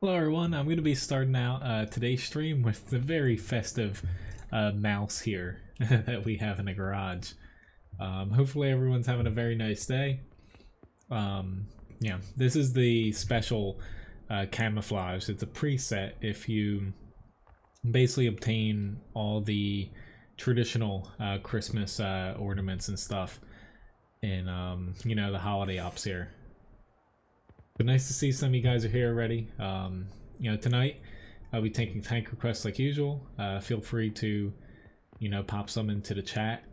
Hello everyone, I'm going to be starting out today's stream with the very festive mouse here that we have in the garage. Hopefully everyone's having a very nice day. Yeah, this is the special camouflage. It's a preset if you basically obtain all the traditional Christmas ornaments and stuff in, you know, the holiday ops here. But nice to see some of you guys are here already. You know, tonight I'll be taking tank requests like usual. Feel free to, you know, pop some into the chat.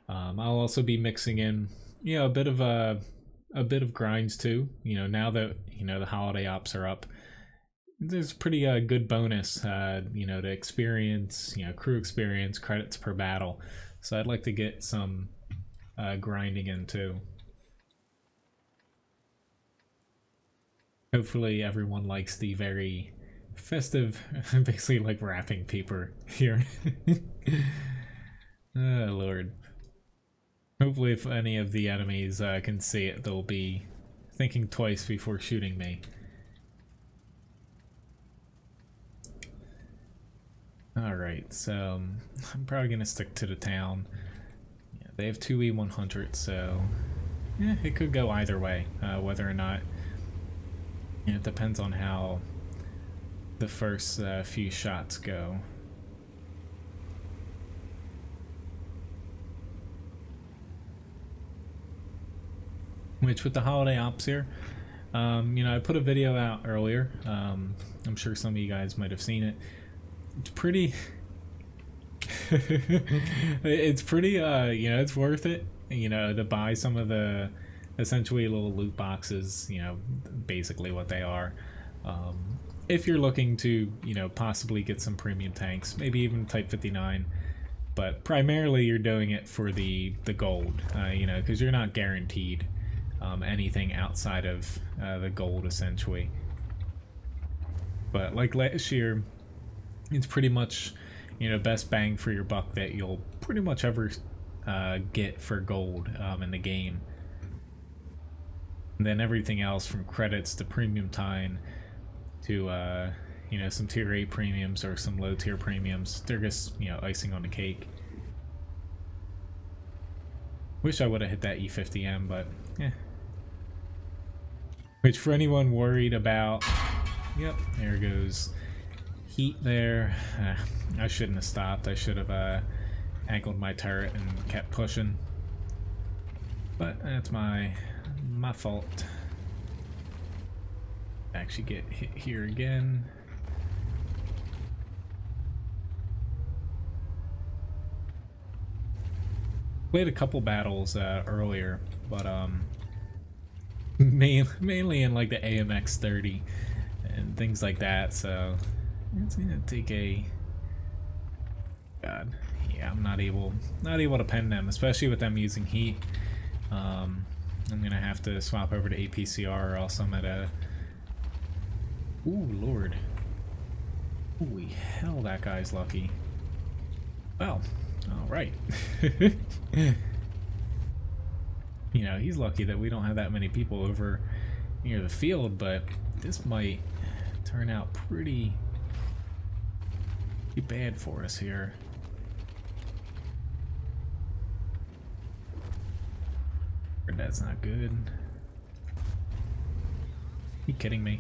I'll also be mixing in, you know, a bit of grinds too. You know, now that you know the holiday ops are up, there's pretty good bonus. You know, to experience, you know, crew experience, credits per battle. So I'd like to get some grinding in too. Hopefully everyone likes the very festive, basically like wrapping paper here. Oh lord. Hopefully if any of the enemies can see it, they'll be thinking twice before shooting me. Alright, so I'm probably going to stick to the town. Yeah, they have two E100s, so yeah, it could go either way, whether or not. It depends on how the first few shots go. Which with the holiday ops here, you know, I put a video out earlier. I'm sure some of you guys might have seen it. It's pretty it's pretty you know, it's worth it, you know, to buy some of the essentially little loot boxes, you know, basically what they are. If you're looking to, you know, possibly get some premium tanks, maybe even Type 59, but primarily you're doing it for the gold, you know, because you're not guaranteed anything outside of the gold essentially. But like last year, it's pretty much, you know, best bang for your buck that you'll pretty much ever get for gold in the game. And then everything else from credits to premium time to you know, some tier 8 premiums or some low tier premiums, they're just, you know, icing on the cake. Wish I would have hit that E50M, but yeah. Which for anyone worried about, yep, there goes heat there. I shouldn't have stopped. I should have angled my turret and kept pushing. But that's my fault. Actually get hit here again. Played a couple battles earlier, but mainly in like the AMX 30 and things like that, so it's gonna take a god. Yeah, I'm not able to pen them, especially with them using heat. I'm gonna have to swap over to APCR or else I'm at a... Ooh, lord. Holy hell, that guy's lucky. Well, alright. You know, he's lucky that we don't have that many people over near the field, but this might turn out pretty bad for us here. That's not good. You kidding me?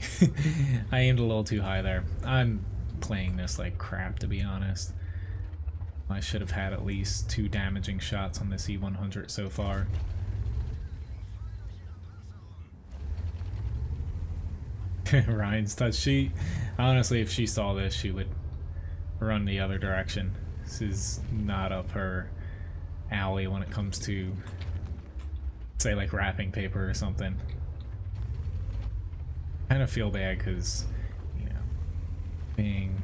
I aimed a little too high there. I'm playing this like crap, to be honest. I should have had at least 2 damaging shots on this E100 so far. Ryan's touch. She, honestly, if she saw this, she would run the other direction. This is not up her alley when it comes to, say, like wrapping paper or something. I kind of feel bad because, you know, being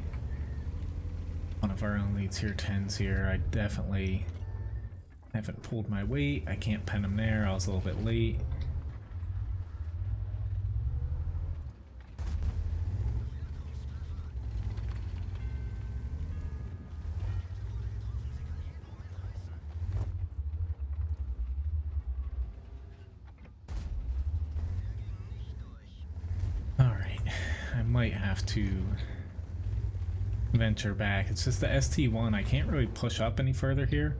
one of our only tier 10s here, I definitely haven't pulled my weight. I can't pen him there. I was a little bit late. might have to venture back. It's just the ST1. I can't really push up any further here.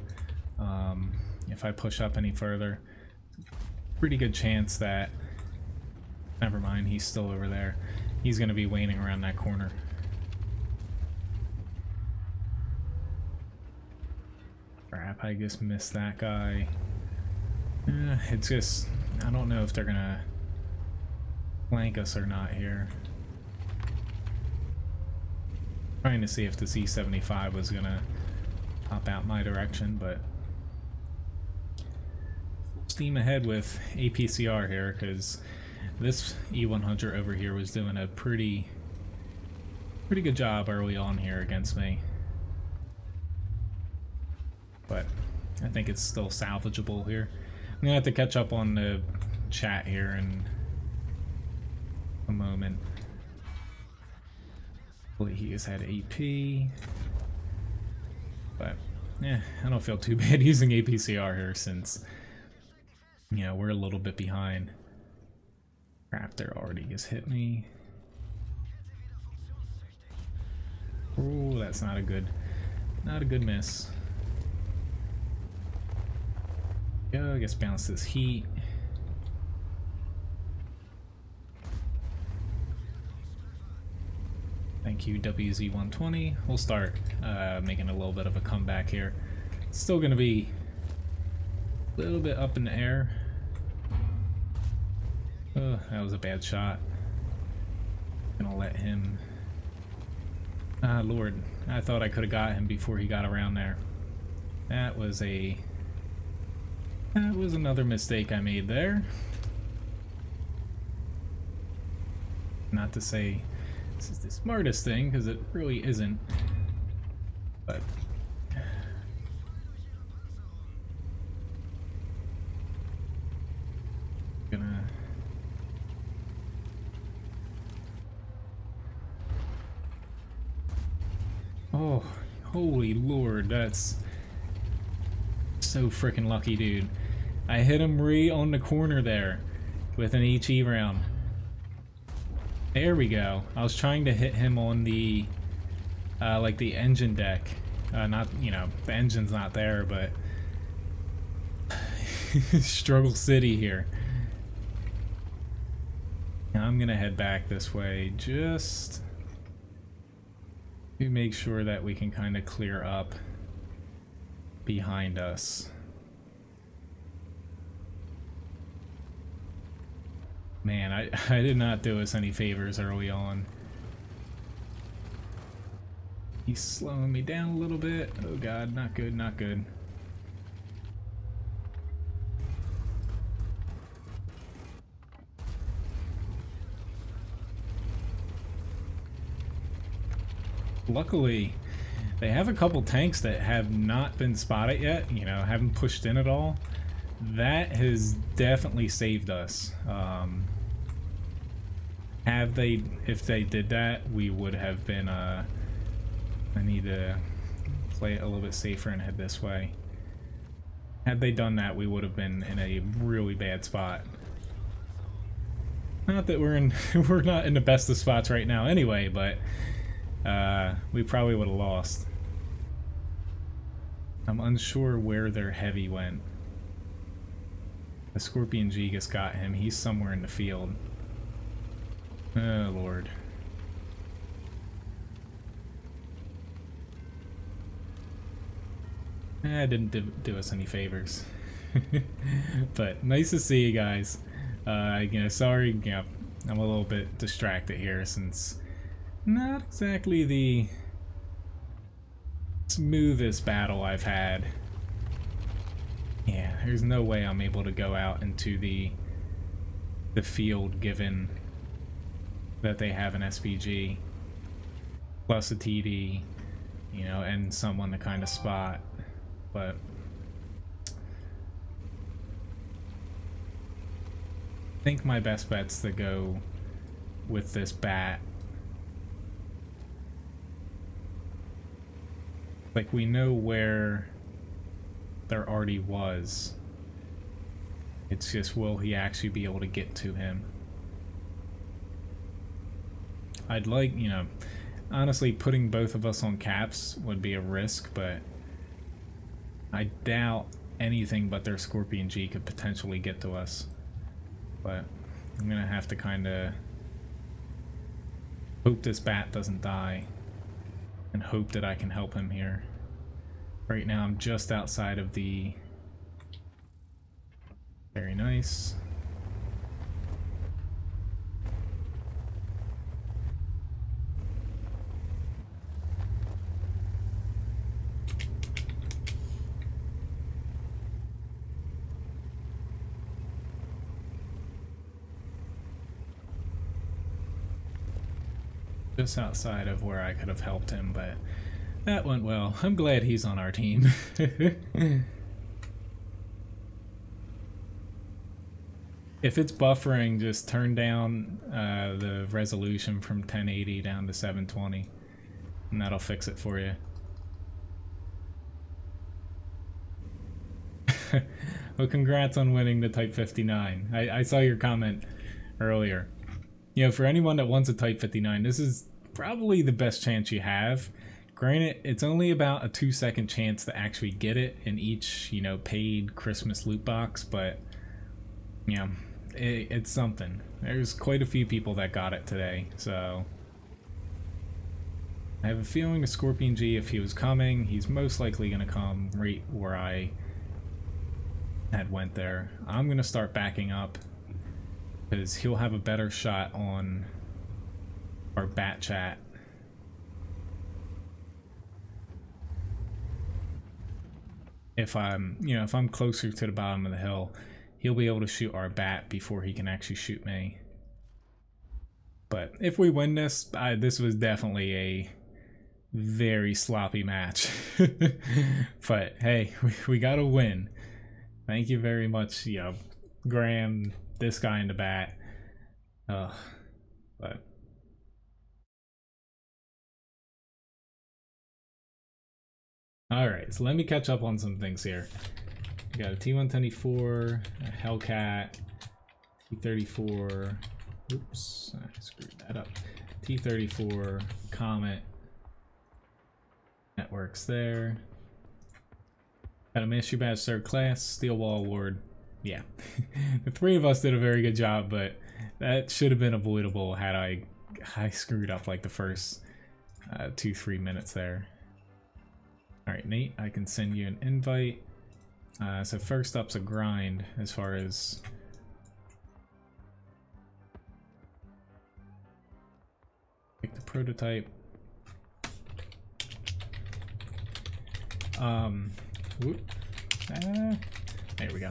If I push up any further, pretty good chance that... Never mind, he's still over there. He's going to be waiting around that corner. Crap, I just missed that guy. It's just... I don't know if they're going to flank us or not here. Trying to see if the C-75 was going to pop out my direction, but... Steam ahead with APCR here, because this E100 over here was doing a pretty good job early on here against me. But I think it's still salvageable here. I'm gonna have to catch up on the chat here in a moment. Hopefully he has had AP. But yeah, I don't feel too bad using APCR here since, you know, we're a little bit behind. Crap, there already just hit me. Oh, that's not a good miss. Yeah, I guess bounce this heat. Thank you, WZ120. We'll start making a little bit of a comeback here. It's still gonna be a little bit up in the air. Oh, that was a bad shot. Gonna let him... Ah, Lord. I thought I could have got him before he got around there. That was another mistake I made there. Not to say this is the smartest thing, because it really isn't. But... Gonna... Oh, holy Lord, that's so freaking lucky, dude. I hit him right on the corner there with an HE round. There we go. I was trying to hit him on the, like the engine deck. Not, you know, the engine's not there, but Struggle City here. Now I'm gonna head back this way just to make sure that we can kind of clear up behind us. Man, I did not do us any favors early on. He's slowing me down a little bit. Oh god, not good, not good. Luckily, they have a couple tanks that have not been spotted yet, you know, haven't pushed in at all. That has definitely saved us. If they did that, we would have been, I need to play it a little bit safer and head this way. Had they done that, we would have been in a really bad spot. Not that we're not in the best of spots right now anyway, but we probably would have lost. I'm unsure where their heavy went. The Scorpion G just got him. He's somewhere in the field. Oh, Lord. Didn't do us any favors. But nice to see you guys. You know, sorry, you know, I'm a little bit distracted here since not exactly the smoothest battle I've had. Yeah, there's no way I'm able to go out into the field given that they have an SPG plus a TD, you know, and someone to kind of spot. But I think my best bet's to go with this bat. Like, we know where there already was. It's just, will he actually be able to get to him? I'd like, you know, honestly putting both of us on caps would be a risk, but I doubt anything but their Scorpion G could potentially get to us. But I'm gonna have to kind of hope this bat doesn't die and hope that I can help him here. Right now I'm just outside of the... Very nice. Just outside of where I could have helped him, but that went well. I'm glad he's on our team. If it's buffering, just turn down the resolution from 1080 down to 720, and that'll fix it for you. Well, congrats on winning the Type 59. I saw your comment earlier. You know, for anyone that wants a Type 59, this is probably the best chance you have. Granted, it's only about a 2-second chance to actually get it in each, you know, paid Christmas loot box, but, you know, it's something. There's quite a few people that got it today, so... I have a feeling the Scorpion G, if he was coming, he's most likely going to come right where I had went there. I'm going to start backing up, because he'll have a better shot on our bat chat. If I'm, you know, if I'm closer to the bottom of the hill, he'll be able to shoot our bat before he can actually shoot me. But if we win this, this was definitely a very sloppy match. But hey, we gotta win. Thank you very much, you know, Graham, this guy in the bat. But alright, so let me catch up on some things here. We got a T-124, a Hellcat, T-34, oops, I screwed that up. T-34, Comet, networks there. Got a Ministry Badge 3rd Class, Steel Wall Award. Yeah, the three of us did a very good job, but that should have been avoidable had I screwed up like the first 2-3 minutes there. Alright, Nate, I can send you an invite. So first up's a grind as far as... Pick the prototype. There we go.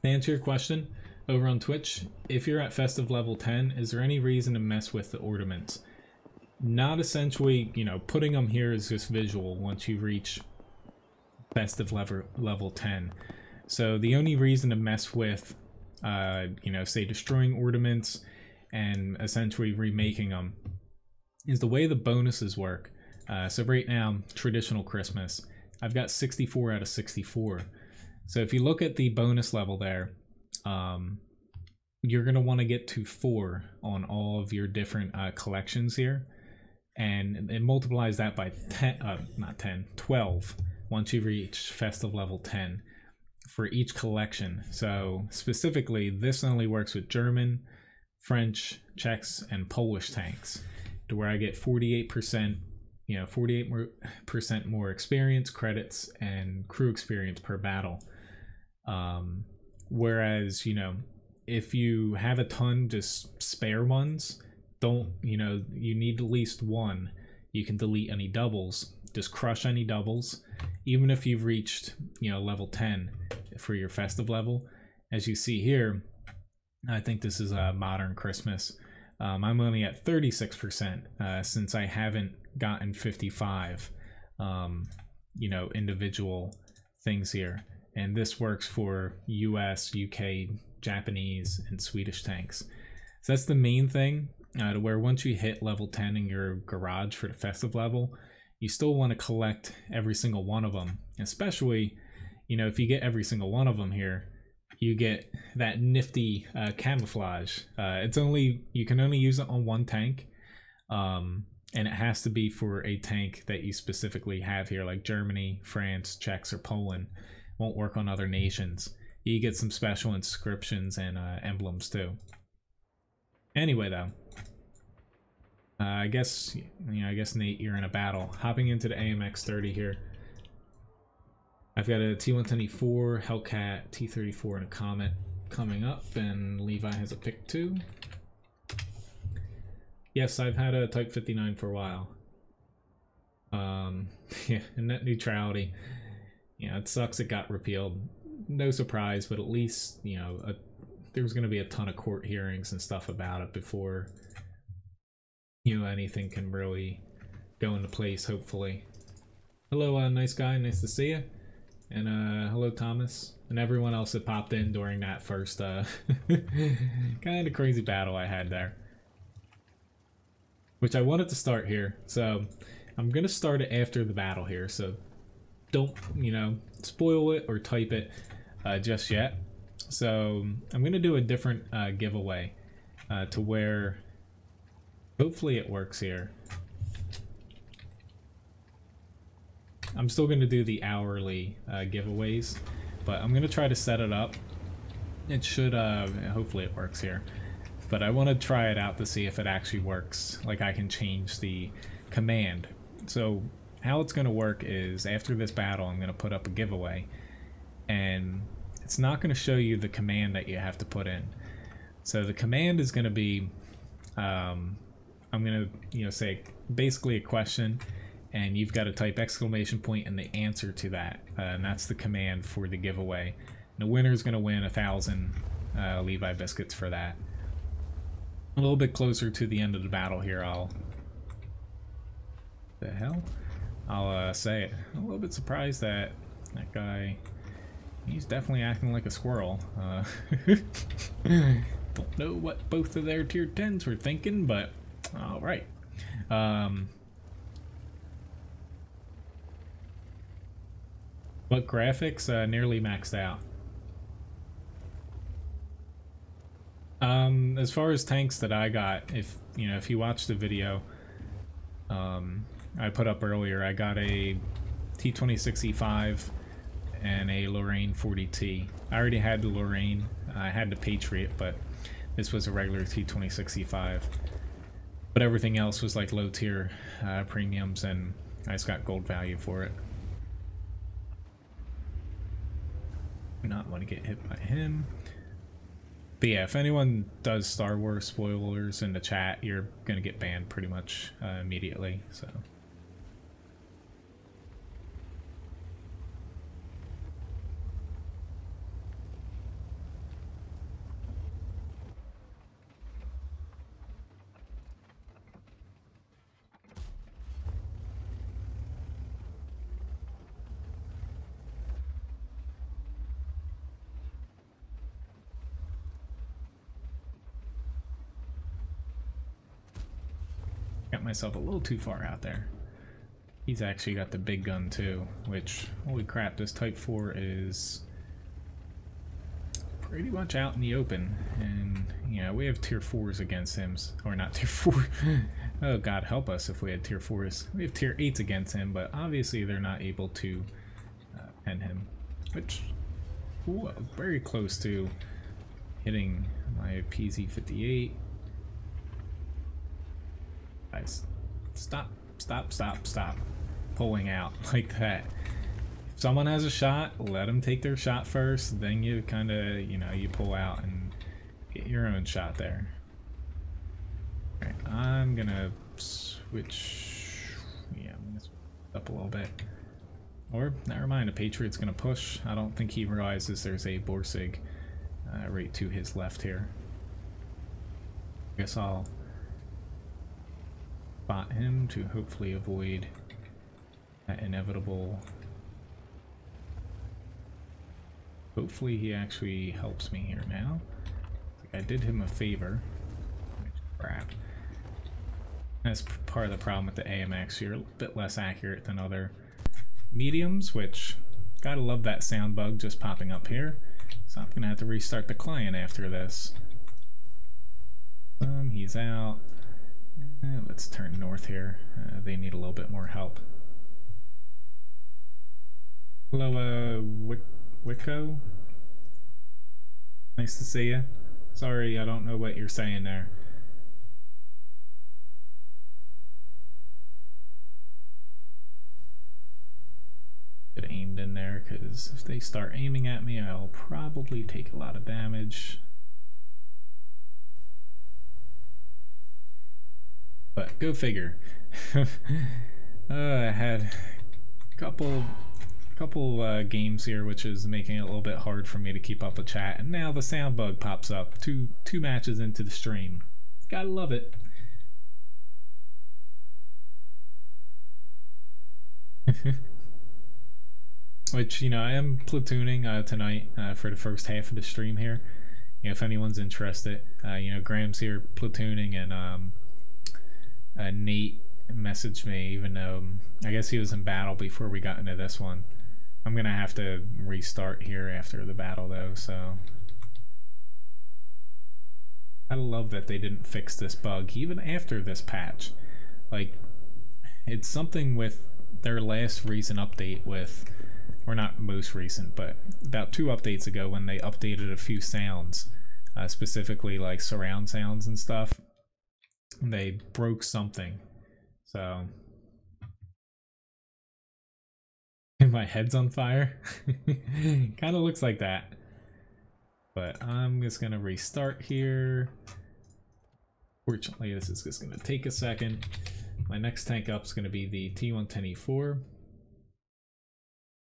To answer your question, over on Twitch, if you're at Festive level 10, is there any reason to mess with the ornaments? Not essentially, you know, putting them here is just visual once you reach Festive level 10. So the only reason to mess with, you know, say destroying ornaments and essentially remaking them is the way the bonuses work. So right now, traditional Christmas, I've got 64 out of 64. So if you look at the bonus level there, you're going to want to get to 4 on all of your different collections here. And it multiplies that by 12 once you reach Festive level 10 for each collection. So specifically, this only works with German, French, Czechs, and Polish tanks, to where I get 48%, you know, 48% more experience, credits, and crew experience per battle. Whereas, you know, if you have a ton, just spare ones, don't, you know, you need at least one. You can delete any doubles, just crush any doubles, even if you've reached, you know, level 10 for your festive level. As you see here, I think this is a modern Christmas. I'm only at 36% since I haven't gotten 55, you know, individual things here. And this works for US, UK, Japanese, and Swedish tanks. So that's the main thing, to where once you hit level 10 in your garage for the festive level, you still want to collect every single one of them. Especially, you know, if you get every single one of them here, you get that nifty camouflage. It's only, you can only use it on one tank, And it has to be for a tank that you specifically have here, like Germany, France, Czechs, or Poland. Won't work on other nations. You get some special inscriptions and emblems too. Anyway, though, I guess Nate, you're in a battle. Hopping into the AMX 30 here. I've got a T124, Hellcat, T34, and a Comet coming up, and Levi has a pick 2. Yes, I've had a Type 59 for a while. Yeah, and net neutrality. Yeah, it sucks it got repealed. No surprise, but at least, you know, there was going to be a ton of court hearings and stuff about it before, you know, anything can really go into place, hopefully. Hello, nice guy, nice to see you. And hello, Thomas, and everyone else that popped in during that first kind of crazy battle I had there. Which I wanted to start here, so I'm going to start it after the battle here, so don't, you know, spoil it or type it just yet. So I'm going to do a different giveaway to where hopefully it works here. I'm still going to do the hourly giveaways, but I'm going to try to set it up. It should, hopefully it works here. But I want to try it out to see if it actually works. Like, I can change the command. So how it's going to work is after this battle, I'm going to put up a giveaway. And it's not going to show you the command that you have to put in. So the command is going to be, I'm going to, you know, say basically a question. And you've got to type exclamation point and the answer to that. And that's the command for the giveaway. And the winner is going to win 1,000 Levi biscuits for that. A little bit closer to the end of the battle here, I'll say it. I'm a little bit surprised that that guy, he's definitely acting like a squirrel. Don't know what both of their tier 10s were thinking, but all right. But graphics nearly maxed out. As far as tanks that I got, if you watch the video I put up earlier, I got a T26E5 and a Lorraine 40T. I already had the Lorraine, I had the Patriot, but this was a regular T26E5. But everything else was like low tier premiums, and I just got gold value for it. Not want to get hit by him. But yeah, if anyone does Star Wars spoilers in the chat, you're gonna get banned pretty much immediately, so. Got myself a little too far out there. He's actually got the big gun too, which, holy crap, this Type 4 is pretty much out in the open. And, you know, we have tier 4s against him, or not tier 4. Oh god, help us if we had tier 4s. We have tier 8s against him, but obviously they're not able to pen him. Which, ooh, very close to hitting my PZ58. Guys, stop pulling out like that. If someone has a shot, let them take their shot first, then you kind of, you know, you pull out and get your own shot there. Alright, I'm gonna switch, yeah, I'm gonna switch up a little bit. Or, never mind, the Patriot's gonna push. I don't think he realizes there's a Borsig right to his left here. I guess I'll spot him to hopefully avoid that inevitable. Hopefully he actually helps me here now. I did him a favor. Crap. That's part of the problem with the AMX. You're a bit less accurate than other mediums, which gotta love that sound bug just popping up here. So I'm gonna have to restart the client after this. He's out. Let's turn north here. They need a little bit more help. Hello, Wicco? Nice to see you. Sorry, I don't know what you're saying there. Get aimed in there, because if they start aiming at me, I'll probably take a lot of damage. But go figure. I had a couple games here, which is making it a little bit hard for me to keep up with chat, and now the sound bug pops up two matches into the stream. Gotta love it. Which, you know, I am platooning tonight for the first half of the stream here. You know, if anyone's interested, you know, Graham's here platooning, and Nate messaged me, even though I guess he was in battle before we got into this one. I'm gonna have to restart here after the battle though, so I love that they didn't fix this bug even after this patch. Like, it's something with their last recent update with, or not most recent, but about 2 updates ago when they updated a few sounds, specifically like surround sounds and stuff. They broke something, so my head's on fire. Kind of looks like that, but I'm just gonna restart here. Fortunately, this is just gonna take a second. My next tank up is gonna be the T110E4.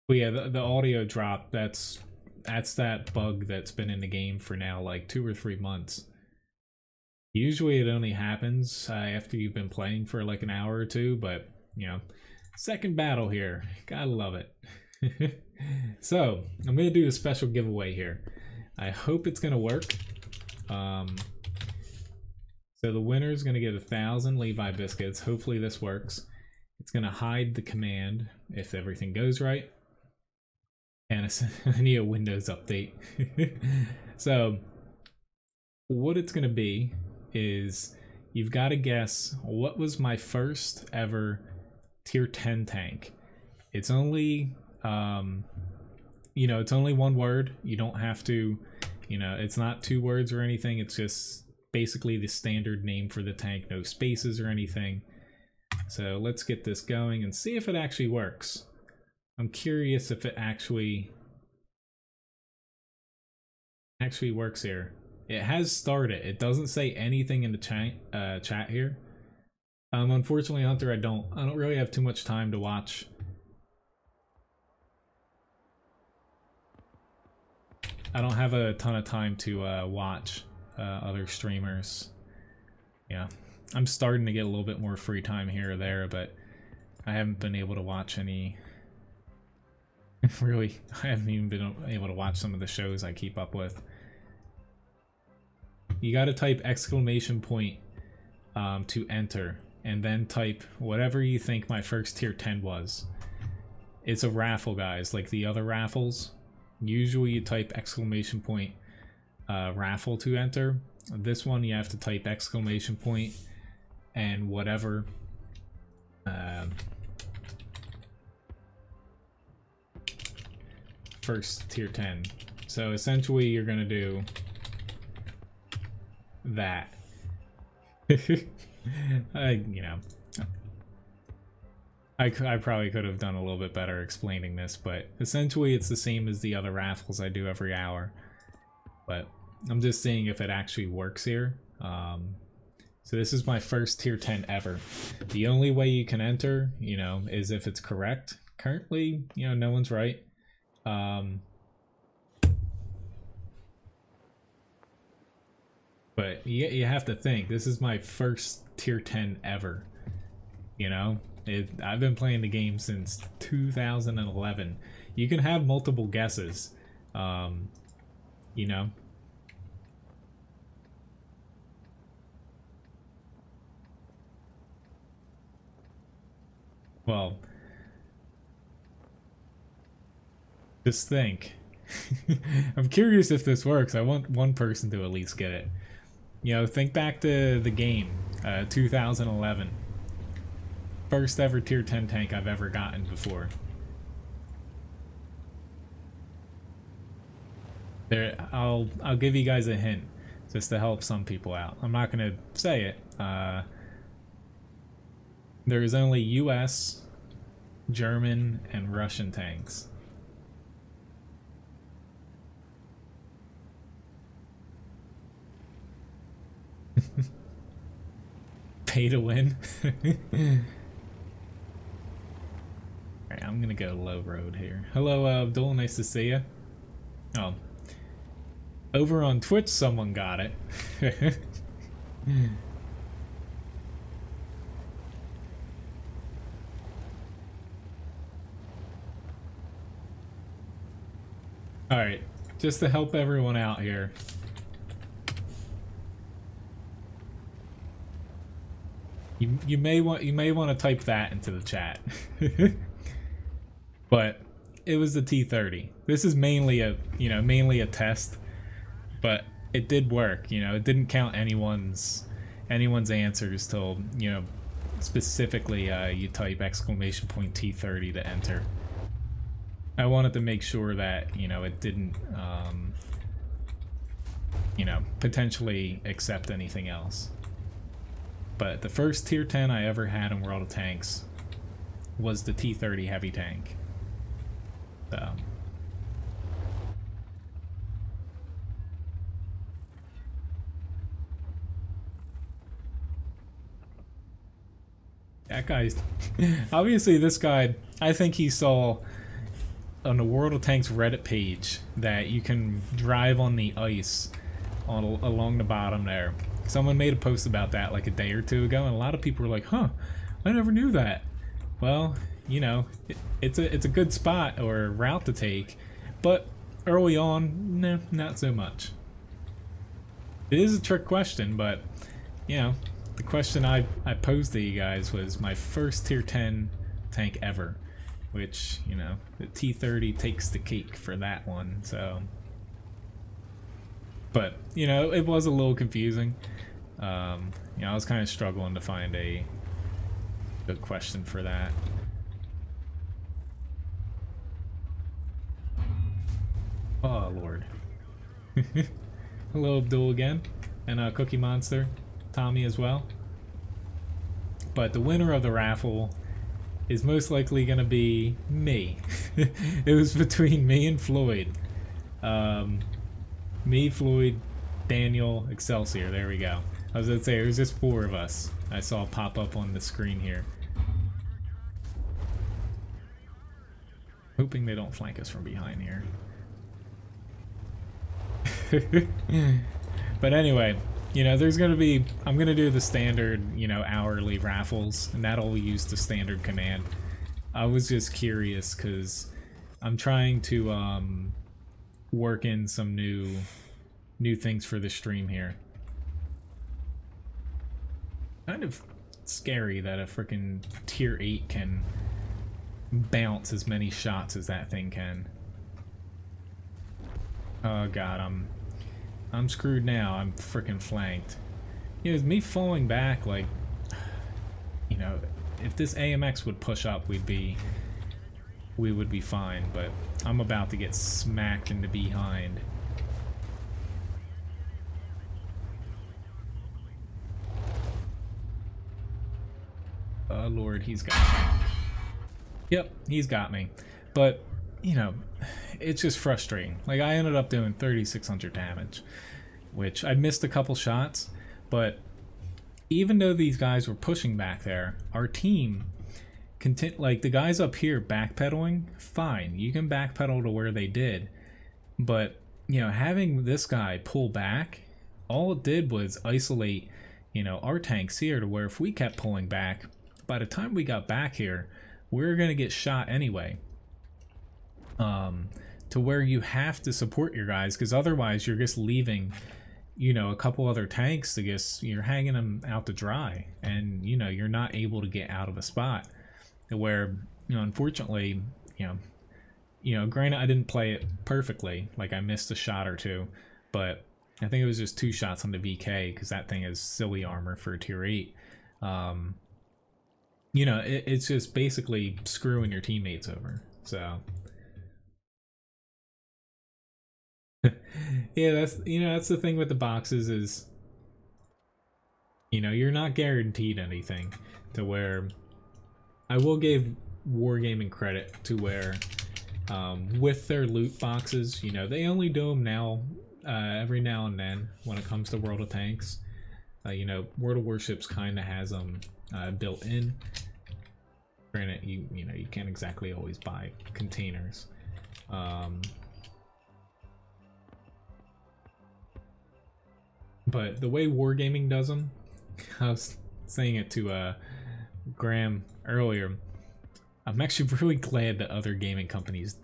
But yeah, the audio drop, that's that bug that's been in the game for now like 2 or 3 months. Usually it only happens after you've been playing for like an hour or 2, but you know, second battle here, gotta love it. So I'm gonna do a special giveaway here. I hope it's gonna work. So the winner is gonna get 1,000 Levi biscuits. Hopefully this works. It's gonna hide the command if everything goes right. And I need a Windows update. So what it's gonna be is, you've got to guess what was my first ever tier 10 tank. It's only you know, it's only 1 word. You don't have to, you know, it's not 2 words or anything. It's just basically the standard name for the tank, no spaces or anything. So let's get this going and see if it actually works. I'm curious if it actually works here. It has started. It doesn't say anything in the chat here. Unfortunately, Hunter, I don't really have too much time to watch. I don't have a ton of time to watch other streamers. Yeah, I'm starting to get a little bit more free time here or there, but I haven't been able to watch any. Really, I haven't even been able to watch some of the shows I keep up with. You got to type exclamation point to enter, and then type whatever you think my first tier 10 was. It's a raffle, guys, like the other raffles. Usually you type exclamation point raffle to enter. This one you have to type exclamation point and whatever first tier 10. So essentially you're gonna do that. You know, I probably could have done a little bit better explaining this, but essentially it's the same as the other raffles I do every hour. But I'm just seeing if it actually works here. So this is my first tier 10 ever. The only way you can enter, you know, is if it's correct. Currently, you know, no one's right. But you have to think, this is my first tier 10 ever. You know, I've been playing the game since 2011. You can have multiple guesses, you know. Well, just think. I'm curious if this works. I want one person to at least get it. You know, think back to the game. 2011. First ever tier 10 tank I've ever gotten before. There, I'll give you guys a hint just to help some people out. I'm not gonna say it. There is only US, German, and Russian tanks. Pay to win. Alright, I'm gonna go low road here. Hello, Abdul, nice to see you. Oh. Over on Twitch, someone got it. Alright, just to help everyone out here. You may want to type that into the chat. But it was the T30. This is mainly a test, but it did work. It didn't count anyone's answers till, specifically you type exclamation point T30 to enter. I wanted to make sure that, it didn't potentially accept anything else. But the first tier 10 I ever had in World of Tanks was the T30 heavy tank. So that guy's obviously this guy, I think he saw on the World of Tanks Reddit page that you can drive on the ice along the bottom there. Someone made a post about that like a day or two ago, and a lot of people were like, huh, I never knew that. Well, it's a good spot or route to take, but early on, no, not so much. It is a trick question, but the question I posed to you guys was my first tier 10 tank ever, which, the T30 takes the cake for that one, so. But, it was a little confusing. I was kind of struggling to find a good question for that. Oh, Lord. Hello, Abdul again. And Cookie Monster. Tommy as well. But the winner of the raffle is most likely going to be me. It was between me and Floyd. Me, Floyd, Daniel, Excelsior. There we go. I was going to say, it was just 4 of us. I saw pop up on the screen here. Hoping they don't flank us from behind here. But anyway, there's going to be... I'm going to do the standard, hourly raffles. And that'll use the standard command. I was just curious because I'm trying to work in some new things for the stream here. Kind of scary that a freaking tier 8 can bounce as many shots as that thing can. Oh god, I'm screwed now. I'm freaking flanked. Me falling back, like, if this AMX would push up, we would be fine, but I'm about to get smacked in the behind. Oh Lord, he's got me. Yep, he's got me. But, it's just frustrating. Like, I ended up doing 3,600 damage, which I missed a couple shots, but even though these guys were pushing back there, our team, like the guys up here backpedaling, fine, you can backpedal to where they did, but, having this guy pull back, all it did was isolate, our tanks here to where if we kept pulling back, by the time we got back here, we were going to get shot anyway. To where you have to support your guys, because otherwise you're just leaving, a couple other tanks to you're hanging them out to dry, and, you're not able to get out of a spot. Where, unfortunately, granted I didn't play it perfectly, like I missed a shot or two, but, I think it was just 2 shots on the VK because that thing is silly armor for a tier 8. You know, it's just basically screwing your teammates over. So yeah, that's, you know, that's the thing with the boxes is, you know, you're not guaranteed anything, to where I will give Wargaming credit to where with their loot boxes, you know, they only do them now every now and then when it comes to World of Tanks. You know, World of Warships kind of has them built in. Granted, you know, you can't exactly always buy containers. But the way Wargaming does them, I was saying it to Graham earlier, I'm actually really glad that other gaming companies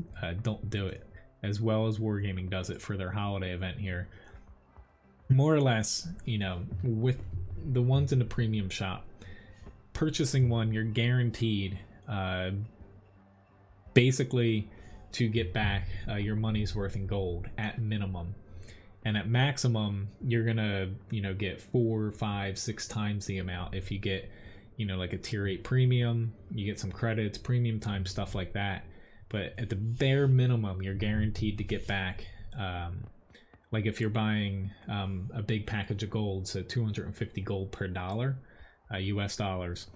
don't do it as well as Wargaming does it for their holiday event here. More or less, you know, with the ones in the premium shop, purchasing one, you're guaranteed basically to get back your money's worth in gold at minimum. And at maximum, you're gonna, you know, get 4, 5, 6 times the amount if you get, you know, like a tier 8 premium, you get some credits, premium time, stuff like that. But at the bare minimum, you're guaranteed to get back, like if you're buying a big package of gold, so 250 gold per dollar, US dollars,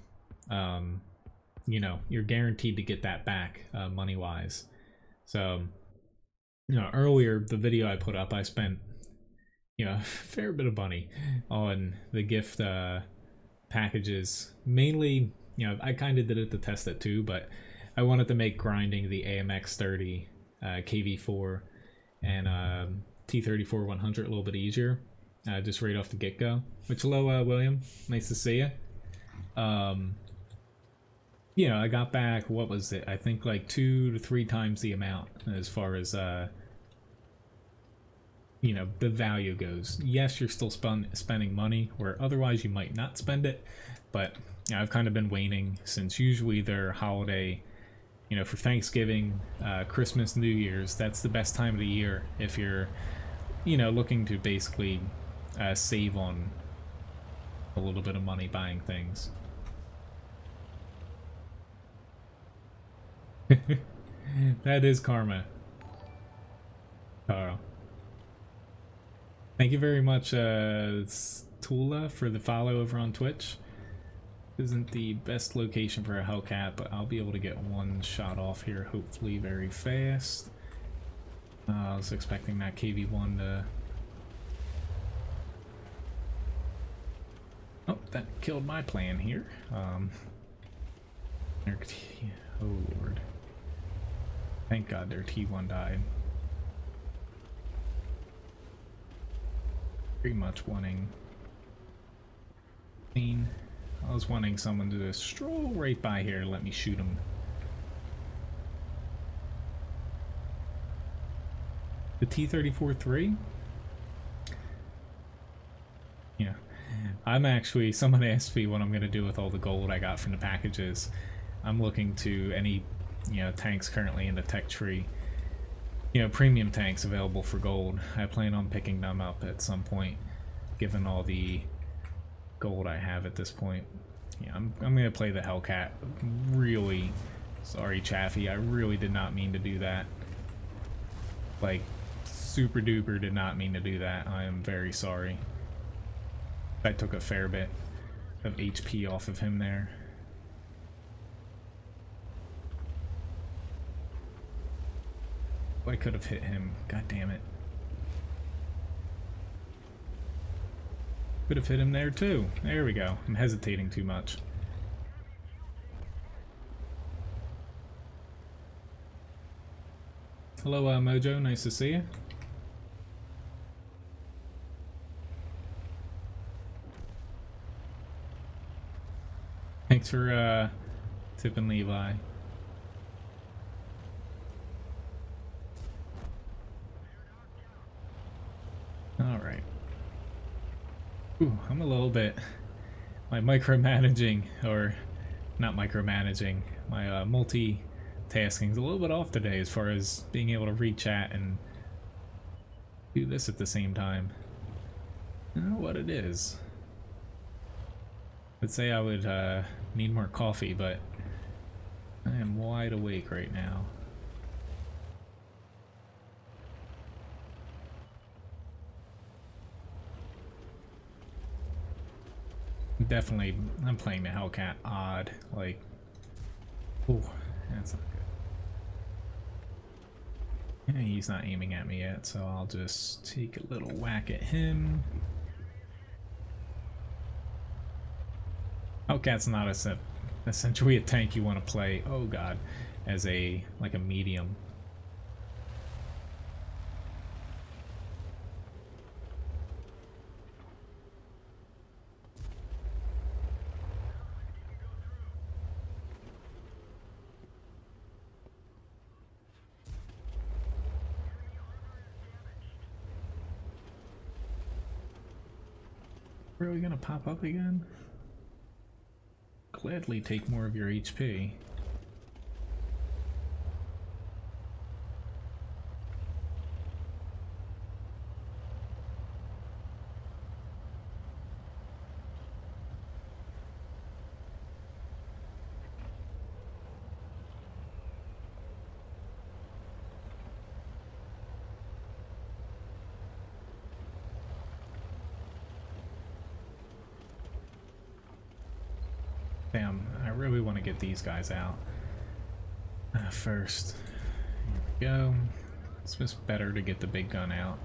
you know, you're guaranteed to get that back money-wise. So, you know, earlier, the video I put up, I spent, you know, a fair bit of money on the gift packages. Mainly, you know, I kind of did it to test it too, but I wanted to make grinding the AMX 30, KV4, and T34 100 a little bit easier, just right off the get-go. Which, hello, William. Nice to see you. You know, I got back, what was it? I think like 2 to 3 times the amount as far as, you know, the value goes. Yes, you're still spending money where otherwise you might not spend it, but you know, I've kind of been waning since usually their holiday, you know, for Thanksgiving, Christmas, New Year's, that's the best time of the year if you're, you know, looking to basically save on a little bit of money buying things. That is karma, Carl. Thank you very much, Tula, for the follow over on Twitch. Isn't the best location for a Hellcat, but I'll be able to get one shot off here, hopefully very fast. I was expecting that KV1 to... Oh, that killed my plan here. Oh, Lord. Thank God their T1 died. Pretty much wanting... I was wanting someone to just stroll right by here and let me shoot him. The T-34-3? Yeah. I'm actually... Someone asked me what I'm going to do with all the gold I got from the packages. I'm looking to any, you know, tanks currently in the tech tree. You know, premium tanks available for gold. I plan on picking them up at some point, given all the gold I have at this point. Yeah, I'm gonna play the Hellcat. Really sorry, Chaffee. I really did not mean to do that. Like, super duper did not mean to do that. I am very sorry. I took a fair bit of HP off of him there. I could have hit him. God damn it. Could have hit him there too. There we go. I'm hesitating too much. Hello, Mojo. Nice to see you. Thanks for tipping Levi. Alright. Ooh, I'm a little bit... My micromanaging, or not micromanaging, my multitasking is a little bit off today as far as being able to read chat and do this at the same time. I don't know what it is. I'd say I would need more coffee, but I am wide awake right now. Definitely, I'm playing the Hellcat odd. Like, oh, that's not good. Yeah, he's not aiming at me yet, so I'll just take a little whack at him. Hellcat's not essentially a tank you want to play. Oh god, as a like a medium. Really gonna pop up again? Gladly take more of your HP. Damn, I really want to get these guys out first. Here we go. It's just better to get the big gun out.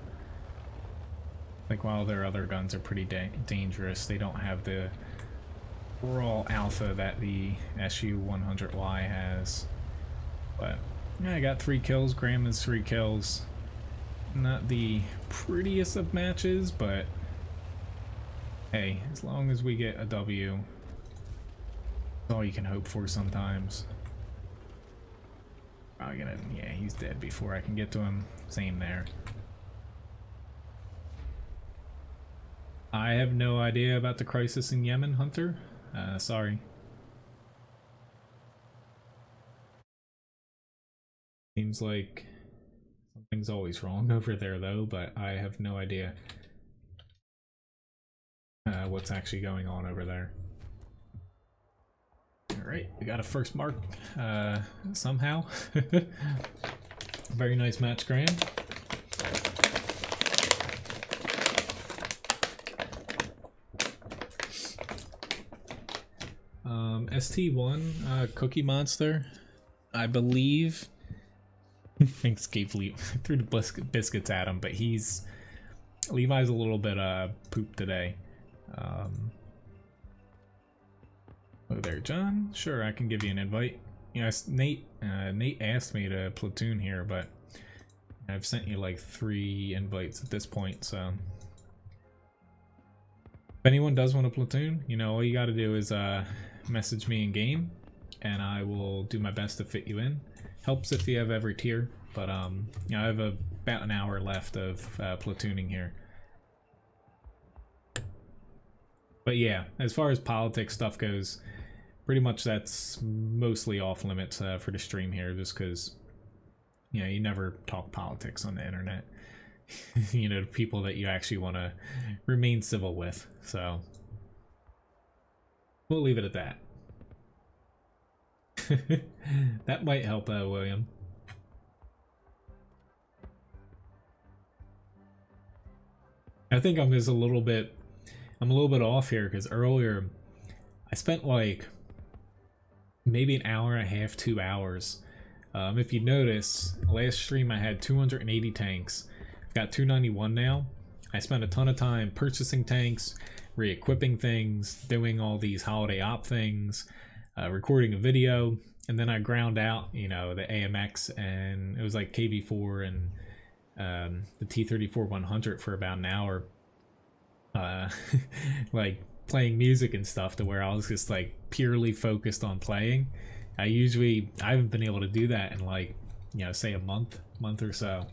Like, while their other guns are pretty dangerous, they don't have the raw alpha that the SU-100Y has. But yeah, I got 3 kills. Graham has 3 kills. Not the prettiest of matches, but hey, as long as we get a W, that's all you can hope for sometimes. Probably gonna, yeah, he's dead before I can get to him. Same there. I have no idea about the crisis in Yemen, Hunter. Sorry. Seems like something's always wrong over there though, but I have no idea what's actually going on over there. Alright, we got a first mark somehow. Very nice match, Graham. ST1 Cookie Monster, I believe. Thanks, Gabe Lee. Threw the biscuits at him, but Levi's a little bit pooped today. Oh there, John. Sure, I can give you an invite. Yes, Nate asked me to platoon here, but I've sent you like 3 invites at this point, so if anyone does want to platoon, you know, all you got to do is message me in game, and I will do my best to fit you in. Helps if you have every tier, but you know, I have about an hour left of platooning here. But yeah, as far as politics stuff goes, pretty much that's mostly off limits for the stream here, just because, you know, you never talk politics on the internet. You know, people that you actually want to remain civil with, so we'll leave it at that. That might help, William. I think I'm a little bit off here, because earlier I spent like maybe an hour and a half, 2 hours. If you notice, last stream I had 280 tanks. I've got 291 now. I spent a ton of time purchasing tanks, re-equipping things, doing all these holiday op things, recording a video, and then I ground out, you know, the AMX, and it was like KV4 and the T-34-100 for about an hour, like playing music and stuff, to where I was just like purely focused on playing. I haven't been able to do that in like, you know, say a month or so.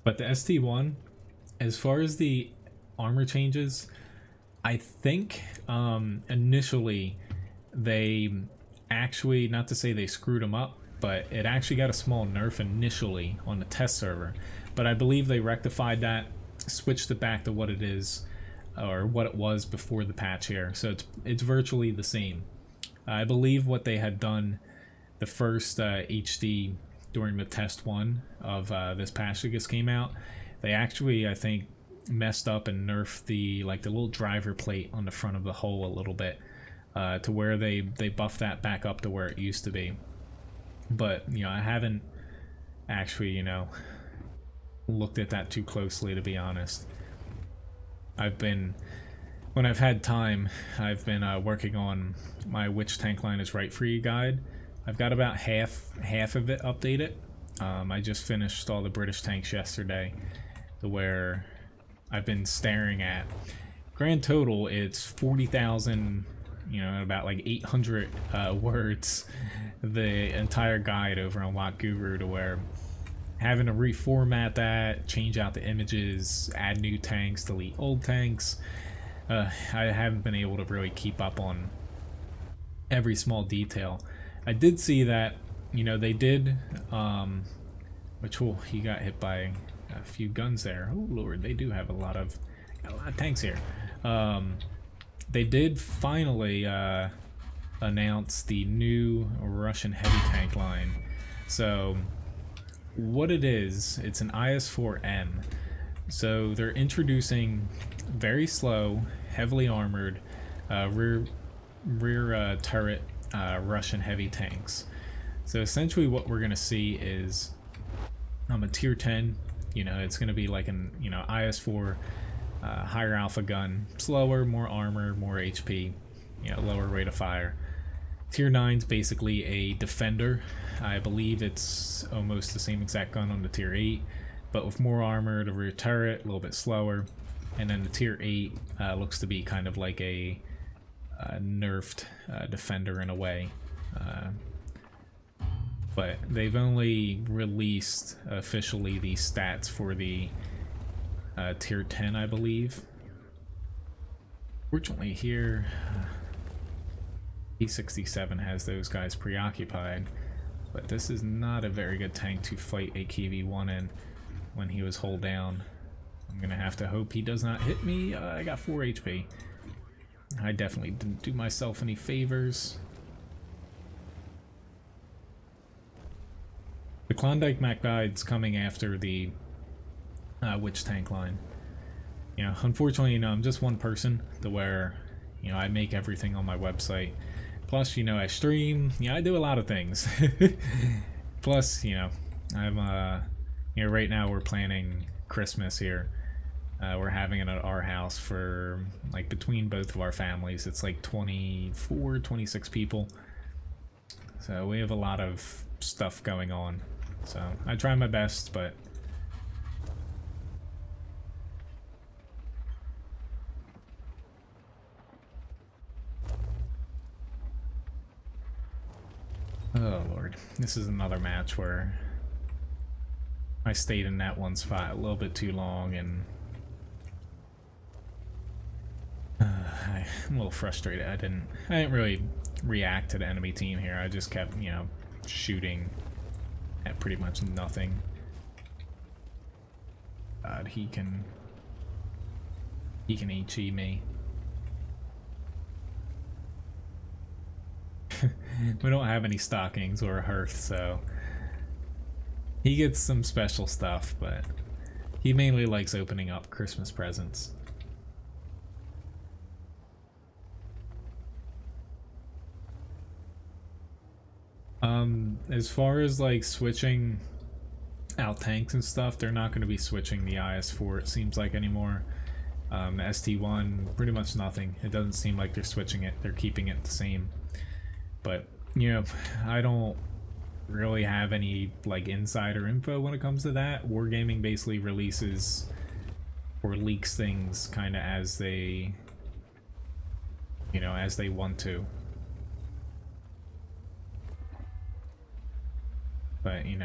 But the ST1, as far as the armor changes, I think initially they actually, not to say they screwed them up, but it actually got a small nerf initially on the test server. But I believe they rectified that, switched it back to what it is, or what it was before the patch here. So it's virtually the same. I believe what they had done the first HD during the test 1 of this patch that just came out, they actually, I think, messed up and nerfed the little driver plate on the front of the hull a little bit, to where they buffed that back up to where it used to be. But I haven't actually looked at that too closely, to be honest. When I've had time, I've been working on my Which Tank Line is Right For You guide. I've got about half of it updated. I just finished all the British tanks yesterday, to where I've been staring at. Grand total, it's 40,000, about like 800 words, the entire guide over on WoT Guru, to where having to reformat that, change out the images, add new tanks, delete old tanks. I haven't been able to really keep up on every small detail. I did see that, they did, he got hit by a few guns there. Oh lord, they do have a lot of tanks here. They did finally announce the new Russian heavy tank line. So what it is, it's an IS-4M. So they're introducing very slow, heavily armored, rear turret Russian heavy tanks. So essentially what we're going to see is a tier 10, it's going to be like an IS-4 higher alpha gun, slower, more armor, more HP, lower rate of fire. Tier 9's basically a defender. I believe it's almost the same exact gun on the tier 8, but with more armor, the rear turret, a little bit slower. And then the tier 8 looks to be kind of like a nerfed defender in a way. But they've only released officially the stats for the tier 10, I believe. Fortunately here, P67 has those guys preoccupied, but this is not a very good tank to fight a KV-1 in when he was hull down. I'm gonna have to hope he does not hit me. I got 4 HP. I definitely didn't do myself any favors. The Klondike Mac guide's coming after the Which Tank Line. Unfortunately, I'm just one person, to where, I make everything on my website. Plus, I stream, I do a lot of things. Plus, I'm, right now we're planning Christmas here. We're having it at our house for, between both of our families, it's like 24, 26 people. So we have a lot of stuff going on. So I try my best, but oh lord, this is another match where I stayed in that one spot a little bit too long, and I'm a little frustrated. I didn't really react to the enemy team here. I just kept, shooting at pretty much nothing. God, he can HE me. We don't have any stockings or a hearth, so he gets some special stuff, but he mainly likes opening up Christmas presents. As far as switching out tanks and stuff, they're not going to be switching the IS-4, it seems like, anymore. ST1, pretty much nothing. It doesn't seem like they're switching it, they're keeping it the same. But, I don't really have any insider info when it comes to that. Wargaming basically releases or leaks things kind of as they, as they want to. But, in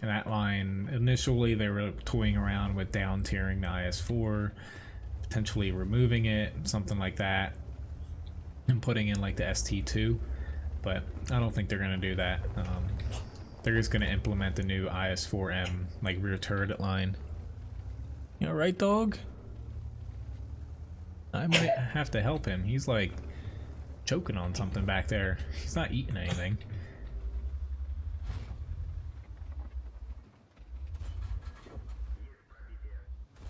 that line, initially they were toying around with down tiering the IS-4, potentially removing it, something like that, and putting in the ST2. But I don't think they're going to do that. they're just gonna implement a new IS-4M like rear turret line. You alright, dog? I might have to help him. He's like choking on something back there. He's not eating anything.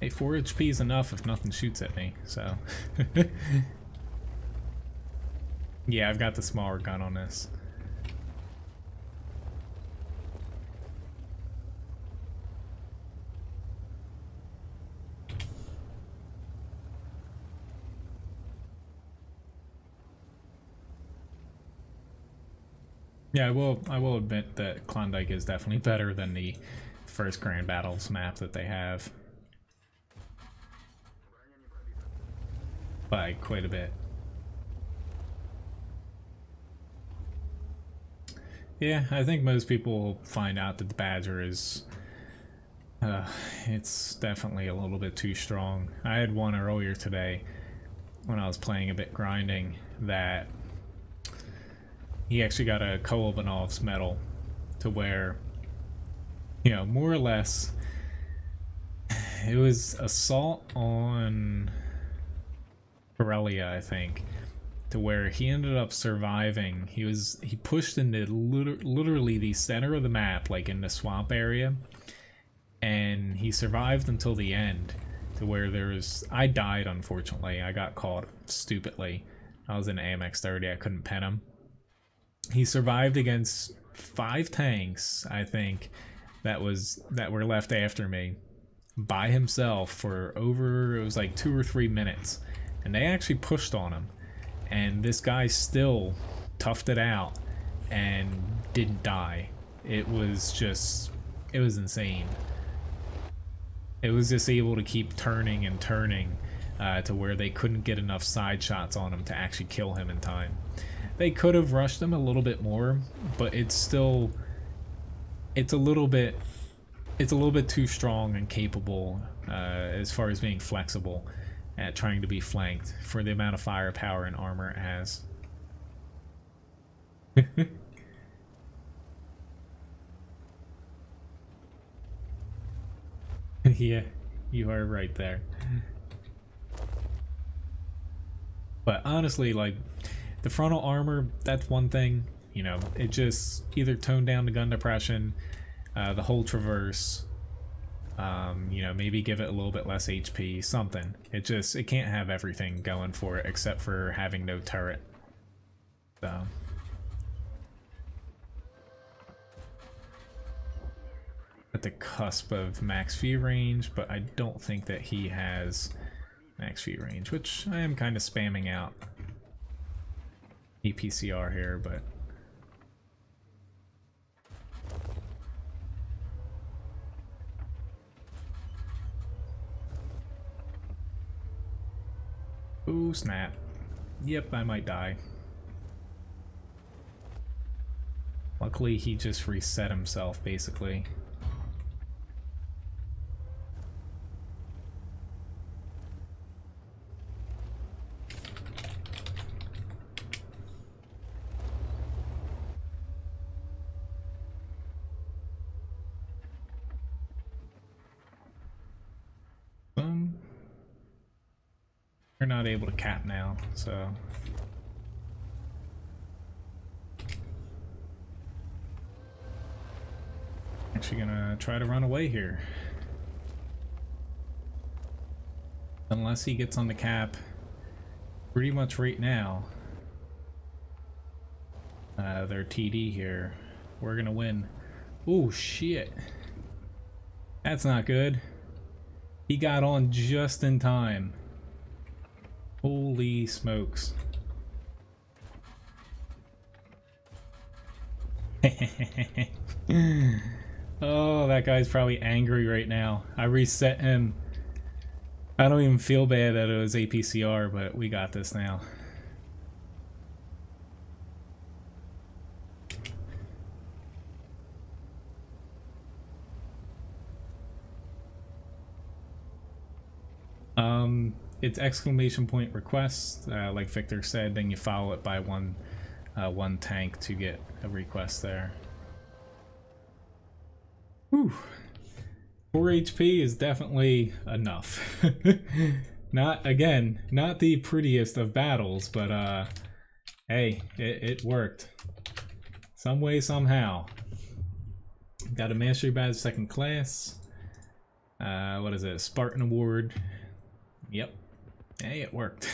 Hey, 4 HP is enough if nothing shoots at me, so. Yeah, I've got the smaller gun on this. Yeah, I will admit that Klondike is definitely better than the first Grand Battles map that they have. By quite a bit. Yeah, I think most people will find out that the Badger is it's definitely a little bit too strong. I had one earlier today when I was playing a bit grinding that he actually got a Kolovanov's medal to where, you know, more or less it was assault on Corellia, I think, to where he ended up surviving. He pushed into literally the center of the map, like in the swamp area, and he survived until the end, to where I died, unfortunately. I got caught stupidly. I was in AMX 30, I couldn't pen him. He survived against 5 tanks, I think, that were left after me by himself for over, it was like 2 or 3 minutes, and they actually pushed on him, and this guy still toughed it out and didn't die. It was insane. It was just able to keep turning and turning to where they couldn't get enough side shots on him to actually kill him in time. They could have rushed him a little bit more, but it's a little bit too strong and capable as far as being flexible at trying to be flanked for the amount of firepower and armor it has. Yeah, you are right there. But honestly, like, the frontal armor, that's one thing, you know, it just either toned down the gun depression, the whole traverse, you know, maybe give it a little bit less HP, something. It can't have everything going for it except for having no turret. So. At the cusp of max view range, but I don't think that he has max view range, which I am kind of spamming out EPCR here, but ooh, snap. Yep, I might die. Luckily, he just reset himself, basically. We're not able to cap now, so actually gonna try to run away here. Unless he gets on the cap pretty much right now. Their TD here. We're gonna win. Oh shit. That's not good. He got on just in time. Holy smokes. Oh, that guy's probably angry right now. I reset him. I don't even feel bad that it was APCR, but we got this now. It's exclamation point request, like Victor said, then you follow it by one tank to get a request there. Whew. 4 HP is definitely enough. Not, again, not the prettiest of battles, but hey, it worked. Some way, somehow. Got a mastery badge, 2nd class. What is it? Spartan award. Yep. Hey, it worked.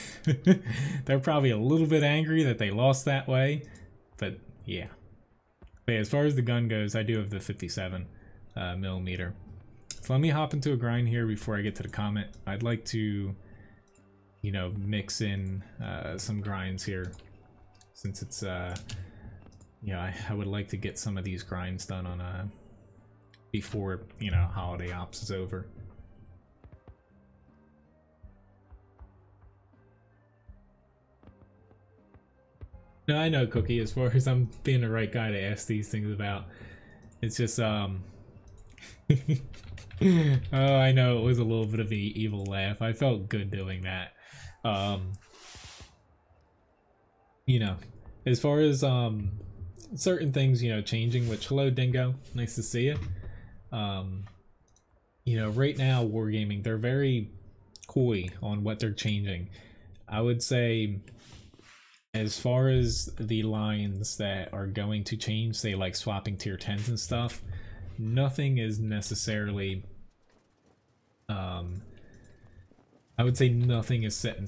They're probably a little bit angry that they lost that way, but yeah. But as far as the gun goes, I do have the 57 millimeter. So let me hop into a grind here before I get to the comment. I'd like to, you know, mix in some grinds here, since it's you know, I would like to get some of these grinds done on before, you know, holiday ops is over. No, I know, Cookie, as far as I'm being the right guy to ask these things about. It's just, oh, I know, it was a little bit of an evil laugh. I felt good doing that. You know, as far as, certain things, you know, changing, which, hello, Dingo, nice to see you. You know, right now, Wargaming, they're very coy on what they're changing. I would say, as far as the lines that are going to change, say like swapping tier 10s and stuff, nothing is necessarily, I would say nothing is set in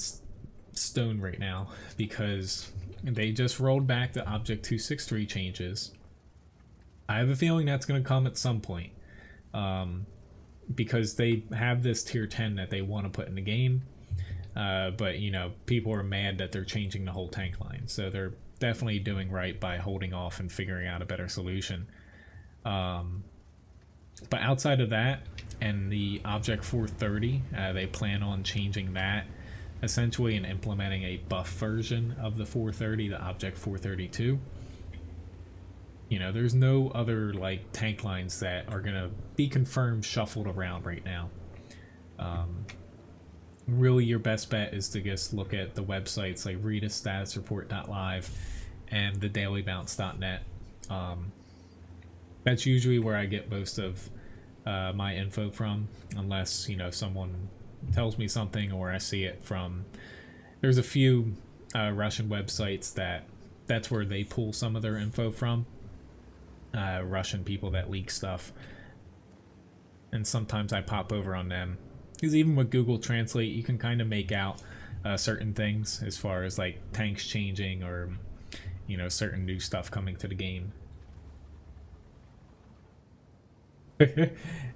stone right now, because they just rolled back the Object 263 changes. I have a feeling that's going to come at some point, because they have this tier 10 that they want to put in the game. But, you know, people are mad that they're changing the whole tank line, so they're definitely doing right by holding off and figuring out a better solution. But outside of that, and the Object 430, they plan on changing that, essentially, and implementing a buff version of the 430, the Object 432. You know, there's no other, like, tank lines that are gonna be confirmed shuffled around right now. Really, your best bet is to just look at the websites like readastatusreport.live and thedailybounce.net. That's usually where I get most of my info from, unless, you know, someone tells me something or I see it from... There's a few Russian websites that's where they pull some of their info from. Russian people that leak stuff. And sometimes I pop over on them. Because even with Google Translate, you can kind of make out certain things as far as like tanks changing or, you know, certain new stuff coming to the game.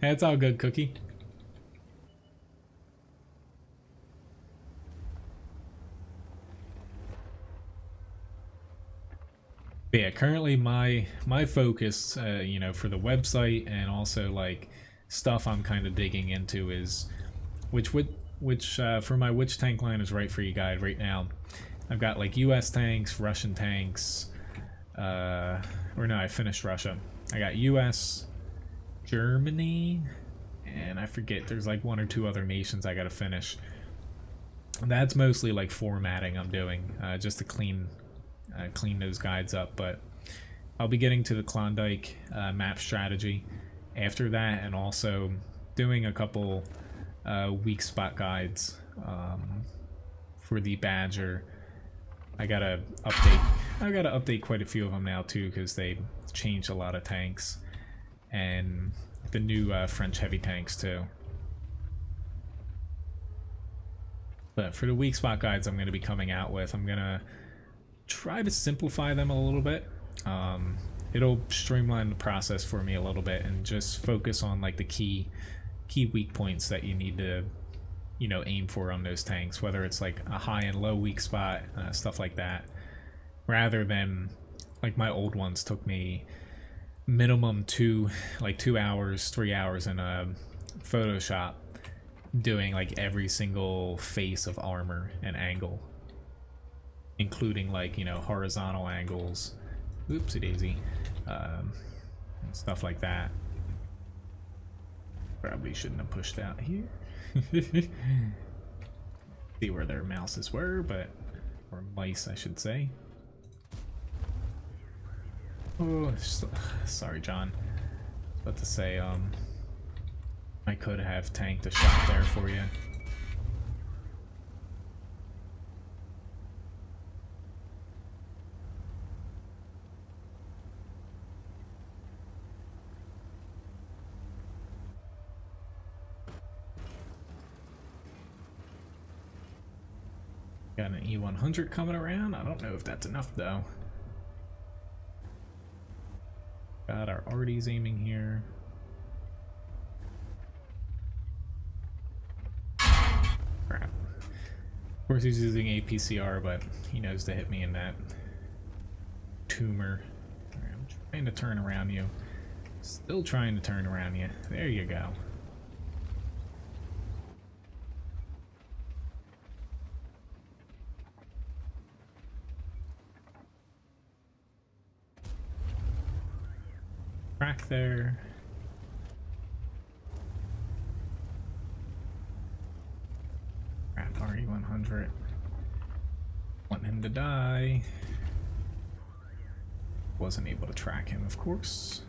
That's all good, Cookie. But yeah, currently my focus, you know, for the website and also like stuff I'm kind of digging into is which for my which tank line is right for you guide right now. I've got like US tanks, Russian tanks, or no, I finished Russia. I got US, Germany, and I forget, there's like 1 or 2 other nations I gotta finish. That's mostly like formatting I'm doing, just to clean those guides up, but I'll be getting to the Klondike map strategy after that, and also doing a couple weak spot guides for the Badger. I gotta update quite a few of them now too, because they changed a lot of tanks, and the new French heavy tanks too. But for the weak spot guides I'm going to be coming out with, I'm going to try to simplify them a little bit. It'll streamline the process for me a little bit and just focus on like the key weak points that you need to, you know, aim for on those tanks, whether it's like a high and low weak spot, stuff like that, rather than like my old ones took me minimum 2 hours, 3 hours in a Photoshop doing like every single face of armor and angle, including like, you know, horizontal angles, oopsie daisy, and stuff like that. Probably shouldn't have pushed out here. See where their mouses were, but, or mice I should say. Oh, sorry John. But to say, I could have tanked a shot there for you. Got an E100 coming around. I don't know if that's enough though. Got our Artie's aiming here. Crap. Of course he's using APCR, but he knows to hit me in that tumor. Right, I'm trying to turn around you. Still trying to turn around you. There you go. Crack there. Crap, RE100. Want him to die. Wasn't able to track him, of course.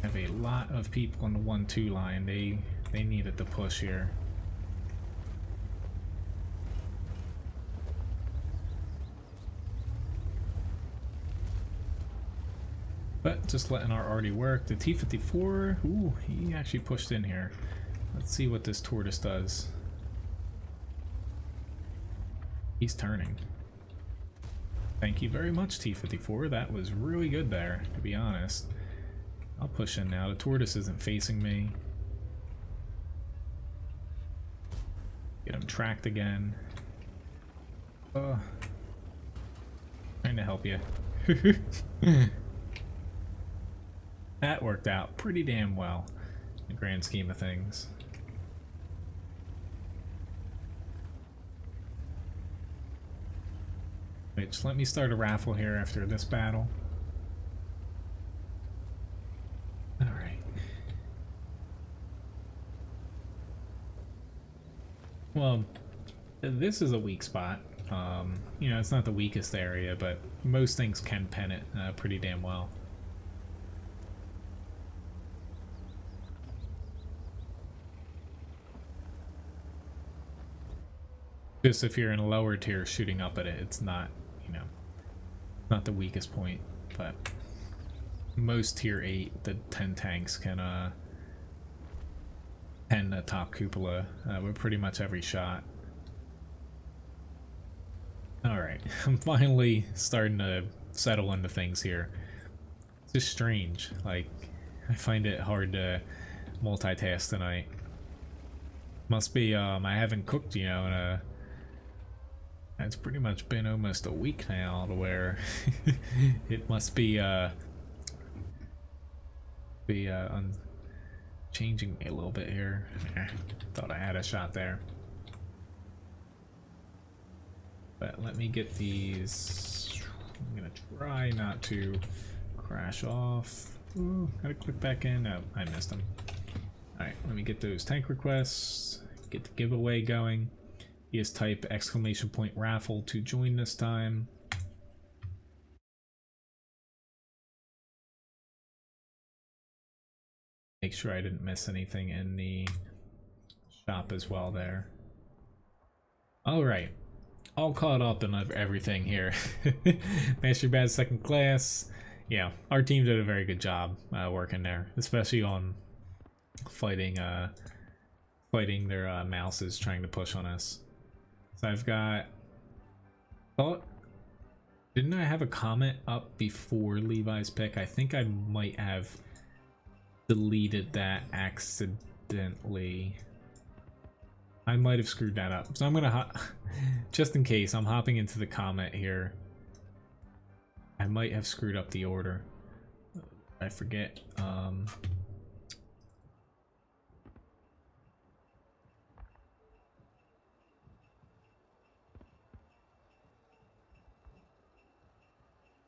Have a lot of people on the 1-2 line. They needed to push here. But just letting our arty work. The T-54, ooh, he actually pushed in here. Let's see what this tortoise does. He's turning. Thank you very much, T-54. That was really good there, to be honest. I'll push in now. The tortoise isn't facing me. Get him tracked again. Trying to help you. That worked out pretty damn well in the grand scheme of things. Wait, just let me start a raffle here after this battle. Alright. Well, this is a weak spot. You know, it's not the weakest area, but most things can pen it pretty damn well. Just if you're in a lower tier shooting up at it, it's not, you know, not the weakest point, but most tier 8, the 10 tanks can pen the top cupola with pretty much every shot. Alright, I'm finally starting to settle into things here. It's just strange, like, I find it hard to multitask tonight. Must be, I haven't cooked, you know, in a... It's pretty much been almost a week now to where it must be changing me a little bit here. Thought I had a shot there. But let me get these. I'm gonna try not to crash off. Ooh, gotta click back in. No, I missed them. Alright, let me get those tank requests, get the giveaway going. Is type ! raffle to join this time. Make sure I didn't miss anything in the shop as well there. Alright, all caught up in everything here. Master Bad second class. Yeah, our team did a very good job working there, especially on fighting their mouses trying to push on us. So I've got, didn't I have a comment up before Levi's pick? I think I might have deleted that accidentally. I might have screwed that up. So I'm gonna, just in case, I'm hopping into the comment here. I might have screwed up the order. I forget.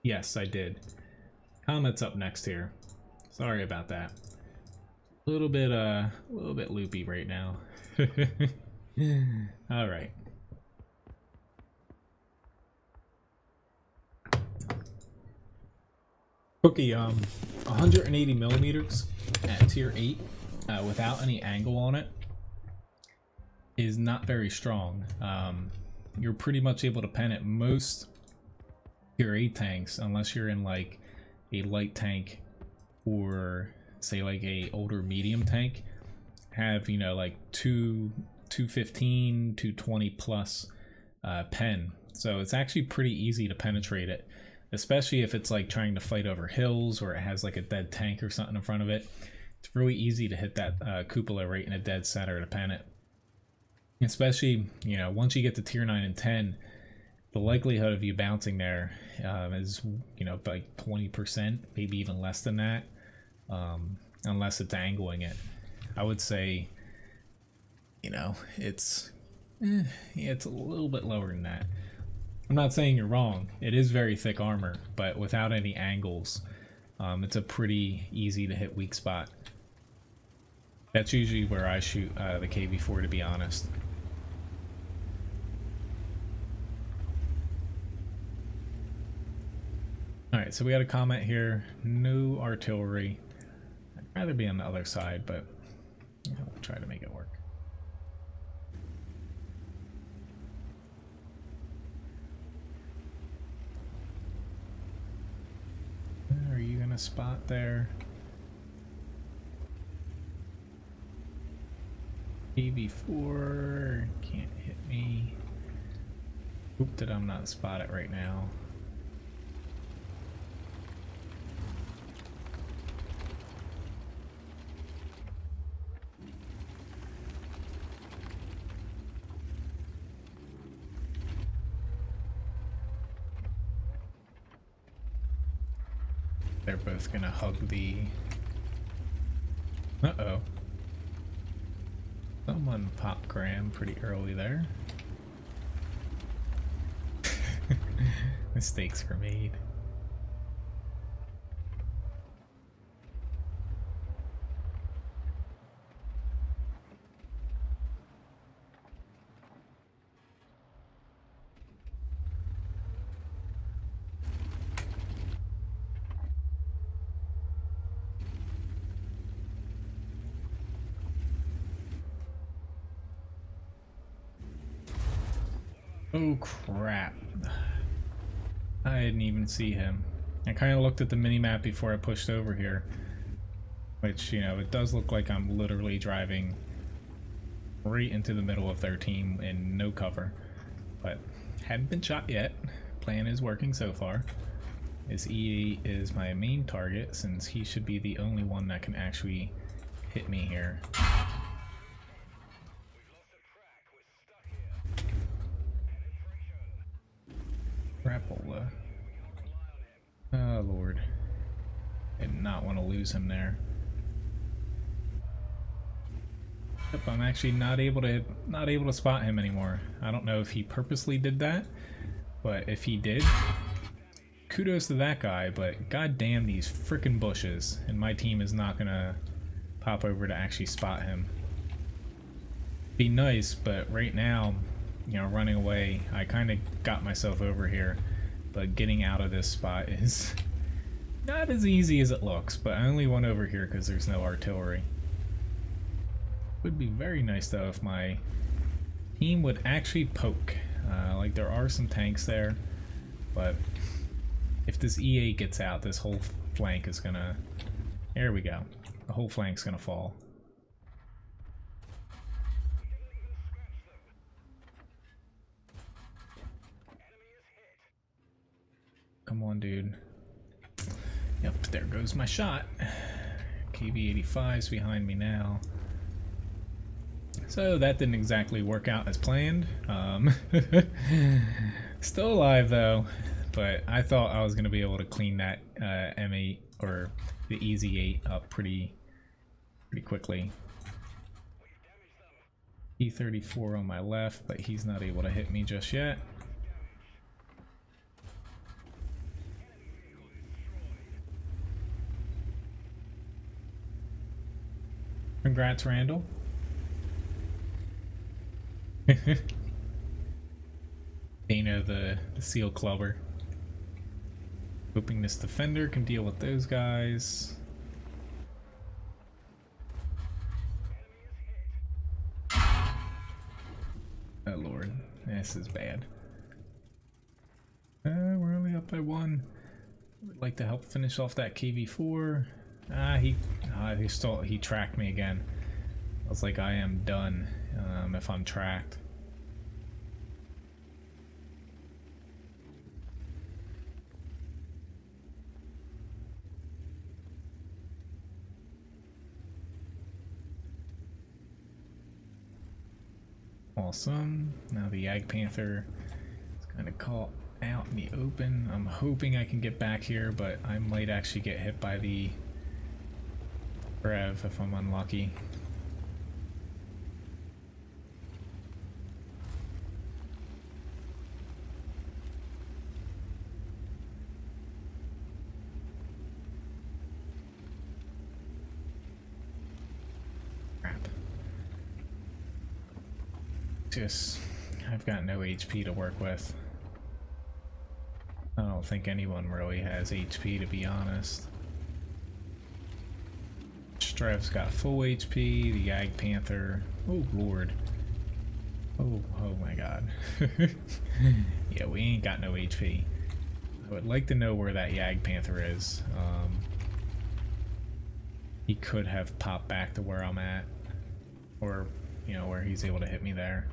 Yes, I did. Comment's up next here. Sorry about that. A little bit loopy right now. All right. Okay, 180 millimeters at tier 8 without any angle on it is not very strong. You're pretty much able to pen it most tier 8 tanks, unless you're in like a light tank or say like a older medium tank, have, you know, like 215, 220 plus pen. So it's actually pretty easy to penetrate it, especially if it's like trying to fight over hills or it has like a dead tank or something in front of it. It's really easy to hit that cupola right in a dead center to pen it. Especially, you know, once you get to tier 9 and 10, the likelihood of you bouncing there is, you know, like 20%, maybe even less than that, unless it's angling it. I would say, you know, it's yeah, it's a little bit lower than that. I'm not saying you're wrong. It is very thick armor, but without any angles, it's a pretty easy to hit weak spot. That's usually where I shoot the KV4, to be honest. Alright, so we got a comment here. No artillery. I'd rather be on the other side, but you know, we'll try to make it work. Are you gonna spot there? KV4 can't hit me. Hope that I'm not spot it right now. They're both gonna hug the... Uh-oh. Someone popped Graham pretty early there. Mistakes were made. Oh crap. I didn't even see him. I kind of looked at the minimap before I pushed over here. Which, you know, it does look like I'm literally driving right into the middle of their team in no cover. But haven't been shot yet. Plan is working so far. This E8 is my main target since he should be the only one that can actually hit me here. Crapola. Oh lord. I did not want to lose him there. Yep, I'm actually not able to spot him anymore. I don't know if he purposely did that, but if he did, kudos to that guy, but goddamn these frickin' bushes, and my team is not gonna pop over to actually spot him. Be nice, but right now, you know, running away, I kind of got myself over here, but getting out of this spot is not as easy as it looks, but I only went over here because there's no artillery. Would be very nice though if my team would actually poke. Like there are some tanks there, but if this E8 gets out, this whole flank is gonna... There we go. The whole flank's gonna fall. Come on, dude. Yep, there goes my shot. KV-85's behind me now. So that didn't exactly work out as planned. Still alive though, but I thought I was going to be able to clean that M8 or the EZ8 up pretty quickly. E34 on my left, but he's not able to hit me just yet. Congrats, Randall. Dana the seal clubber. Hoping this defender can deal with those guys. Oh lord, this is bad. We're only up by 1. Would like to help finish off that KV4. He tracked me again. I was like, I am done if I'm tracked. Awesome. Now the Yag Panther is kind of caught out in the open. I'm hoping I can get back here, but I might actually get hit by the Rev if I'm unlucky. I've got no HP to work with. I don't think anyone really has HP, to be honest. Strev's got full HP, the Yag Panther. Oh lord. Oh my god. Yeah, we ain't got no HP. I would like to know where that Yag Panther is. He could have popped back to where I'm at. Or, you know, where he's able to hit me there.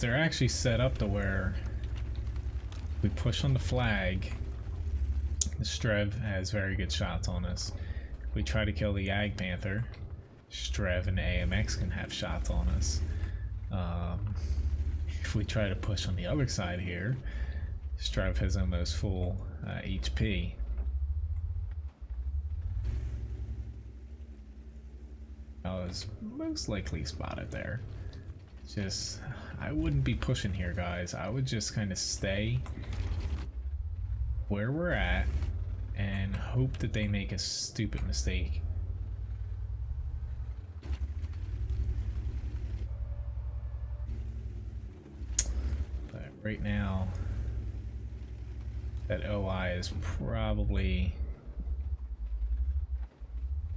They're actually set up to where we push on the flag. The Strev has very good shots on us. If we try to kill the Yag Panther, Strev and AMX can have shots on us. If we try to push on the other side here, Strev has almost full HP. I was most likely spotted there. Just, I wouldn't be pushing here, guys. I would just kind of stay where we're at and hope that they make a stupid mistake. But right now, that OI is probably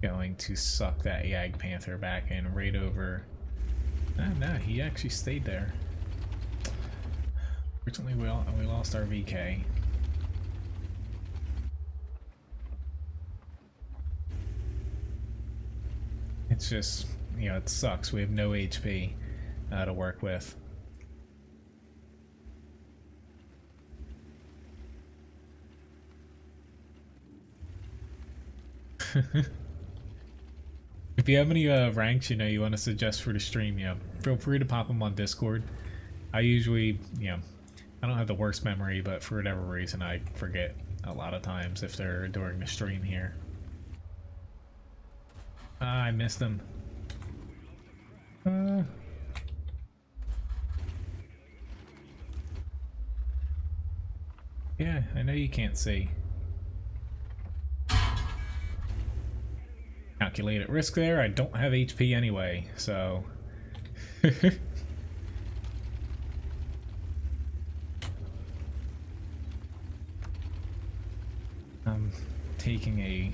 going to suck that Yag Panther back in right over. No, he actually stayed there. Fortunately, we lost our VK. It's just, you know, it sucks. We have no HP to work with. If you have any ranks, you know, you want to suggest for the stream, you know, feel free to pop them on Discord. I usually, you know, I don't have the worst memory, but for whatever reason, I forget a lot of times if they're during the stream here. Ah, I missed them. Yeah, I know you can't see. Calculated risk there. I don't have HP anyway, so I'm taking a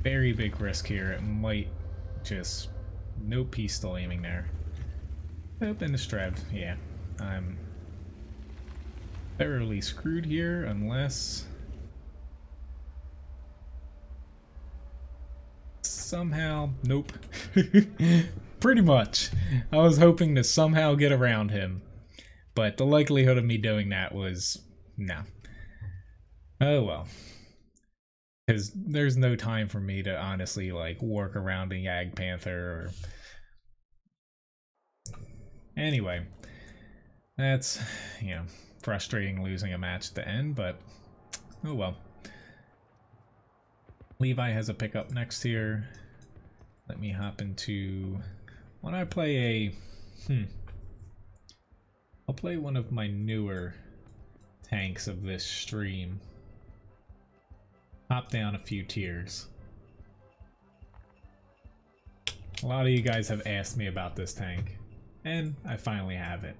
very big risk here. It might just nope, he's still aiming there. Open the Strev. Yeah, I'm thoroughly screwed here unless somehow, nope. Pretty much. I was hoping to somehow get around him, but the likelihood of me doing that was no. Oh well. Because there's no time for me to honestly like work around a Yag Panther or... Anyway, that's, you know, frustrating losing a match at the end, but oh well. Levi has a pickup next here. Let me hop into... Why don't I play a... I'll play one of my newer tanks of this stream. Hop down a few tiers. A lot of you guys have asked me about this tank, and I finally have it.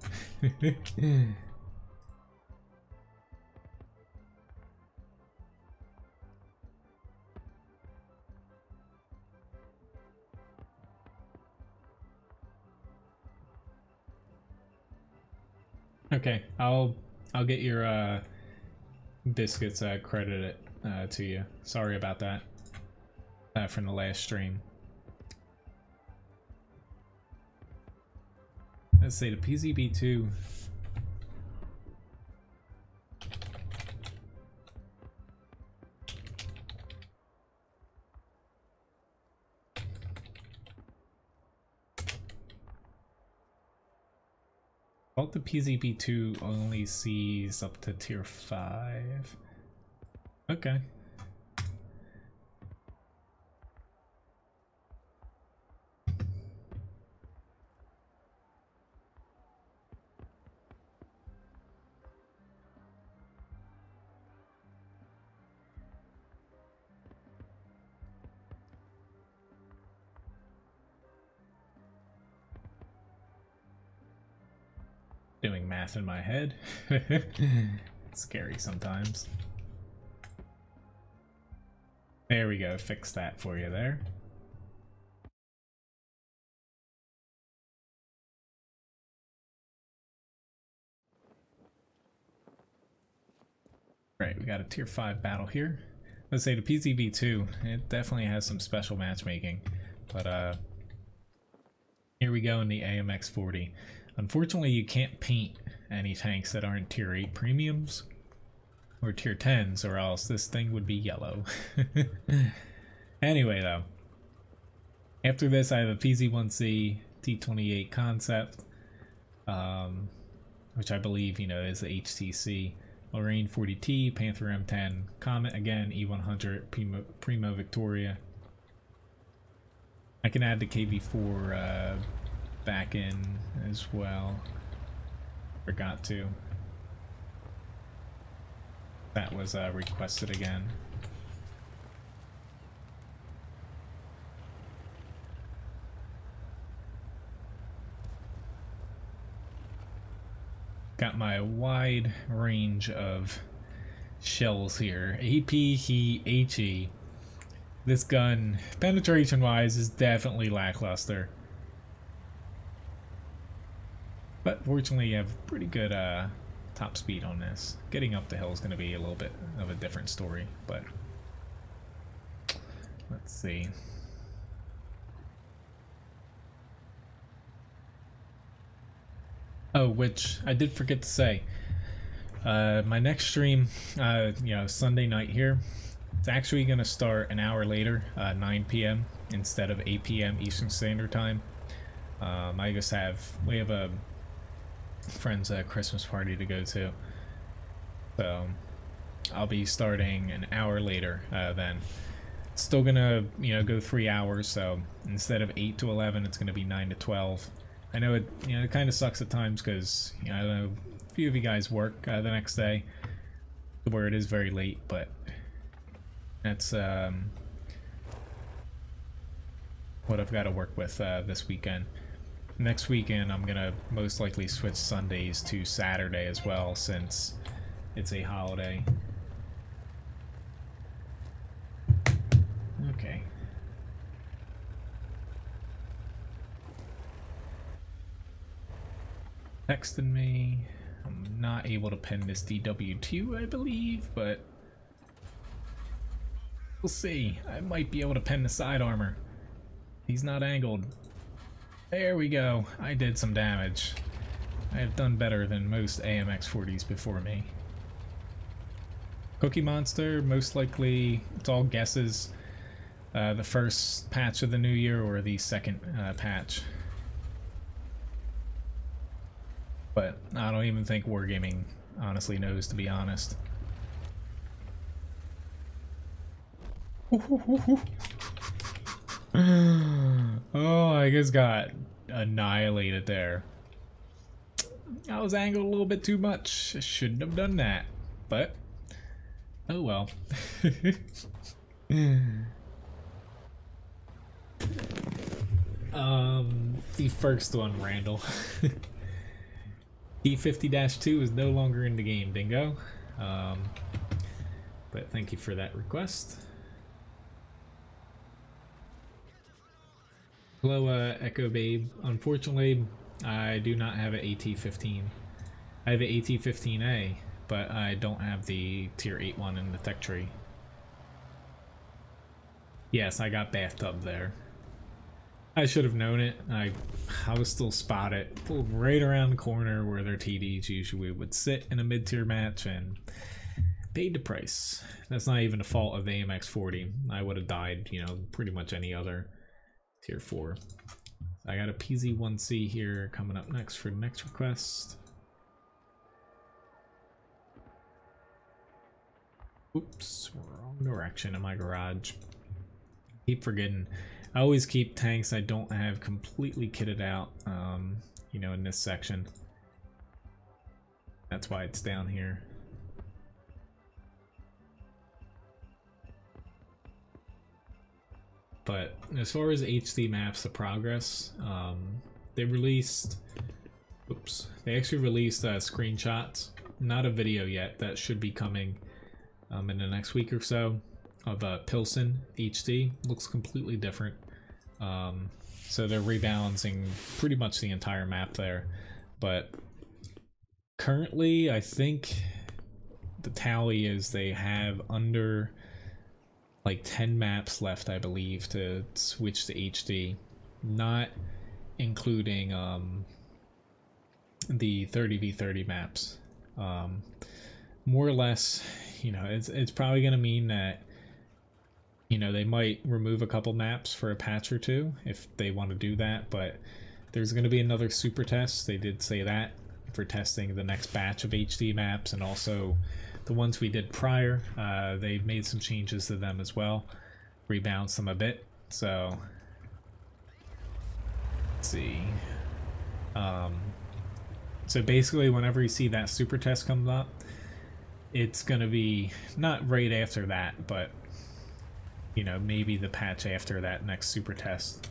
Okay, I'll get your biscuits credited to you. Sorry about that from the last stream. Let's say the PZB2. Well, the PZB2 only sees up to tier 5. Okay. Doing math in my head. It's scary sometimes. There we go, fix that for you there. Right, we got a tier 5 battle here. Let's say the PZB2, it definitely has some special matchmaking, but here we go in the AMX40. Unfortunately, you can't paint any tanks that aren't tier 8 premiums or tier 10s, or else this thing would be yellow. Anyway, though, after this I have a PZ1C T28 concept, which I believe, you know, is the HTC, Lorraine 40T, Panther M10, Comet again, E100, Primo Victoria. I can add the KV4 back in as well. Forgot to. That was requested again. Got my wide range of shells here. AP, He, HE. This gun, penetration wise, is definitely lackluster. But fortunately you have pretty good top speed on this. Getting up the hill is going to be a little bit of a different story, but let's see. Oh, which I did forget to say. My next stream, you know, Sunday night here, it's actually going to start an hour later, 9 p.m. instead of 8 p.m. Eastern Standard Time. I just we have a friend's Christmas party to go to, so I'll be starting an hour later then. Still gonna, you know, go 3 hours, so instead of 8 to 11 it's gonna be 9 to 12. I know it, you know, it kind of sucks at times because, you know, I know a few of you guys work the next day where it is very late, but that's what I've got to work with this weekend. Next weekend I'm gonna most likely switch Sundays to Saturday as well, since it's a holiday. Okay. Texting me. I'm not able to pen this DW2, I believe, but we'll see. I might be able to pen the side armor. He's not angled. There we go. I did some damage. I have done better than most AMX40s before me. Cookie Monster, most likely, it's all guesses. The first patch of the new year or the second patch. But I don't even think Wargaming honestly knows, to be honest. Oh, I just got annihilated there. I was angled a little bit too much. I shouldn't have done that. but oh well. The first one, Randall. D50-2 is no longer in the game, Dingo. But thank you for that request. Hello, Echo Babe. Unfortunately, I do not have an AT-15. I have an AT-15A, but I don't have the tier 8 one in the tech tree. Yes, I got bathtub there. I should have known it. I was still spotted, pulled right around the corner where their TDs usually would sit in a mid-tier match, and paid the price. That's not even the fault of the AMX-40. I would have died, you know, pretty much any other tier 4. I got a PZ1C here coming up next for the next request. Oops, wrong direction in my garage. Keep forgetting. I always keep tanks I don't have completely kitted out, you know, in this section. That's why it's down here. But as far as HD maps, the progress, they released, oops, they actually released screenshots, not a video yet, that should be coming in the next week or so, of Pilsen HD. Looks completely different. So they're rebalancing pretty much the entire map there, but currently I think the tally is they have under like 10 maps left, I believe, to switch to HD, not including the 30v30 maps. More or less, you know, it's probably gonna mean that, you know, they might remove a couple maps for a patch or two if they want to do that, but there's going to be another super test. They did say that for testing the next batch of HD maps, and also the ones we did prior. They made some changes to them as well, rebalanced them a bit. So let's see. So basically, whenever you see that super test comes up, it's going to be not right after that, but you know, maybe the patch after that next super test.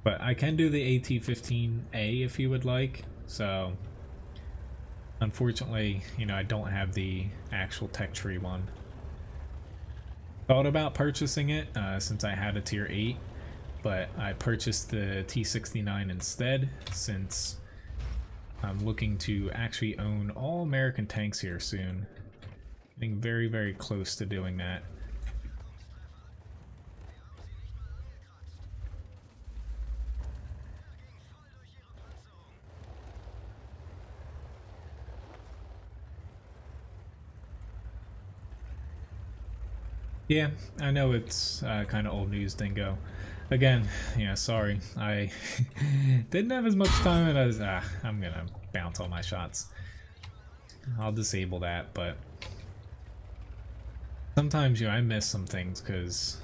But I can do the AT-15A if you would like. So unfortunately, you know, I don't have the actual tech tree one. Thought about purchasing it since I had a tier 8, but I purchased the T69 instead, since I'm looking to actually own all American tanks here soon. Getting very, very close to doing that. Yeah, I know it's kind of old news, Dingo. Again, yeah, sorry. I didn't have as much time as I'm gonna bounce all my shots. I'll disable that, but sometimes, you know, I miss some things because,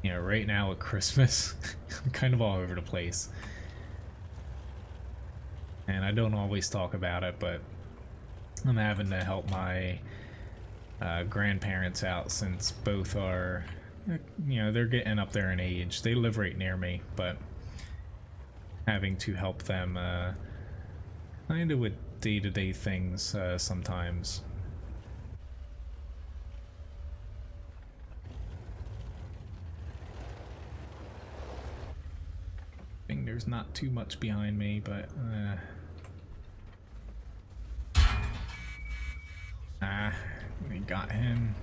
you know, right now at Christmas, I'm kind of all over the place. And I don't always talk about it, but I'm having to help my grandparents out, since both are, you know, they're getting up there in age. They live right near me, but having to help them kind of with day-to-day things sometimes. I think there's not too much behind me, but we got him.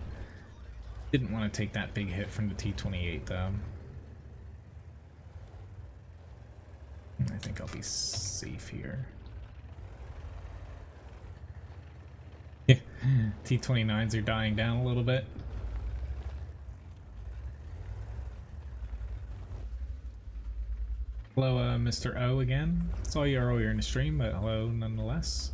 Didn't want to take that big hit from the T-28 though. I think I'll be safe here. Yeah, T-29s are dying down a little bit. Hello, Mr. O again. Saw you earlier in the stream, but hello nonetheless.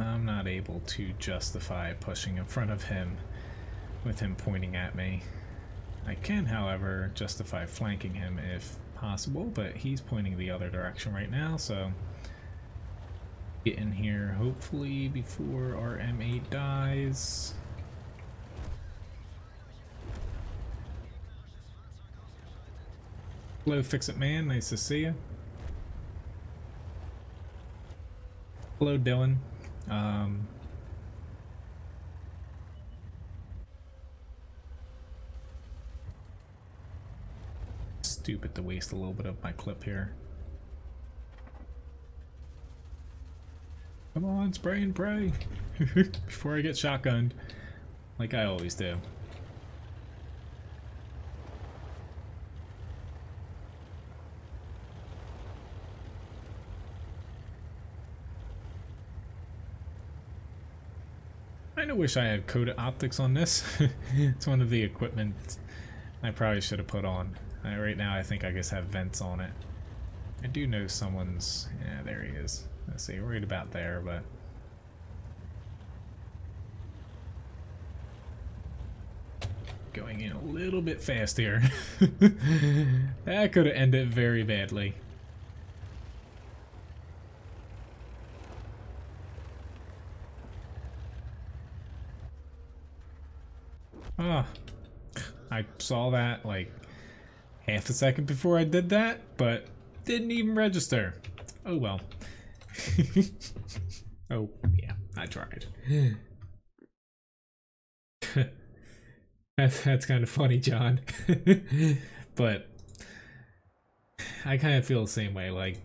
I'm not able to justify pushing in front of him with him pointing at me. I can, however, justify flanking him if possible, but he's pointing the other direction right now, so get in here hopefully before our M8 dies. Hello, Fix-It Man, nice to see you. Hello, Dylan. Stupid to waste a little bit of my clip here. Come on, spray and pray before I get shotgunned, like I always do. I kinda wish I had Cody optics on this. It's one of the equipment I probably should have put on. Right now I think I just have vents on it. I do know someone's... yeah, there he is. Let's see, right about there, but... going in a little bit fast here. That could have ended very badly. Ah, I saw that like half a second before I did that, but didn't even register. Oh well. Oh yeah, I tried. That's kind of funny, John. But I kind of feel the same way. Like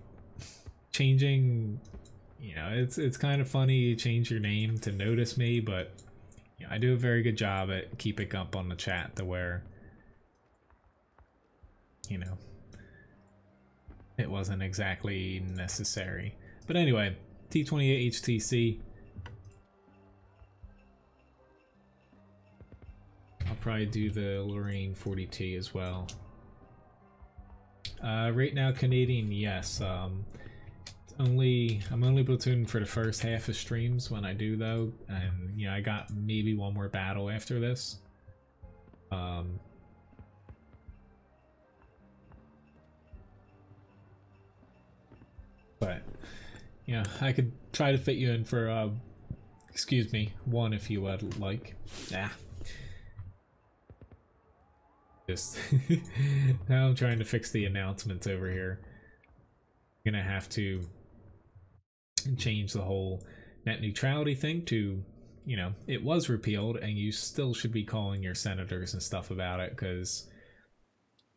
changing, you know, it's kind of funny you change your name to notice me, but you know, I do a very good job at keeping up on the chat to where, you know, it wasn't exactly necessary. But anyway, T28 HTC. I'll probably do the Lorraine 40T as well. Right now, Canadian, yes. I'm only platooning for the first half of streams when I do though, and you know I got maybe one more battle after this. But you know I could try to fit you in for excuse me, one if you would like. Yeah. Just now I'm trying to fix the announcements over here. I'm gonna have to change the whole net neutrality thing to, you know, it was repealed and you still should be calling your senators and stuff about it, because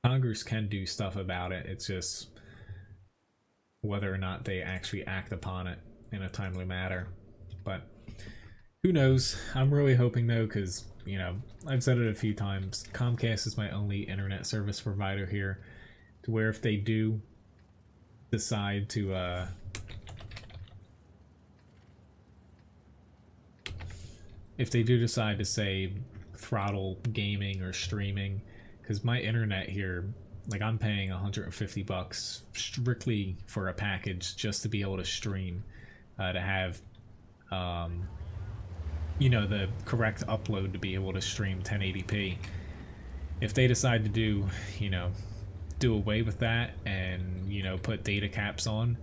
Congress can do stuff about it. It's just whether or not they actually act upon it in a timely manner. But who knows? I'm really hoping though, because you know, I've said it a few times, Comcast is my only internet service provider here, to where if they do decide to say throttle gaming or streaming, because my internet here, like I'm paying $150 strictly for a package just to be able to stream, to have you know, the correct upload to be able to stream 1080p. If they decide to do, you know, do away with that and, you know, put data caps on,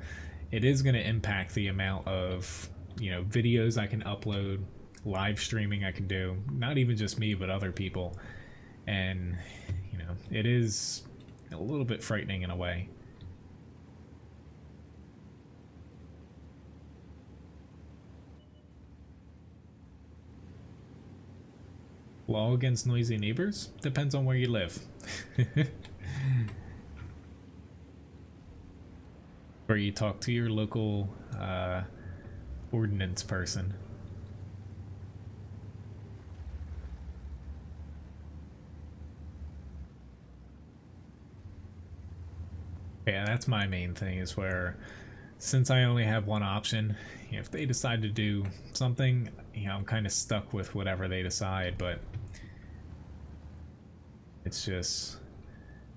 it is going to impact the amount of, you know, videos I can upload, live streaming I can do, not even just me, but other people. And, you know, it is a little bit frightening in a way. Law against noisy neighbors? Depends on where you live. Or you talk to your local ordinance person. Yeah, that's my main thing, is where since I only have one option, you know, if they decide to do something, you know, I'm kind of stuck with whatever they decide, but it's just,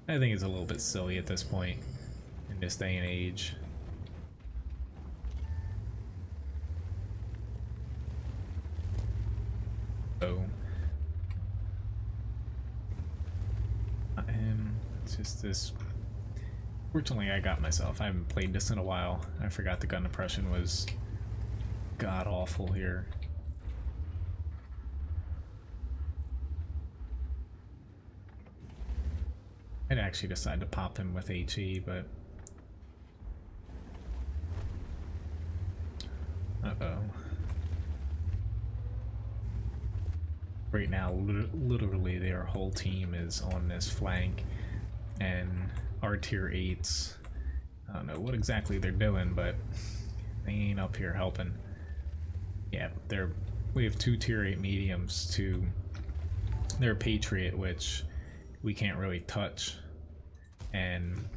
I think it's a little bit silly at this point in this day and age. It's just this. Fortunately, I got myself. I haven't played this in a while. I forgot the gun depression was god awful here. I'd actually decide to pop him with HE, but uh-oh. Right now, literally their whole team is on this flank, and our tier 8s, I don't know what exactly they're doing, but they ain't up here helping. Yeah, we have 2 tier 8 mediums to their Patriot, which we can't really touch, and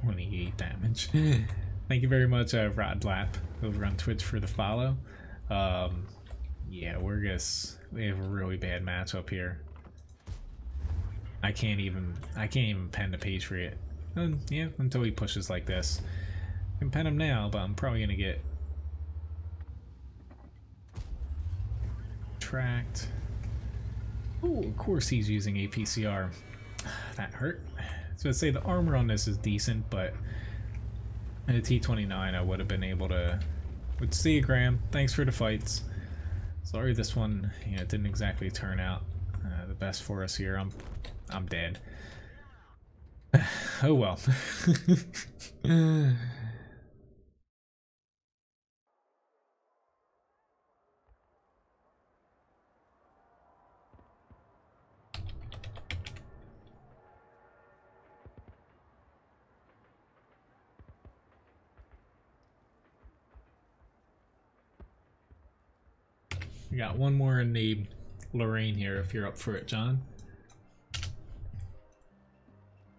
28 damage. Thank you very much, Rodlap, over on Twitch for the follow. Yeah, we have a really bad matchup here. I can't even pen the Patriot. Yeah, until he pushes like this. I can pen him now, but I'm probably gonna get tracked. Oh, of course he's using a PCR. That hurt. So I'd say the armor on this is decent, but in a T29 I would have been able to. Would see you, Graham. Thanks for the fights. Sorry, this one, you know, didn't exactly turn out the best for us here. I'm dead. Oh well. We got one more in the Lorraine here, if you're up for it, John.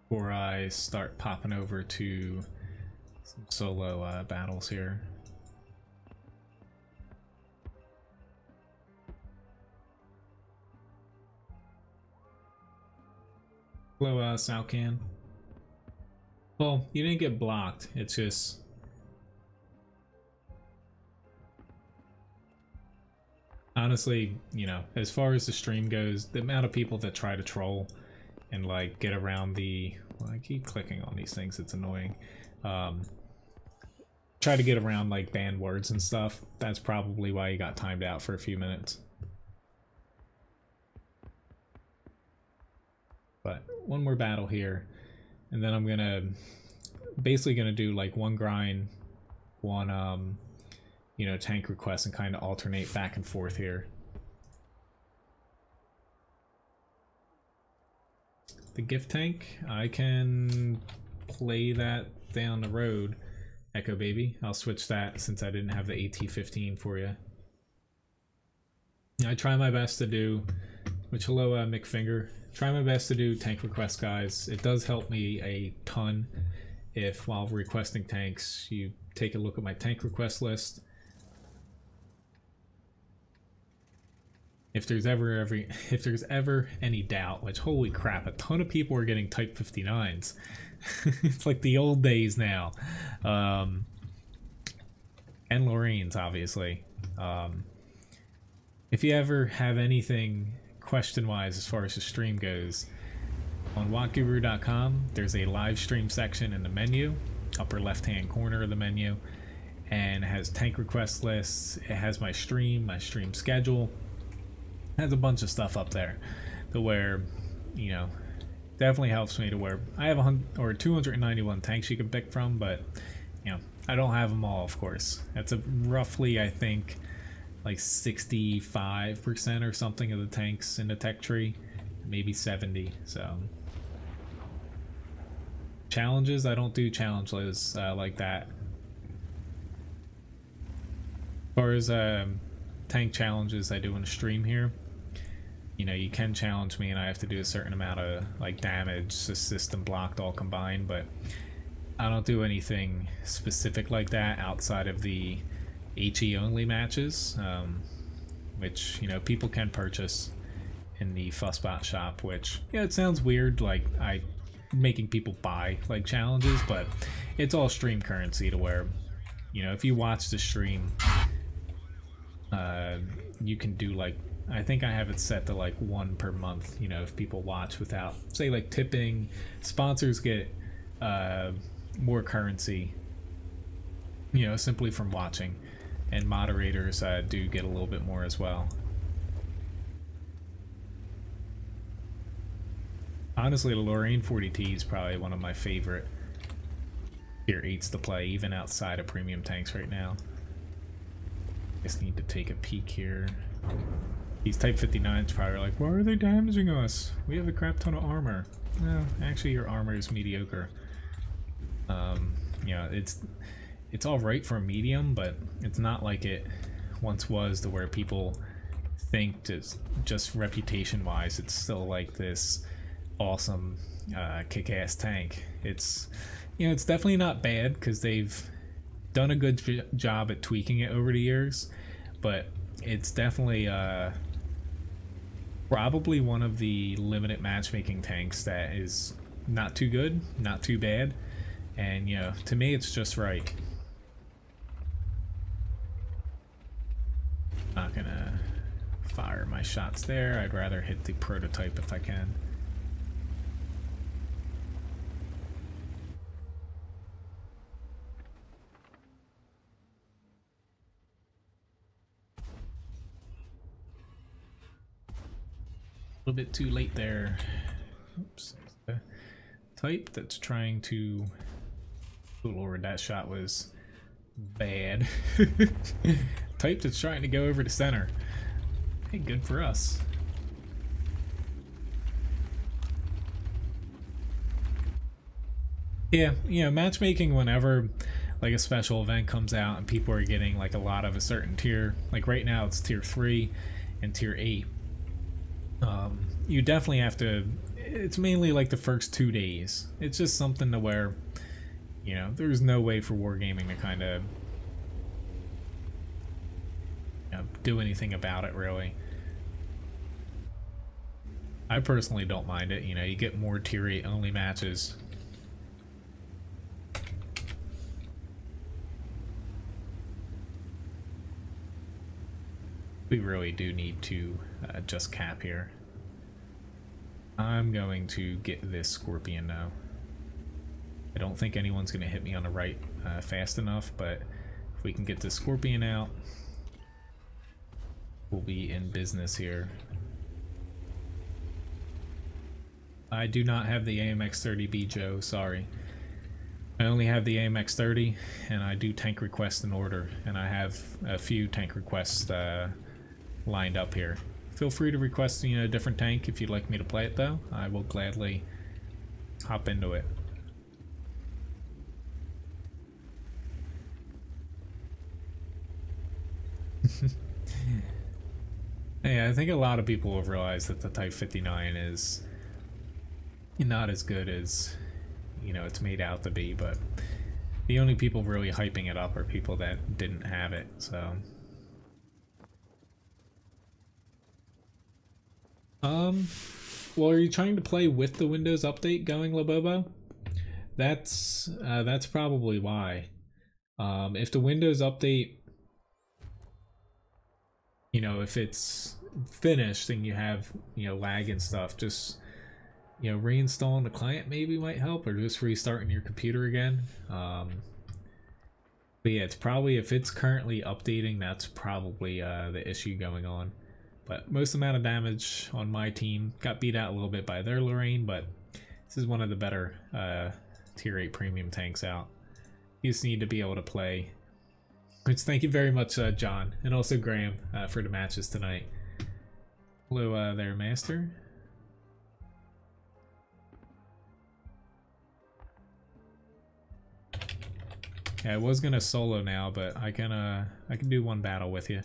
Before I start popping over to some solo battles here. Hello, Salcan. Well, you didn't get blocked, it's just... Honestly, you know, as far as the stream goes, the amount of people that try to troll and like get around the, well, I keep clicking on these things, it's annoying. Try to get around like banned words and stuff. That's probably why you got timed out for a few minutes. But one more battle here, and then I'm gonna basically gonna do like one grind, one you know, tank request, and kind of alternate back and forth here. The gift tank, I can play that down the road, Echo Baby. I'll switch that since I didn't have the AT-15 for you. I try my best to do, which hello McFinger, try my best to do tank requests, guys. It does help me a ton if while requesting tanks you take a look at my tank request list. If there's ever any doubt, which holy crap, a ton of people are getting Type 59s. It's like the old days now. And Lorraine's, obviously. If you ever have anything question-wise as far as the stream goes, on WoTguru.com, there's a live stream section in the menu, upper left-hand corner of the menu, and it has tank request lists, it has my stream schedule. Has a bunch of stuff up there to where, you know, definitely helps me to where I have 291 tanks you can pick from, but you know, I don't have them all, of course. That's a roughly, I think, like 65% or something of the tanks in the tech tree, maybe 70. So challenges, I don't do challenges like that. As far as tank challenges I do in a stream here, you know, you can challenge me and I have to do a certain amount of like damage, assist and blocked all combined, but I don't do anything specific like that outside of the HE only matches, which, you know, people can purchase in the Fussbot shop, which, yeah, it sounds weird, like I making people buy like challenges, but it's all stream currency to where, you know, if you watch the stream, you can do like I think I have it set to like 1 per month, you know, if people watch without, say, like tipping. Sponsors get more currency, you know, simply from watching, and moderators do get a little bit more as well. Honestly, the Lorraine 40T is probably one of my favorite tier 8s to play, even outside of premium tanks right now. Just need to take a peek here. These Type 59s probably like, why are they damaging us? We have a crap ton of armor. No, actually your armor is mediocre. Yeah, it's all right for a medium, but it's not like it once was, to where people think just reputation-wise, it's still like this awesome kick-ass tank. It's, you know, it's definitely not bad because they've done a good job at tweaking it over the years, but it's definitely probably one of the limited matchmaking tanks that is not too good, not too bad, and you know, to me it's just right. Not gonna fire my shots there. I'd rather hit the prototype if I can. A little bit too late there. Oops. The type that's trying to... Oh lord, that shot was bad. Type that's trying to go over to center. Hey, good for us. Yeah, you know, matchmaking whenever like a special event comes out and people are getting like a lot of a certain tier, like right now it's tier 3 and tier 8. You definitely have to, it's mainly like the first 2 days. It's just something to where, you know, there's no way for Wargaming to kind of, you know, do anything about it really. I personally don't mind it, you know, you get more tier 8 only matches. We really do need to just cap here. I'm going to get this Scorpion now. I don't think anyone's going to hit me on the right fast enough, but if we can get this Scorpion out, we'll be in business here. I do not have the AMX-30B, Joe, sorry. I only have the AMX-30, and I do tank requests in order, and I have a few tank requests lined up here. Feel free to request, you know, a different tank if you'd like me to play it though. I will gladly hop into it. Yeah, I think a lot of people have realized that the Type 59 is not as good as, you know, it's made out to be, but the only people really hyping it up are people that didn't have it, so... Well, are you trying to play with the Windows update going, Labobo? That's probably why. If the Windows update, you know, if it's finished and you have, you know, lag and stuff, just, you know, reinstalling the client maybe might help, or just restarting your computer again. But yeah, it's probably, if it's currently updating, that's probably the issue going on. But most amount of damage on my team. Got beat out a little bit by their Lorraine, but this is one of the better tier 8 premium tanks out. You just need to be able to play. Which, thank you very much, John, and also Graham, for the matches tonight. Hello there, Master. Yeah, I was gonna solo now, but I can do one battle with you.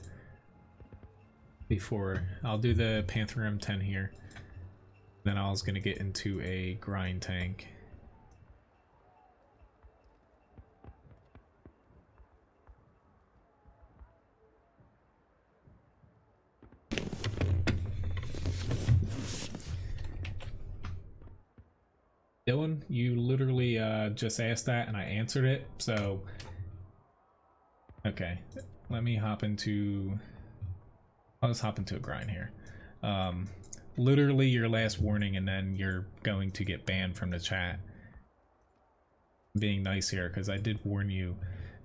Before I'll do the Panther M10 here, then I was gonna get into a grind tank. Dylan, you literally just asked that and I answered it, so okay, let me hop into I'll just hop into a grind here. Literally your last warning, and then you're going to get banned from the chat. Being nice here, because I did warn you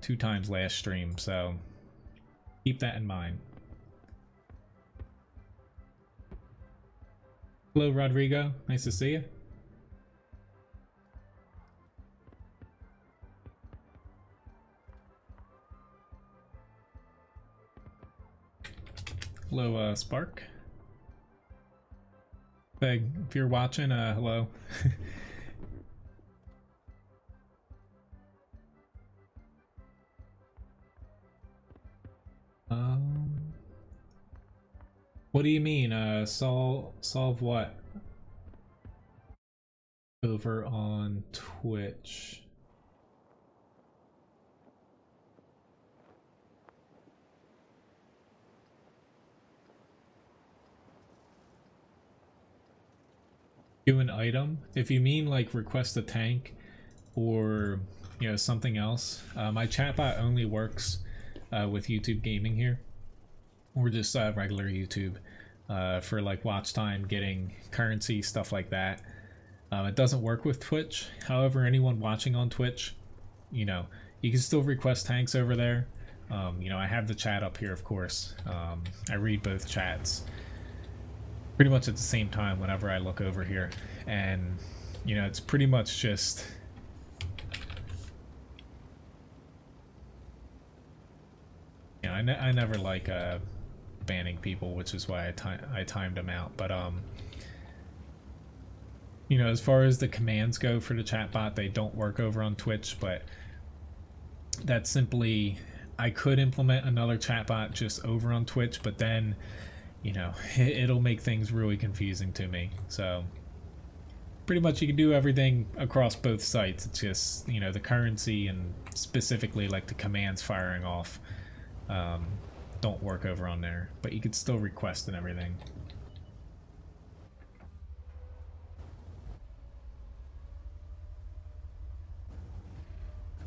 2 times last stream, so keep that in mind. Hello, Rodrigo. Nice to see you. Hello, Spark. Beg, if you're watching, hello. What do you mean? Solve what? Over on Twitch. Do an item. If you mean like request a tank or something else, my chatbot only works with YouTube gaming here, or just regular YouTube for like watch time, getting currency, stuff like that. It doesn't work with Twitch. However, anyone watching on Twitch, you can still request tanks over there. I have the chat up here, of course. I read both chats pretty much at the same time whenever I look over here, and it's pretty much just I never like banning people, which is why I timed them out. But as far as the commands go for the chatbot, they don't work over on Twitch, but that's simply, I could implement another chatbot just over on Twitch, but then it'll make things really confusing to me. So pretty much you can do everything across both sites. It's just the currency and specifically like the commands firing off don't work over on there, but you could still request and everything.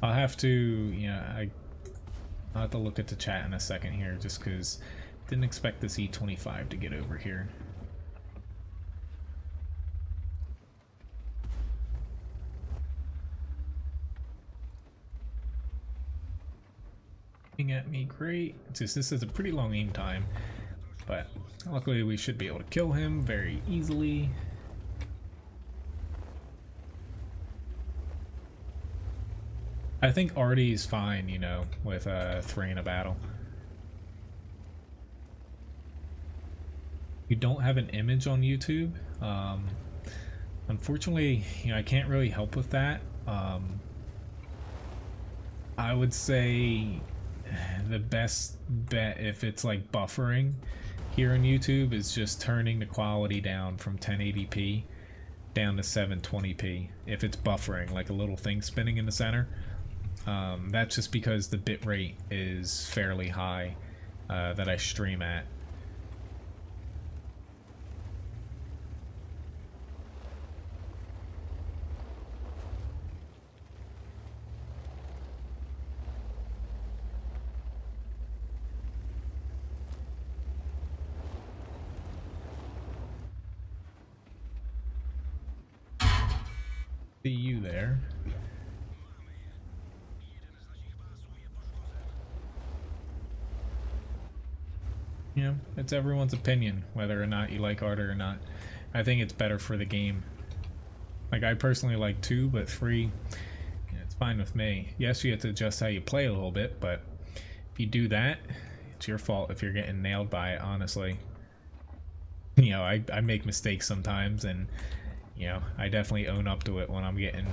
I'll have to I'll have to look at the chat in a second here, just because didn't expect this E25 to get over here. Looking at me, great. It's just this is a pretty long aim time, but luckily we should be able to kill him very easily. I think Artie's fine, with 3 in a battle. You don't have an image on YouTube. Unfortunately, I can't really help with that. I would say the best bet, if it's like buffering here on YouTube, is just turning the quality down from 1080p down to 720p if it's buffering, like a little thing spinning in the center. That's just because the bitrate is fairly high that I stream at. See you there. It's everyone's opinion whether or not you like art or not. I think it's better for the game. Like, I personally like 2, but 3, it's fine with me. Yes, you have to adjust how you play a little bit, but if you do that, it's your fault if you're getting nailed by it, honestly. I make mistakes sometimes, and I definitely own up to it when I'm getting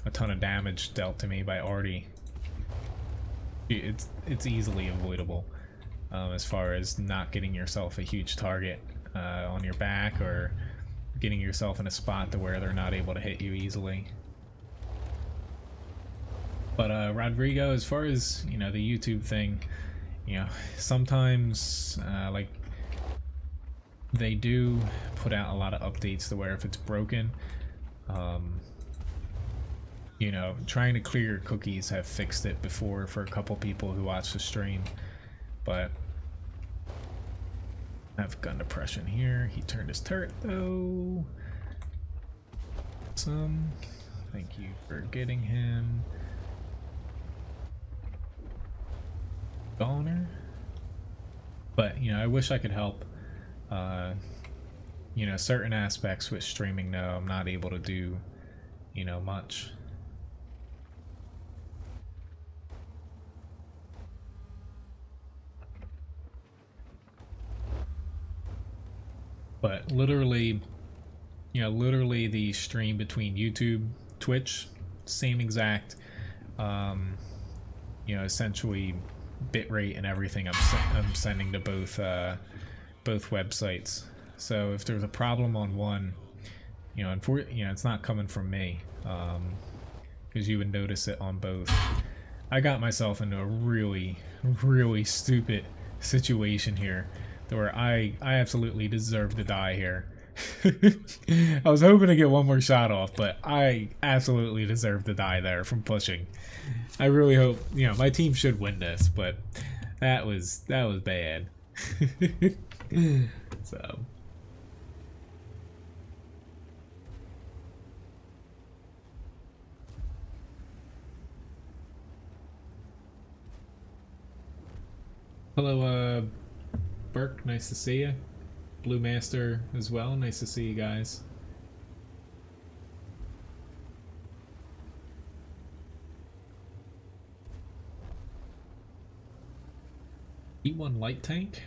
a ton of damage dealt to me by Artie. It's easily avoidable. As far as not getting yourself a huge target on your back, or getting yourself in a spot to where they're not able to hit you easily. But Rodrigo, as far as the YouTube thing, sometimes like they do put out a lot of updates to where if it's broken, trying to clear your cookies have fixed it before for a couple people who watch the stream. But Have gun depression here. He turned his turret though. Awesome. Thank you for getting him. Goner. But, you know, I wish I could help. You know, certain aspects with streaming, no, I'm not able to do, you know, much. But literally, you know, literally the stream between YouTube, Twitch, same exact, you know, essentially bitrate and everything I'm sending to both websites. So if there's a problem on one, you know, it's not coming from me, because you would notice it on both. I got myself into a really, really stupid situation here, where I absolutely deserve to die here. I was hoping to get one more shot off, but I absolutely deserve to die there from pushing. I really hope, you know, my team should win this, but that was bad. So hello, Burke, nice to see you. Blue Master as well, nice to see you guys. E1 light tank.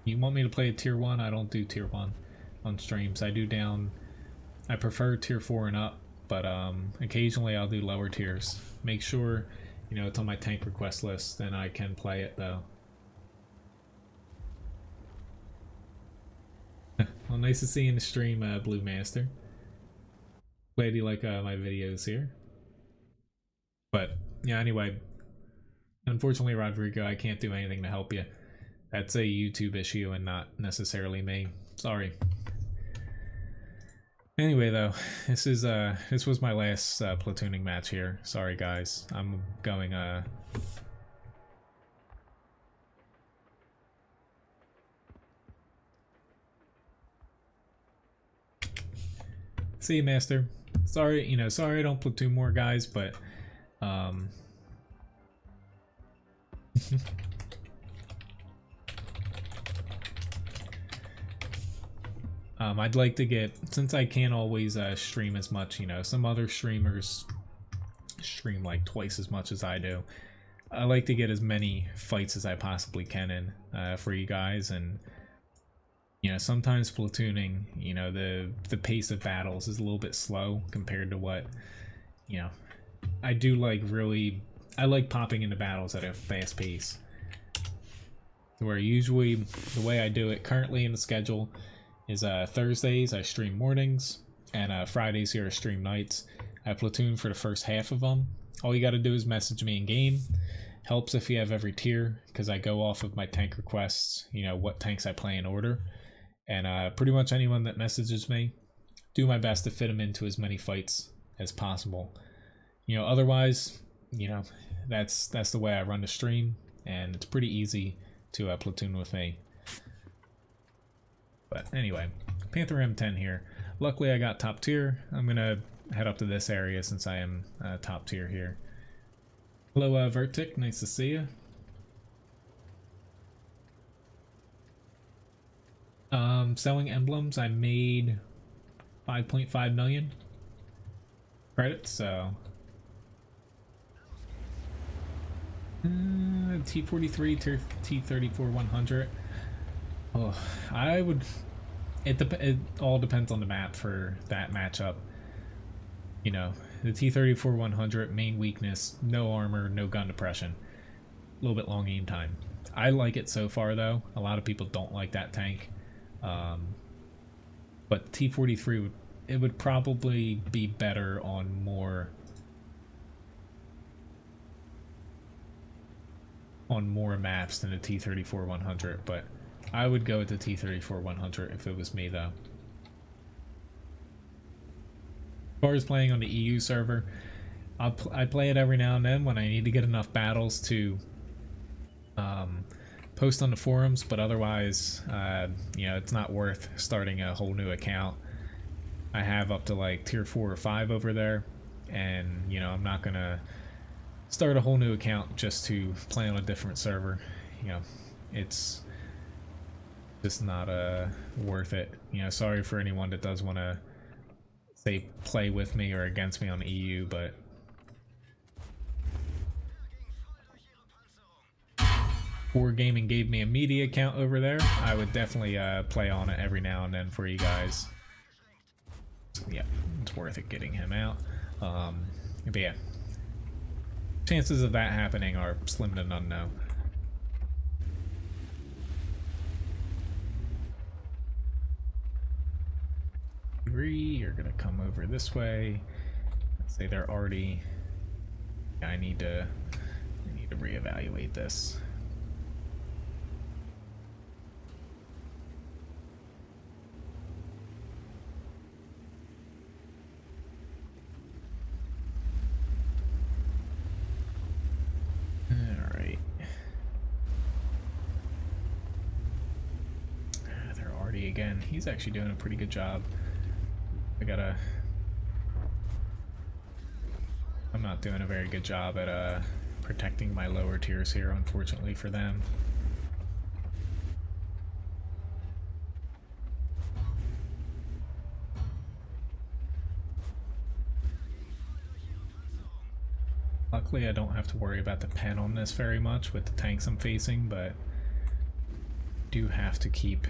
You want me to play a tier 1? I don't do tier 1 on streams. I prefer tier 4 and up, but occasionally I'll do lower tiers. Make sure, you know, it's on my tank request list, then I can play it though. Well, nice to see you in the stream, Blue Master. Glad you like my videos here. But yeah, anyway, unfortunately, Rodrigo, I can't do anything to help you. That's a YouTube issue and not necessarily me. Sorry. Anyway, though, this was my last platooning match here. Sorry, guys. I'm going see you, Master. Sorry, you know, sorry I don't platoon more guys, but I'd like to get, since I can't always stream as much, you know, some other streamers stream like twice as much as I do. I like to get as many fights as I possibly can in for you guys, and you know, sometimes platooning, you know, the pace of battles is a little bit slow compared to what, you know, I do like really, I like popping into battles at a fast pace. Where usually the way I do it currently in the schedule is Thursdays I stream mornings, and Fridays here I stream nights. I platoon for the first half of them. All you got to do is message me in game. Helps if you have every tier, because I go off of my tank requests, you know, what tanks I play in order. And pretty much anyone that messages me, do my best to fit them into as many fights as possible. You know, otherwise, you know, that's the way I run the stream, and it's pretty easy to platoon with me. But anyway, Panther M10 here. Luckily I got top tier. I'm gonna head up to this area since I am top tier here. Hello Vertic, nice to see you. Selling emblems, I made 5.5 million credits, so T43 T34 100. Oh, I would. It all depends on the map for that matchup. You know, the T34 100 main weakness: no armor, no gun depression, a little bit long aim time. I like it so far though. A lot of people don't like that tank, but T43 would probably be better on more maps than the T34 100, but I would go with the T34 100 if it was me though. As far as playing on the EU server, I play it every now and then when I need to get enough battles to post on the forums, but otherwise, you know, it's not worth starting a whole new account. I have up to like tier 4 or 5 over there, and you know, I'm not gonna start a whole new account just to play on a different server. You know, it's just not worth it. You know, sorry for anyone that does want to say play with me or against me on EU, but War Gaming gave me a media account over there. I would definitely play on it every now and then for you guys. Yeah, it's worth it getting him out. But yeah, chances of that happening are slim to none now. You're gonna come over this way. Let's say they're already. I need to reevaluate this. Alright. They're already again. He's actually doing a pretty good job. I'm not doing a very good job at protecting my lower tiers here, unfortunately for them. Luckily I don't have to worry about the pen on this very much with the tanks I'm facing, but do have to keep,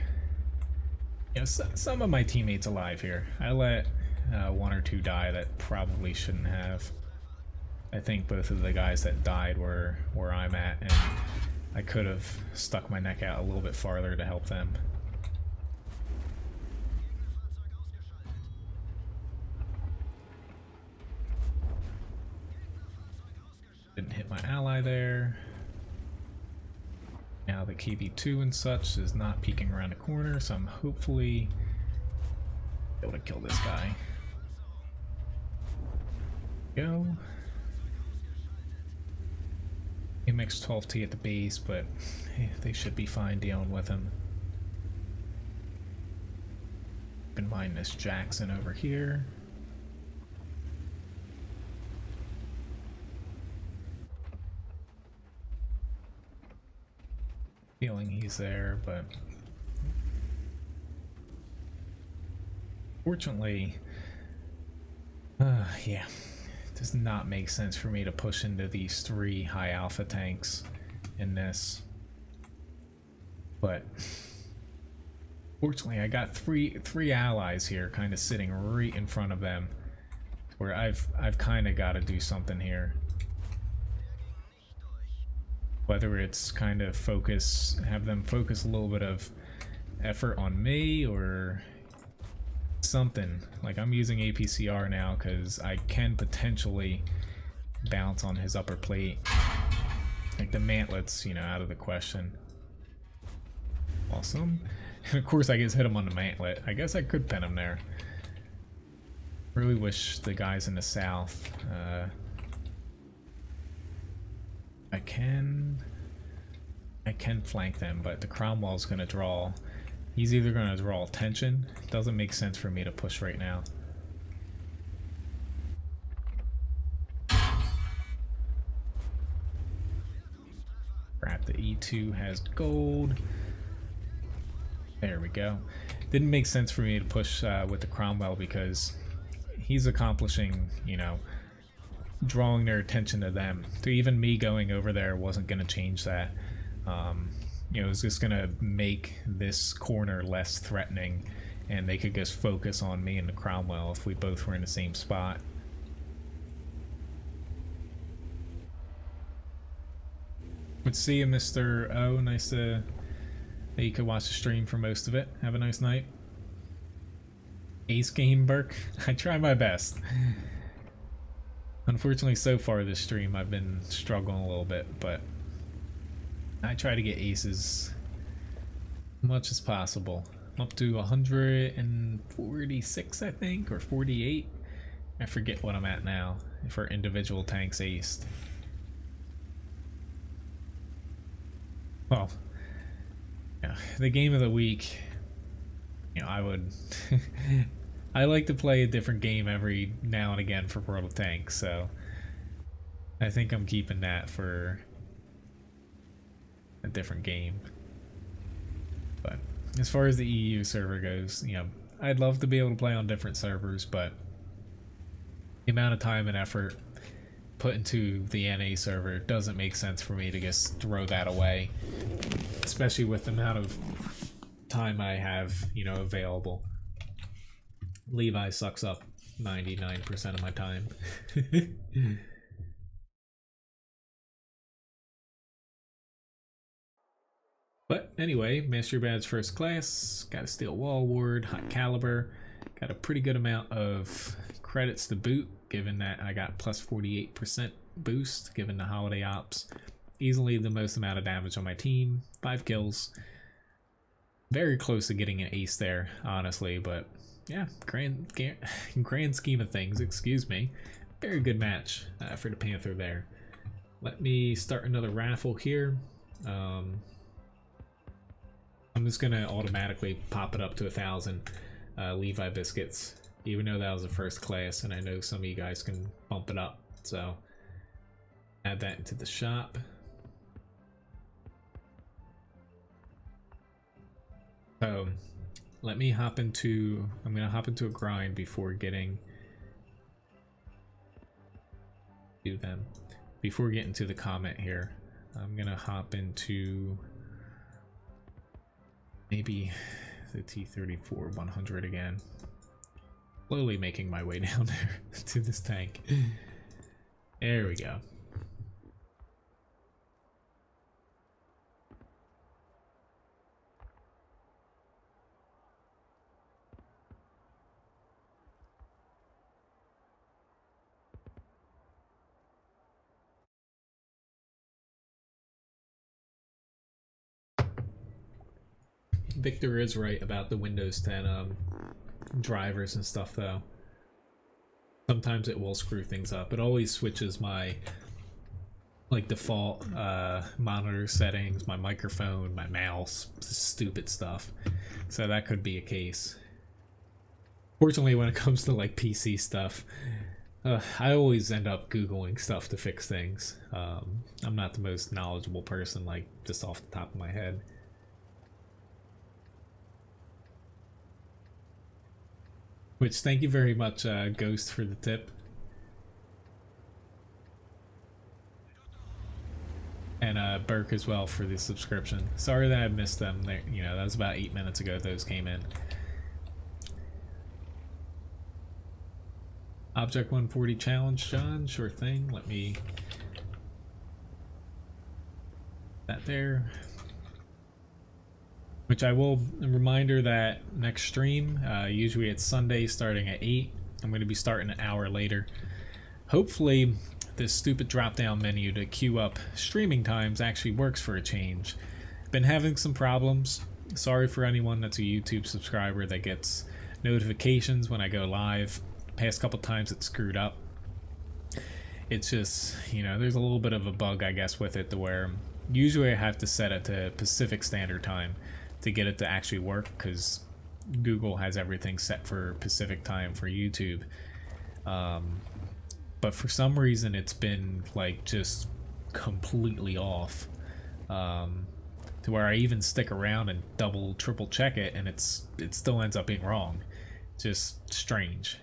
you know, some of my teammates alive here. I let 1 or 2 die that probably shouldn't have. I think both of the guys that died were where I'm at, and I could have stuck my neck out a little bit farther to help them. Didn't hit my ally there. Now the KB2 and such is not peeking around the corner, so I'm hopefully able to kill this guy. Go. MX-12T at the base, but they should be fine dealing with him. Keep in mind this Jackson over here. Feeling he's there, but fortunately, yeah, it does not make sense for me to push into these 3 high alpha tanks in this. But fortunately, I got three allies here, kind of sitting right in front of them, where I've kind of got to do something here. Whether it's kind of have them focus a little bit of effort on me or something. Like, I'm using APCR now because I can potentially bounce on his upper plate. Like, the mantlet's, you know, out of the question. Awesome. And of course I just hit him on the mantlet. I guess I could pin him there. Really wish the guys in the south, I can flank them, but the Cromwell's gonna draw. He's either gonna draw attention. It doesn't make sense for me to push right now. Crap, the E2 has gold. There we go. Didn't make sense for me to push with the Cromwell because he's accomplishing, you know, drawing their attention to them. So even me going over there wasn't going to change that. You know, it was just going to make this corner less threatening, and they could just focus on me and the Cromwell if we both were in the same spot. Good to see you, Mr. O. Nice that you could watch the stream for most of it. Have a nice night. Ace game, Burke. I try my best. Unfortunately, so far this stream I've been struggling a little bit, but I try to get aces as much as possible. I'm up to 146, I think, or 48. I forget what I'm at now for individual tanks aced. well, yeah, the game of the week, you know, I would I like to play a different game every now and again for World of Tanks, so I think I'm keeping that for a different game. But as far as the EU server goes, you know, I'd love to be able to play on different servers, but the amount of time and effort put into the NA server doesn't make sense for me to just throw that away, especially with the amount of time I have, you know, available. Levi sucks up 99% of my time. But anyway, Mastery Badge First Class, got a Steel Wall Ward, Hot Caliber, got a pretty good amount of credits to boot, given that I got plus 48% boost, given the holiday ops. Easily the most amount of damage on my team, 5 kills. Very close to getting an ace there, honestly, but yeah, grand scheme of things, excuse me. Very good match for the Panther there. Let me start another raffle here. I'm just gonna automatically pop it up to 1,000 Levi biscuits, even though that was a first class, and I know some of you guys can bump it up. So add that into the shop. So let me hop into. I'm gonna hop into a grind before getting before getting to the comment here. I'm gonna hop into maybe the T-34 100 again. Slowly making my way down there to this tank. There we go. Victor is right about the Windows 10 drivers and stuff, though. Sometimes it will screw things up. It always switches my like default monitor settings, my microphone, my mouse, stupid stuff. So that could be a case. Fortunately, when it comes to like PC stuff, I always end up Googling stuff to fix things. I'm not the most knowledgeable person, like just off the top of my head. Which, thank you very much, Ghost, for the tip. And Burke as well for the subscription. Sorry that I missed them. You know, that was about 8 minutes ago those came in. Object 140 challenge, John. Sure thing. Let me... that there. Which I will, a reminder that next stream, usually it's Sunday starting at 8. I'm going to be starting an hour later. Hopefully this stupid drop down menu to queue up streaming times actually works for a change. Been having some problems. Sorry for anyone that's a YouTube subscriber that gets notifications when I go live. Past couple times it screwed up. It's just, you know, there's a little bit of a bug, I guess, with it to where usually I have to set it to Pacific Standard Time to get it to actually work, because Google has everything set for Pacific time for YouTube. But for some reason it's been like just completely off, to where I even stick around and double triple check it and it still ends up being wrong. Just strange.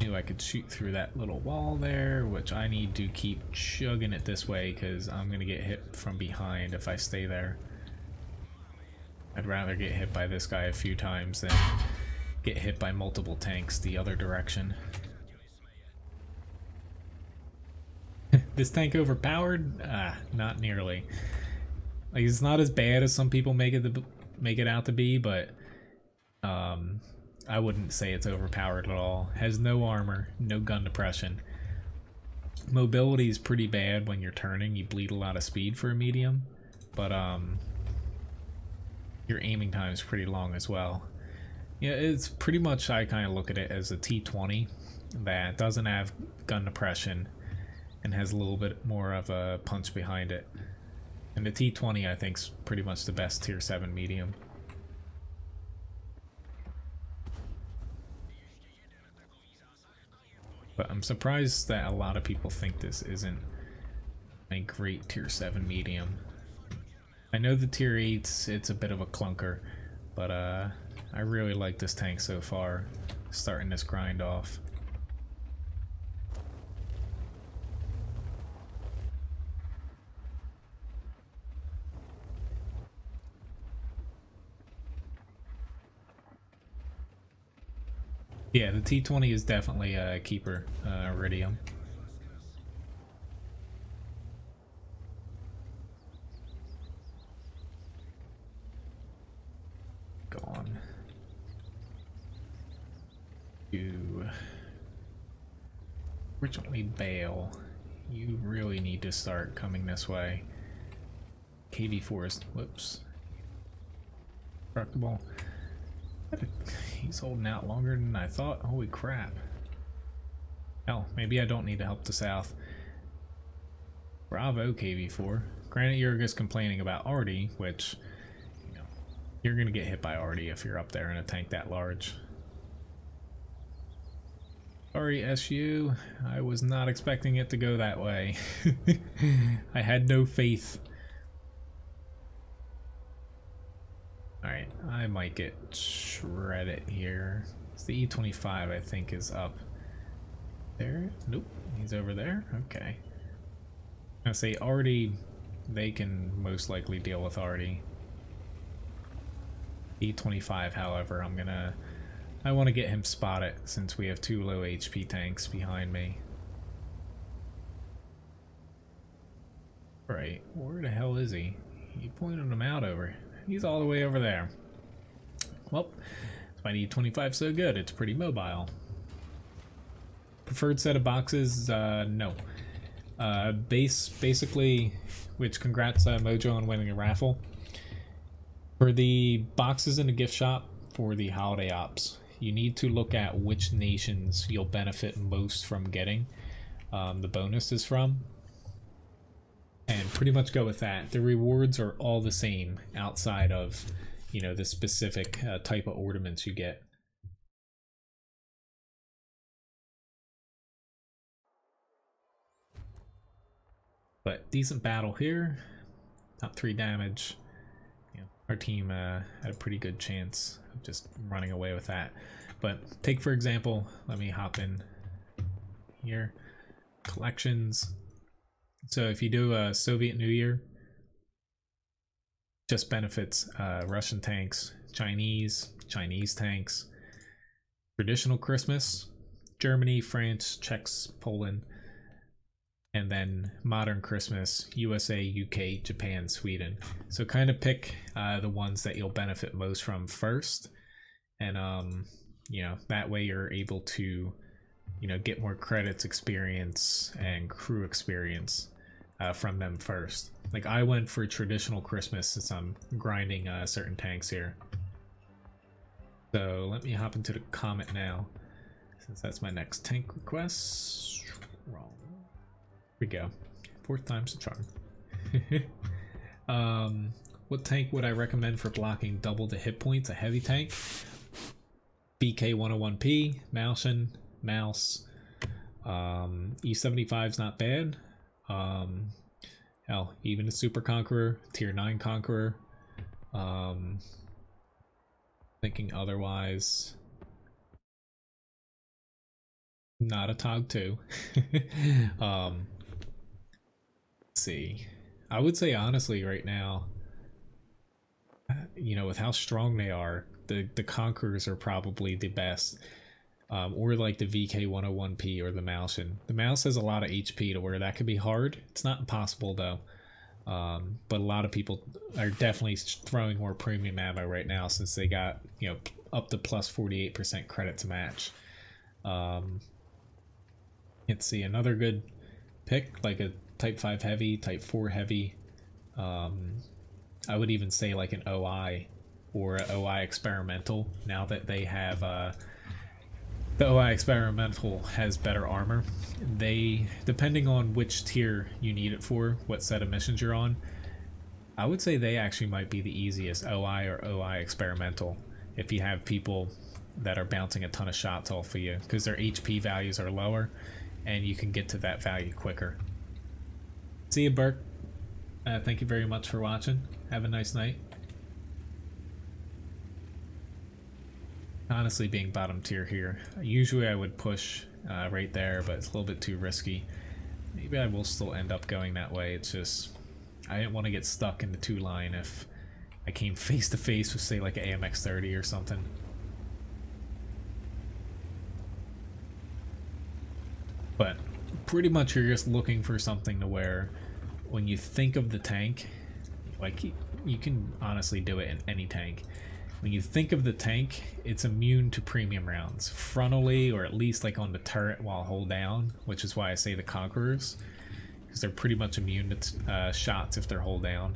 Knew I could shoot through that little wall there, which I need to keep chugging it this way because I'm gonna get hit from behind if I stay there. I'd rather get hit by this guy a few times than get hit by multiple tanks the other direction. This tank overpowered? Not nearly. Like, it's not as bad as some people make it out to be, but I wouldn't say it's overpowered at all. Has no armor, no gun depression. Mobility is pretty bad when you're turning. You bleed a lot of speed for a medium, but your aiming time is pretty long as well. Yeah, it's pretty much, I kind of look at it as a T20 that doesn't have gun depression, and has a little bit more of a punch behind it. And the T20 I think's pretty much the best tier 7 medium. But I'm surprised that a lot of people think this isn't a great tier 7 medium. I know the tier 8's, it's a bit of a clunker, but I really like this tank so far, starting this grind off. Yeah, the T20 is definitely a keeper, Iridium. Go on. You originally bail. You really need to start coming this way. KV4 is, whoops. Destructible. He's holding out longer than I thought. Holy crap. Hell, maybe I don't need to help the south. Bravo, KV4. Granted, you're just complaining about Artie, which, you know, you're gonna get hit by Artie if you're up there in a tank that large. Sorry, SU. I was not expecting it to go that way. I had no faith. Alright, I might get shredded here. It's the E25 I think is up there. Nope, he's over there. Okay. I say Artie, they can most likely deal with Artie. E25, however, I want to get him spotted since we have 2 low HP tanks behind me. Right, where the hell is he? He pointed him out over. He's all the way over there. Well, that's why E25 so good. It's pretty mobile. Preferred set of boxes? No. Basically, which congrats Mojo on winning a raffle. For the boxes in the gift shop for the holiday ops, you need to look at which nations you'll benefit most from getting the bonuses from. And pretty much go with that. The rewards are all the same outside of, you know, the specific type of ornaments you get. But decent battle here. Top 3 damage. Yeah, our team had a pretty good chance of just running away with that. But take for example, let me hop in here. Collections. So if you do a Soviet New Year, just benefits Russian tanks, Chinese tanks, traditional Christmas, Germany, France, Czechs, Poland, and then modern Christmas, USA, UK, Japan, Sweden. So kind of pick the ones that you'll benefit most from first, and you know, that way you're able to, you know, get more credits, experience, and crew experience from them first. Like I went for traditional Christmas since I'm grinding certain tanks here. So let me hop into the comment now, since that's my next tank request. Wrong. Here we go. 4th time's the charm. What tank would I recommend for blocking double the hit points? A heavy tank. BK101P, Mouse. E75's not bad. Hell, even a Super Conqueror, Tier 9 Conqueror. Thinking otherwise. Not a TOG 2. Let's see. I would say honestly right now, you know, with how strong they are, the Conquerors are probably the best. Or like the VK101P or the Malshin. The Mouse has a lot of HP to where that could be hard. It's not impossible though. But a lot of people are definitely throwing more premium ammo right now since they got, you know, up to plus 48% credit to match. Let's see, another good pick, like a Type 5 heavy, Type 4 heavy. I would even say like an OI or an OI experimental, now that they have The OI Experimental has better armor. They, depending on which tier you need it for, what set of missions you're on, I would say they actually might be the easiest, OI or OI Experimental, if you have people that are bouncing a ton of shots off of you, because their HP values are lower and you can get to that value quicker. See you, Burke. Thank you very much for watching. Have a nice night. Honestly, being bottom tier here, usually I would push right there, but it's a little bit too risky. Maybe I will still end up going that way. It's just, I didn't want to get stuck in the 2-line if I came face to face with, say, like an AMX 30 or something. But pretty much you're just looking for something to where when you think of the tank, like you can honestly do it in any tank. When you think of the tank, it's immune to premium rounds, frontally or at least like on the turret while hold down, which is why I say the Conquerors, because they're pretty much immune to shots if they're hold down.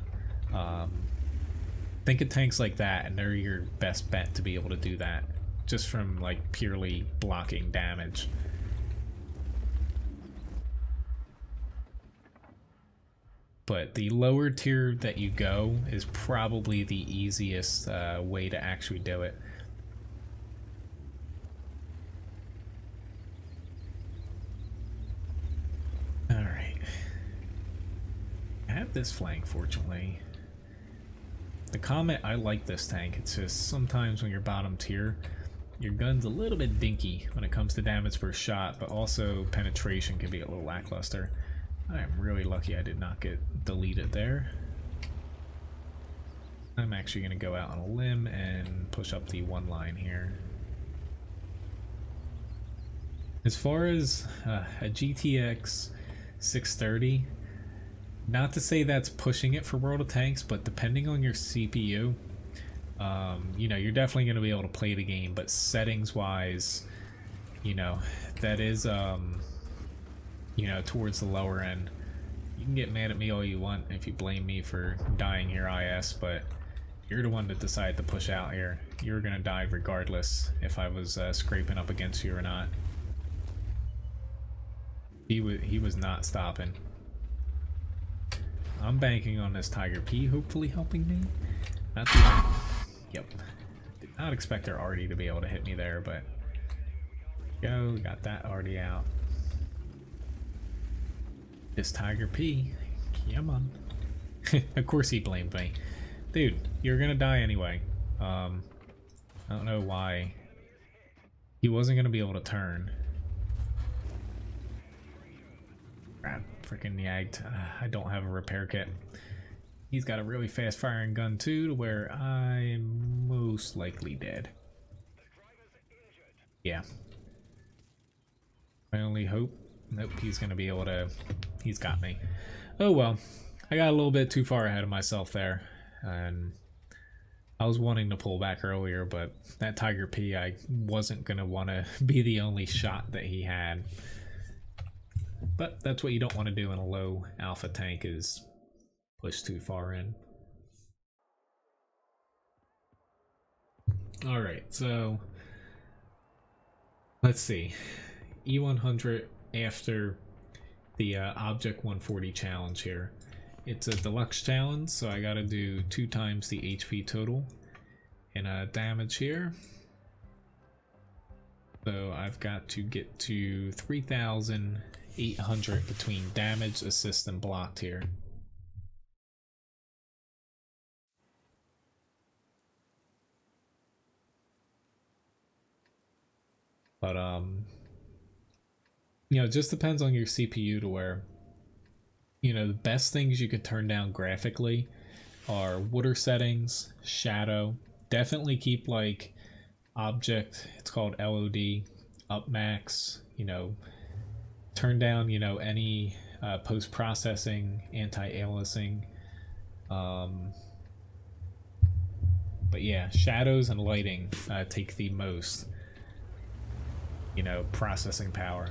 Think of tanks like that, and they're your best bet to be able to do that, just from like purely blocking damage. But the lower tier that you go is probably the easiest way to actually do it. Alright. I have this flank, fortunately. The Comet, I like this tank. It's just sometimes when you're bottom tier, your gun's a little bit dinky when it comes to damage per shot, but also penetration can be a little lackluster. I am really lucky I did not get deleted there. I'm actually going to go out on a limb and push up the 1 line here. As far as a GTX 630, not to say that's pushing it for World of Tanks, but depending on your CPU, you know, you're definitely going to be able to play the game, but settings wise, you know, that is you know, towards the lower end. You can get mad at me all you want if you blame me for dying here, IS, but you're the one that decided to push out here. You're gonna die regardless if I was scraping up against you or not. He was not stopping. I'm banking on this Tiger P hopefully helping me. Not the Yep. Did not expect their arty to be able to hit me there, but go, got that arty out. This Tiger P, come on. Of course he blamed me. Dude, you're gonna die anyway. I don't know why. He wasn't gonna be able to turn. Crap, freaking yagged. I don't have a repair kit. He's got a really fast firing gun too, to where I'm most likely dead. Yeah. My only hope. Nope, he's gonna be able to. He's got me. Oh well, I got a little bit too far ahead of myself there, and I was wanting to pull back earlier, but that Tiger P, I wasn't gonna want to be the only shot that he had. But that's what you don't want to do in a low alpha tank, is push too far in. All right, so let's see. E100 after the Object 140 challenge here. It's a deluxe challenge, so I gotta do 2 times the HP total and damage here. So I've got to get to 3,800 between damage, assist, and blocked here. But you know, it just depends on your CPU to where, you know, the best things you could turn down graphically are water settings, shadow. Definitely keep like object, it's called LOD, up max, you know, turn down, you know, any post-processing, anti-aliasing. But yeah, shadows and lighting take the most, you know, processing power.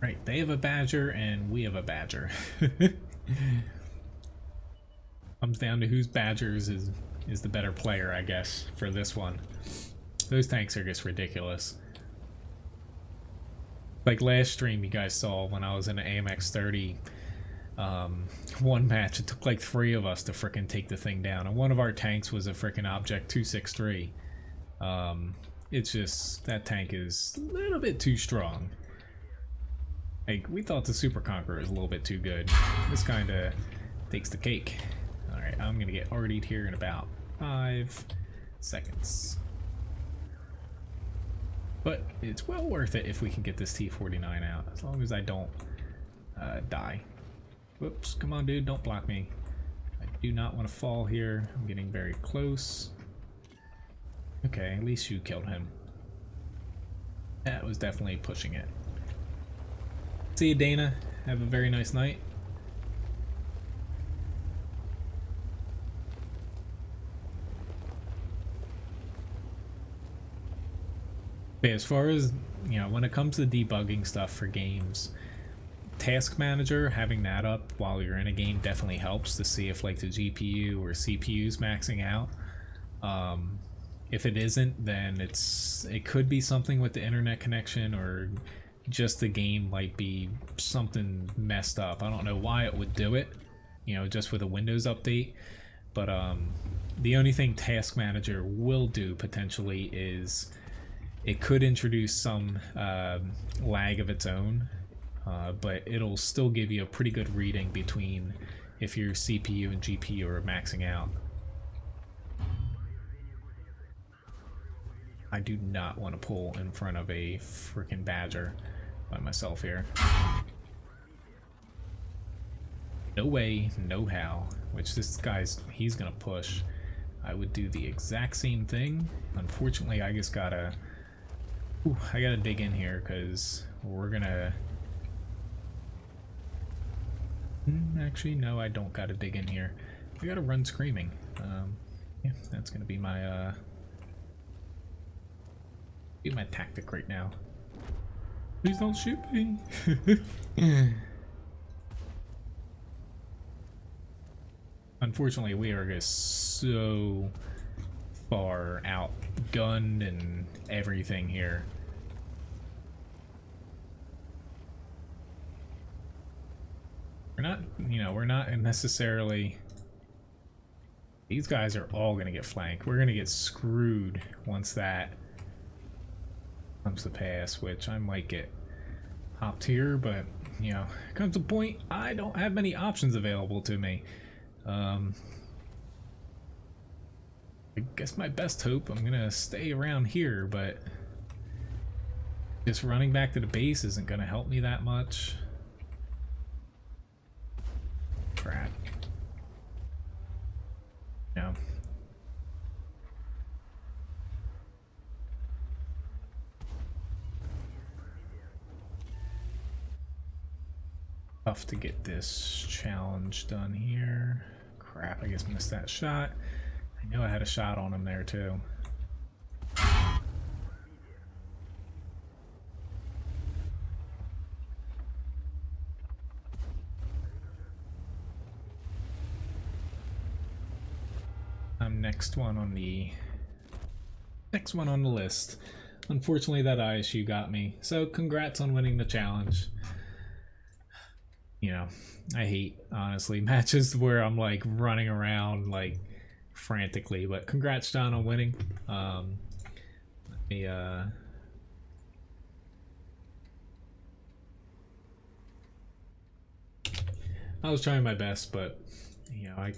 Right, they have a badger and we have a badger. Comes down to whose badgers is the better player, I guess, for this one. Those tanks are just ridiculous. Like last stream you guys saw when I was in an AMX 30 one match, it took like 3 of us to frickin' take the thing down, and one of our tanks was a frickin' Object 263. It's just, that tank is a little bit too strong. Like, we thought the Super Conqueror was a little bit too good. This kinda takes the cake. Alright, I'm gonna get RD'd here in about 5 seconds. But it's well worth it if we can get this T-49 out, as long as I don't die. Whoops, come on dude, don't block me. I do not want to fall here. I'm getting very close. Okay, at least you killed him. That was definitely pushing it. See you, Dana. Have a very nice night. Okay, as far as, you know, when it comes to debugging stuff for games, Task Manager, having that up while you're in a game definitely helps to see if like the GPU or CPU is maxing out. If it isn't, then it could be something with the internet connection, or just the game might be something messed up. I don't know why it would do it, you know, just with a Windows update. But the only thing Task Manager will do potentially is it could introduce some lag of its own, but it'll still give you a pretty good reading between if your CPU and GPU are maxing out. I do not want to pull in front of a freaking badger by myself here. No way, no how. Which this guy's, he's gonna push. I would do the exact same thing. Unfortunately, I just gotta... Ooh, I gotta dig in here because we're gonna... Actually, no, I don't gotta dig in here. I gotta run screaming. Yeah, that's gonna be my tactic right now. Please don't shoot me. Unfortunately, we are just so far outgunned and everything here. We're not, you know, we're not necessarily... These guys are all gonna get flanked. We're gonna get screwed once that comes to pass, which I might get hopped here, but, you know, comes a point I don't have many options available to me. I guess my best hope, I'm gonna stay around here, but just running back to the base isn't gonna help me that much. Crap. No. Tough to get this challenge done here. Crap, I guess I missed that shot. I know I had a shot on him there too. I'm next one on the list. Unfortunately, that ISU got me. So congrats on winning the challenge. You know, I hate, honestly, matches where I'm like running around like frantically, but congrats, John, on winning. Let me I was trying my best, but you know, I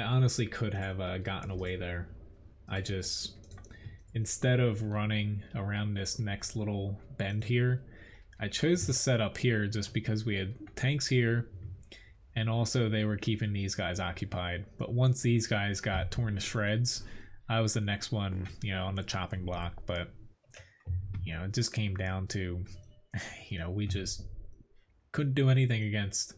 honestly could have gotten away there. I just, instead of running around this next little bend here, I chose to set up here just because we had tanks here, and also they were keeping these guys occupied. But once these guys got torn to shreds, I was the next one, you know, on the chopping block. But, you know, it just came down to, you know, we just couldn't do anything against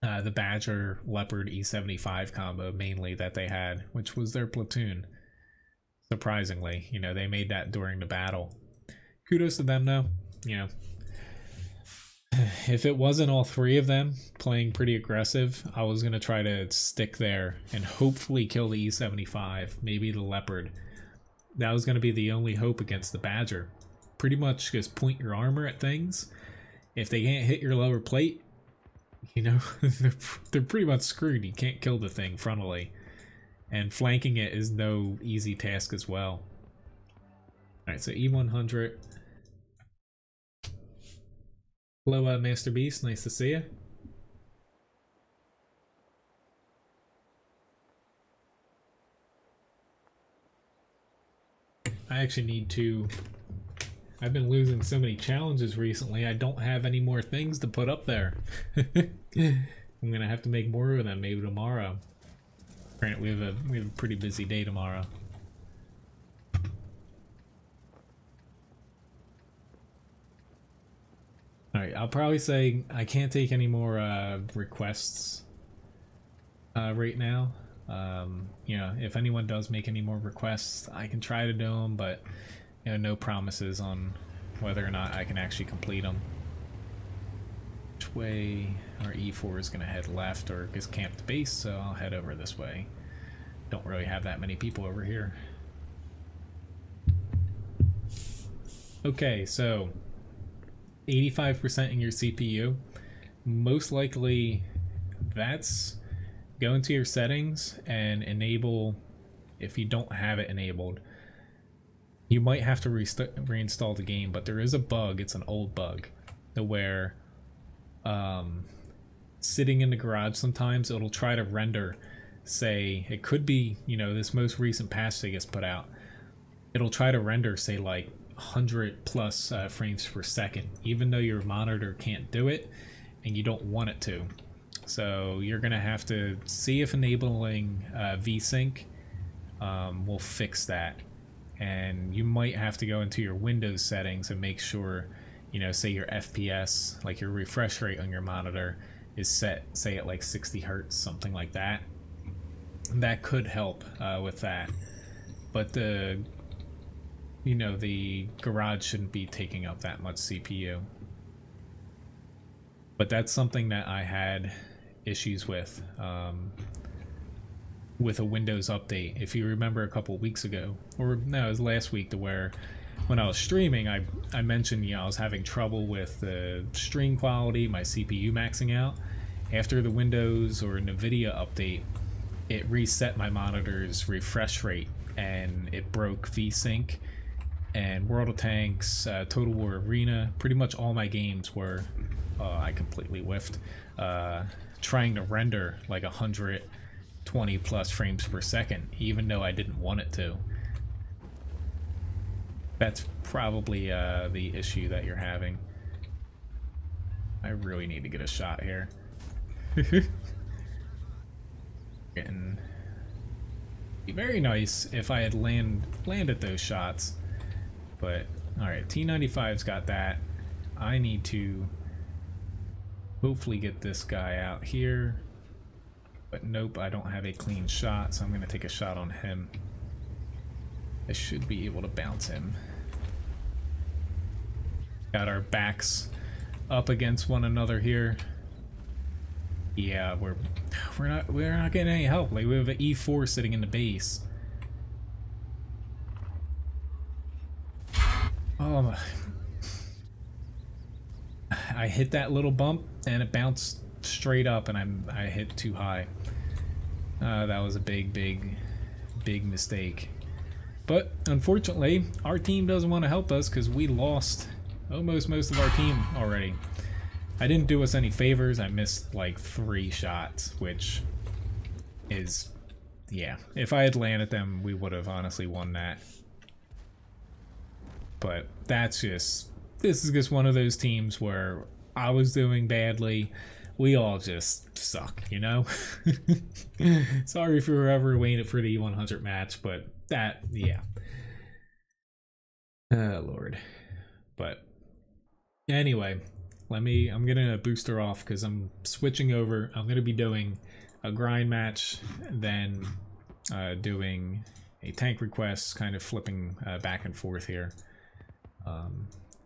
the Badger Leopard E75 combo mainly that they had, which was their platoon. Surprisingly, you know, they made that during the battle. Kudos to them though. you know, if it wasn't all three of them playing pretty aggressive, I was going to try to stick there and hopefully kill the E75, maybe the Leopard. That was going to be the only hope against the Badger. Pretty much just point your armor at things. If they can't hit your lower plate, you know, they're pretty much screwed. You can't kill the thing frontally. And flanking it is no easy task as well. Alright, so E100. Hello, Master Beast. Nice to see you. I actually need to... I've been losing so many challenges recently, I don't have any more things to put up there. I'm gonna have to make more of them maybe tomorrow. Granted, we have a pretty busy day tomorrow. Alright, I'll probably say I can't take any more requests right now. You know, if anyone does make any more requests, I can try to do them, but you know, no promises on whether or not I can actually complete them. Which way? Our E4 is going to head left or just camp the base, so I'll head over this way. Don't really have that many people over here. Okay, so 85% in your CPU. Most likely that's go into your settings and enable, if you don't have it enabled, you might have to reinstall the game, but there is a bug, it's an old bug, where sitting in the garage sometimes it'll try to render, say, it could be, you know, this most recent patch that gets put out, it'll try to render, say, like 100 plus frames per second, even though your monitor can't do it and you don't want it to. So you're gonna have to see if enabling VSync will fix that. And you might have to go into your Windows settings and make sure, you know, say your FPS, like your refresh rate on your monitor is set, say at like 60 Hertz, something like that. That could help with that. But the, you know, the garage shouldn't be taking up that much CPU. But that's something that I had issues with a Windows update. If you remember a couple weeks ago, or no, it was last week, to where when I was streaming, I mentioned, you know, I was having trouble with the stream quality, my CPU maxing out. After the Windows or NVIDIA update, it reset my monitor's refresh rate and it broke VSync. And World of Tanks, Total War Arena, pretty much all my games were, I completely whiffed, trying to render like 120 plus frames per second, even though I didn't want it to. That's probably the issue that you're having. I really need to get a shot here. Getting... Be very nice if I had landed those shots. But, alright, T95's got that. I need to hopefully get this guy out here. But nope, I don't have a clean shot, so I'm going to take a shot on him. I should be able to bounce him. Got our backs up against one another here. Yeah, we're not getting any help. Like, we have an E4 sitting in the base. Oh my. I hit that little bump and it bounced straight up, and I hit too high. That was a big mistake. But unfortunately, our team doesn't want to help us because we lost almost most of our team already. I didn't do us any favors. I missed like 3 shots, which is, yeah. If I had landed them, we would have honestly won that. But that's just, this is just one of those teams where I was doing badly. We all just suck, you know? Sorry if you were ever waiting for the E100 match, but that, yeah. Lord. But anyway, I'm gonna boost her off because I'm switching over. I'm gonna be doing a grind match, then doing a tank request, kind of flipping back and forth here.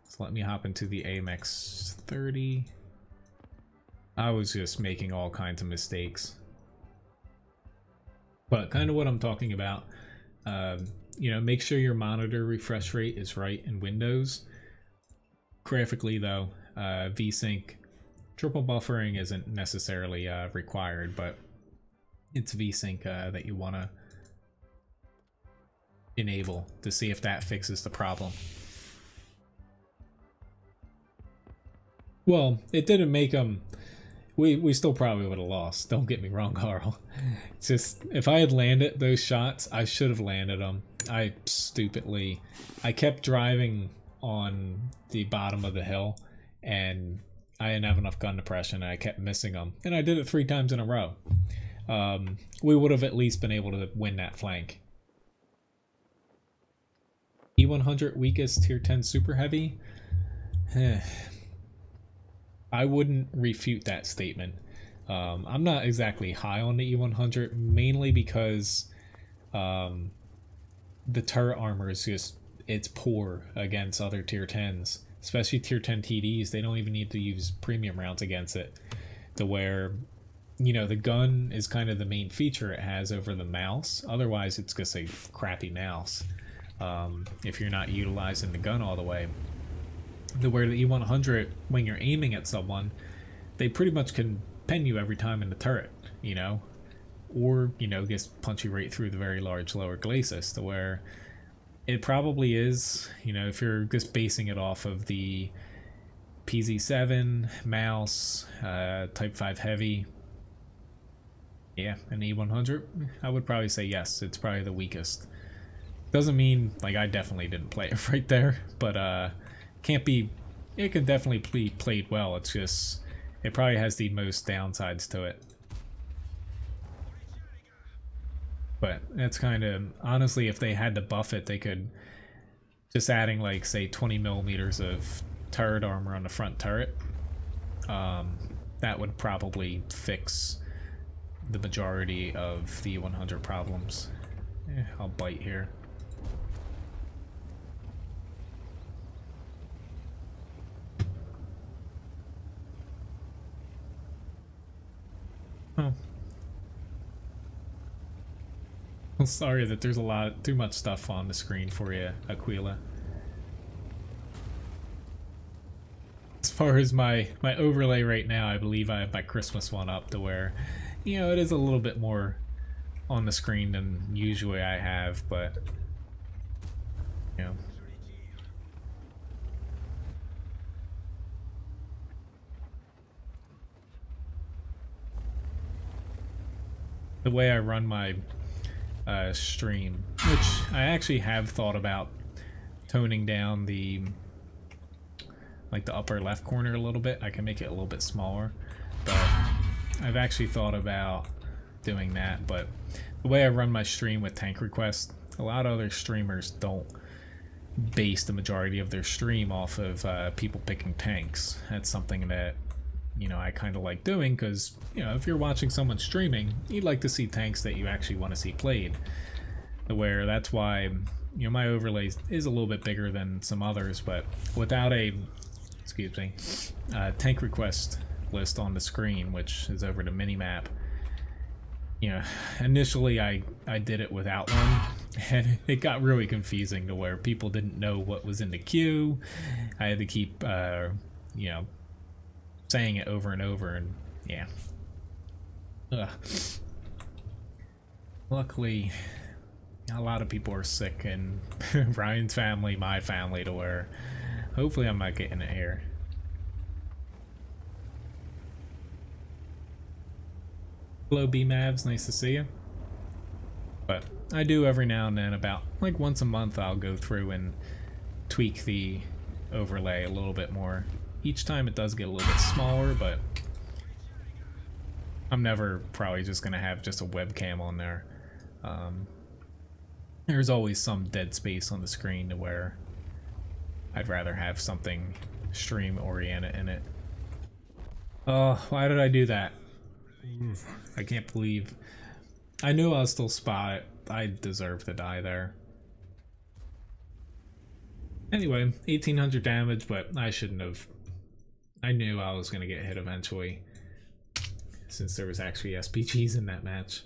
So let me hop into the AMX 30. I was just making all kinds of mistakes. But kind of what I'm talking about, you know, make sure your monitor refresh rate is right in Windows. Graphically though, VSync, triple buffering isn't necessarily required, but it's VSync that you want to enable to see if that fixes the problem. Well, it didn't make them. We still probably would have lost. Don't get me wrong, Carl. It's just, if I had landed those shots, I should have landed them. I kept driving on the bottom of the hill, and I didn't have enough gun depression, and I kept missing them. And I did it 3 times in a row. We would have at least been able to win that flank. E100 weakest tier 10 super heavy? I wouldn't refute that statement. I'm not exactly high on the E100, mainly because the turret armor is just, it's poor against other tier 10s, especially tier 10 TDs. They don't even need to use premium rounds against it, to where, you know, the gun is kind of the main feature it has over the mouse. Otherwise, it's just a crappy mouse if you're not utilizing the gun all the way. To where the E100, when you're aiming at someone, they pretty much can pen you every time in the turret, you know, or, you know, just punch you right through the very large lower glacis, to where it probably is, you know, if you're just basing it off of the PZ7 mouse, Type 5 heavy, yeah, an E100, I would probably say yes, it's probably the weakest. Doesn't mean, like, I definitely didn't play it right there, but can't be, it can definitely be played well. It's just, it probably has the most downsides to it. But that's kind of, honestly, if they had to buff it, they could, just adding like, say, 20 millimeters of turret armor on the front turret, that would probably fix the majority of the 100 problems. I'll bite here. Oh. I'm sorry that there's too much stuff on the screen for you, Aquila. As far as my overlay right now, I believe I have my Christmas one up, to where, you know, it is a little bit more on the screen than usually I have, but, you know. The way I run my stream, which I actually have thought about toning down the, like, the upper left corner a little bit. I can make it a little bit smaller, but I've actually thought about doing that. But the way I run my stream with tank requests, a lot of other streamers don't base the majority of their stream off of people picking tanks. That's something that, you know, I kind of like doing, because, you know, if you're watching someone streaming, you'd like to see tanks that you actually want to see played. Where that's why, you know, my overlay is a little bit bigger than some others, but without a, excuse me, tank request list on the screen, which is over the minimap, you know, initially I did it without one, and it got really confusing, to where people didn't know what was in the queue. I had to keep, you know, saying it over and over, and yeah. Ugh. Luckily, a lot of people are sick in Ryan's family, my family, to where hopefully I'm not getting it here. Hello B-Mavs, nice to see you. But I do every now and then, about like once a month, I'll go through and tweak the overlay a little bit more. Each time it does get a little bit smaller, but I'm never probably just going to have just a webcam on there. There's always some dead space on the screen, to where I'd rather have something stream oriented in it. Oh, why did I do that? I can't believe. I knew I was still spot it. I deserve to die there. Anyway, 1800 damage, but I shouldn't have. I knew I was going to get hit eventually, since there was actually SPGs in that match.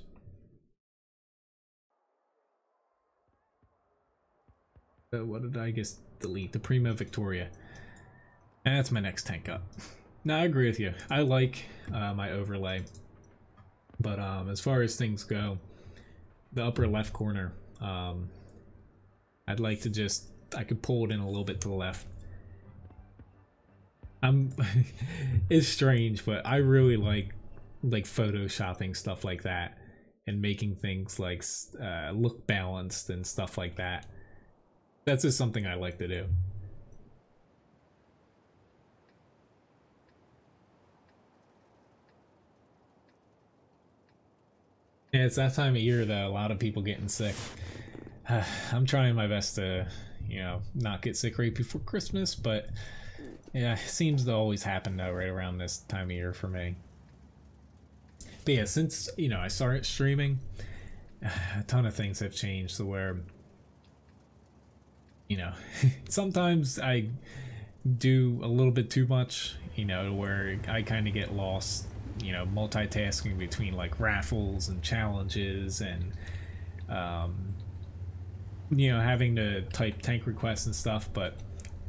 So what did I just delete? The Prima Victoria. That's my next tank up. Now I agree with you. I like my overlay, but as far as things go, the upper left corner, I'd like to just, I could pull it in a little bit to the left. It's strange, but I really like photoshopping stuff like that and making things like look balanced and stuff like that. That's just something I like to do. Yeah, it's that time of year though, a lot of people getting sick. I'm trying my best to, you know, not get sick right before Christmas, but yeah, it seems to always happen though right around this time of year for me. But yeah, since, you know, I started streaming, a ton of things have changed to where, you know, sometimes I do a little bit too much, you know, where I kind of get lost, you know, multitasking between like raffles and challenges and you know, having to type tank requests and stuff. But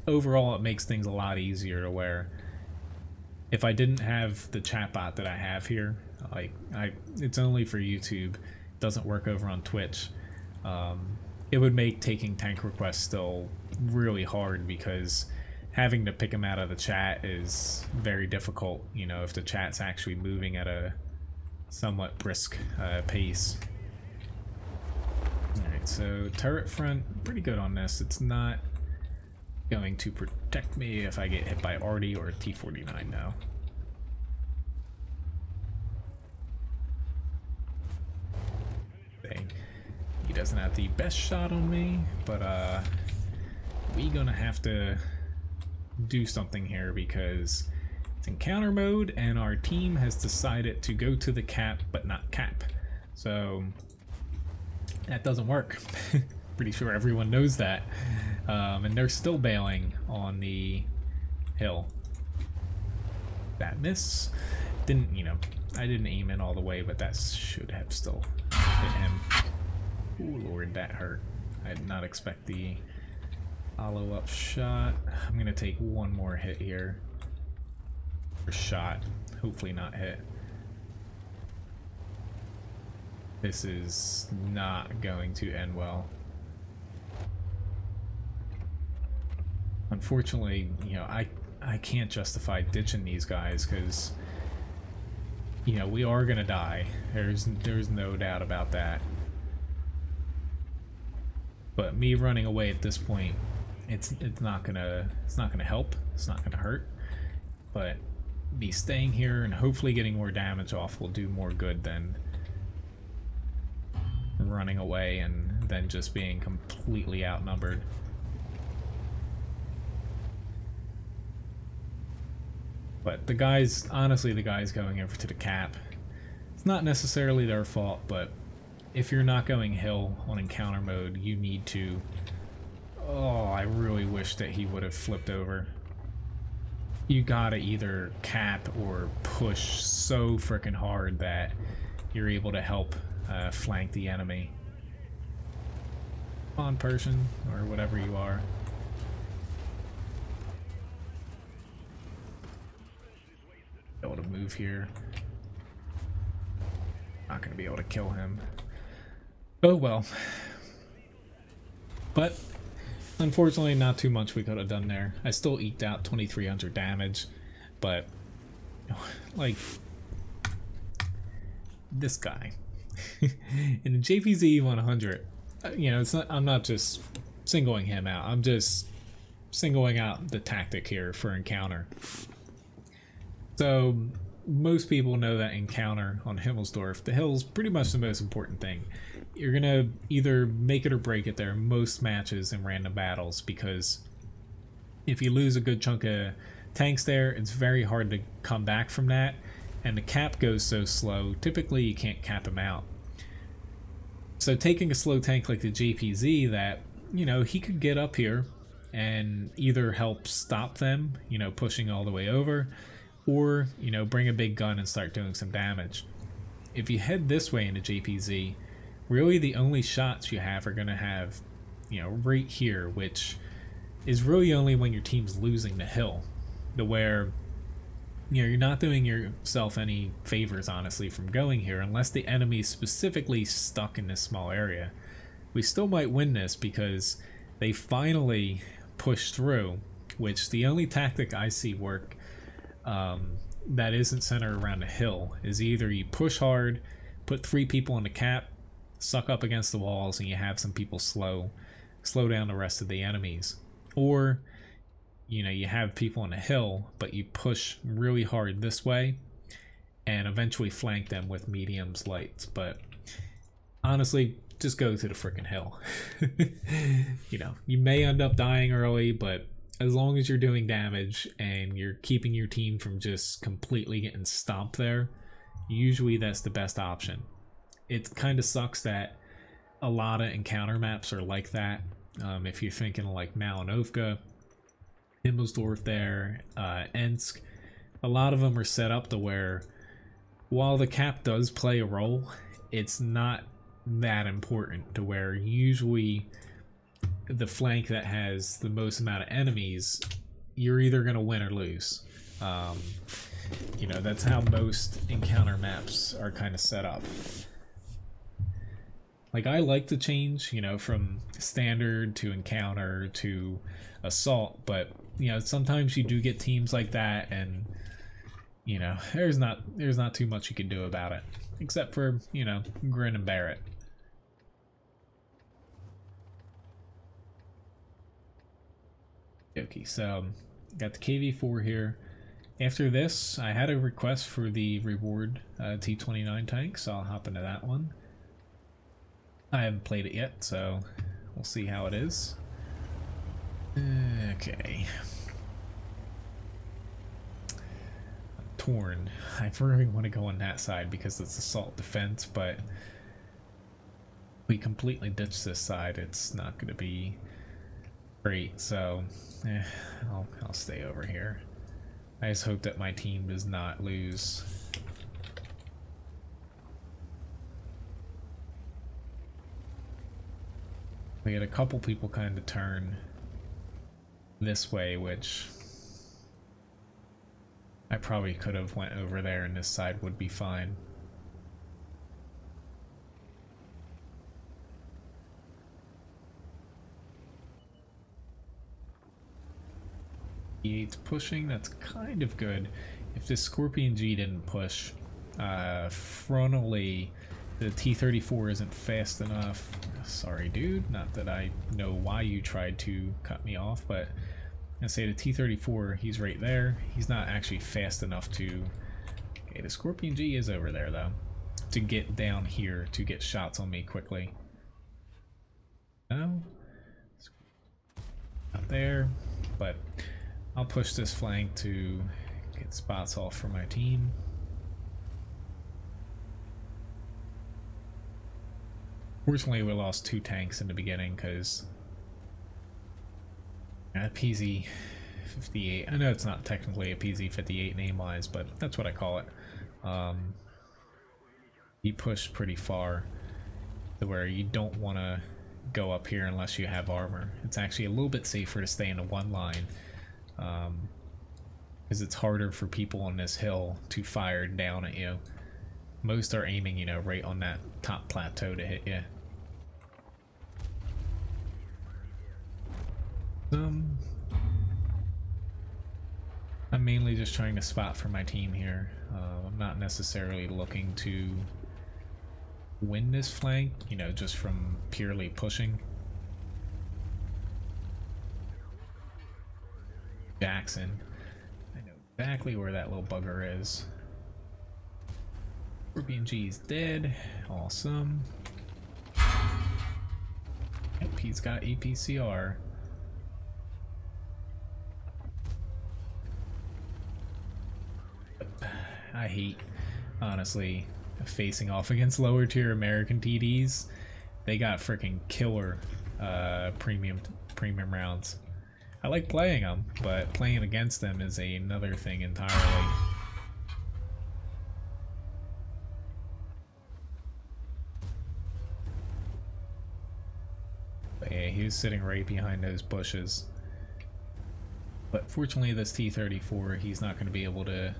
overall it makes things a lot easier to where if I didn't have the chatbot that I have here, like it's only for YouTube, it doesn't work over on Twitch, it would make taking tank requests still really hard because having to pick them out of the chat is very difficult, you know, if the chat's actually moving at a somewhat brisk pace. Alright, so turret front, pretty good on this. It's not going to protect me if I get hit by Artie or T-49 now. Okay. He doesn't have the best shot on me, but we gonna have to do something here because it's encounter mode and our team has decided to go to the cap but not cap, so that doesn't work. Pretty sure everyone knows that, and they're still bailing on the hill. That miss didn't, you know, I didn't aim in all the way, but that should have still hit him. Ooh, Lord, that hurt. I did not expect the follow up shot. I'm gonna take one more hit here. Or shot. Hopefully not hit. This is not going to end well. Unfortunately, you know, I can't justify ditching these guys because, you know, we are gonna die. There's no doubt about that. But me running away at this point, it's not gonna help. It's not gonna hurt. But me staying here and hopefully getting more damage off will do more good than running away and then just being completely outnumbered. But the guys, honestly, the guys going over to the cap, it's not necessarily their fault, but if you're not going hill on encounter mode, you need to... Oh, I really wish that he would have flipped over. You gotta either cap or push so freaking hard that you're able to help flank the enemy. On person, or whatever you are. Able to move here. Not gonna be able to kill him. Oh well. But unfortunately not too much we could have done there. I still eked out 2300 damage, but like this guy in the JPZ 100, you know, it's not, I'm not just singling him out, I'm just singling out the tactic here for encounter. So most people know that encounter on Himmelsdorf, the hill's pretty much the most important thing. You're gonna either make it or break it there most matches in random battles, because if you lose a good chunk of tanks there, it's very hard to come back from that, and the cap goes so slow, typically you can't cap him out. So taking a slow tank like the JPZ that, you know, he could get up here and either help stop them, you know, pushing all the way over, or, you know, bring a big gun and start doing some damage. If you head this way into JPZ, really the only shots you have are going to have, you know, right here, which is really only when your team's losing the hill, to where, you know, you're not doing yourself any favors, honestly, from going here unless the enemy's specifically stuck in this small area. We still might win this because they finally push through, which the only tactic I see work that isn't centered around a hill is either you push hard, put 3 people on the cap, suck up against the walls, and you have some people slow down the rest of the enemies. Or, you know, you have people on a hill, but you push really hard this way and eventually flank them with mediums, lights. But honestly, just go to the freaking hill. You know, you may end up dying early, but as long as you're doing damage and you're keeping your team from just completely getting stomped there, usually that's the best option. It kind of sucks that a lot of encounter maps are like that. If you're thinking like Malinovka, Himmelsdorf there, Ensk, a lot of them are set up to where while the cap does play a role, it's not that important, to where usually the flank that has the most amount of enemies, you're either going to win or lose. You know, that's how most encounter maps are kind of set up. Like, I like to change, you know, from standard to encounter to assault, but, you know, sometimes you do get teams like that, and, you know, there's not too much you can do about it, except for, you know, grin and bear it. Okay, so got the KV-4 here. After this, I had a request for the reward T-29 tank, so I'll hop into that one. I haven't played it yet, so we'll see how it is. Okay. I'm torn. I really want to go on that side because it's assault defense, but we completely ditch this side, it's not going to be great, so I'll stay over here. I just hope that my team does not lose. We had a couple people kind of turn this way, which I probably could have went over there and this side would be fine. E8's pushing, that's kind of good. If this Scorpion G didn't push frontally, the T-34 isn't fast enough. Sorry, dude. Not that I know why you tried to cut me off, but I say the T-34, he's right there. He's not actually fast enough to... Okay, the Scorpion G is over there, though, to get down here to get shots on me quickly. No? Not there, but I'll push this flank to get spots off for my team. Fortunately, we lost 2 tanks in the beginning because PZ-58, I know it's not technically a PZ-58 name-wise, but that's what I call it. He pushed pretty far to where you don't want to go up here unless you have armor. It's actually a little bit safer to stay in a one line because it's harder for people on this hill to fire down at you. Most are aiming, you know, right on that top plateau to hit you. I'm mainly just trying to spot for my team here. I'm not necessarily looking to win this flank, you know, just from purely pushing. Jackson. I know exactly where that little bugger is. Scorpion G's dead. Awesome. Yep, he's got APCR. I hate, honestly, facing off against lower tier American TDs. They got freaking killer premium rounds. I like playing them, but playing against them is another thing entirely. But yeah, he was sitting right behind those bushes. But fortunately this T-34, he's not going to be able to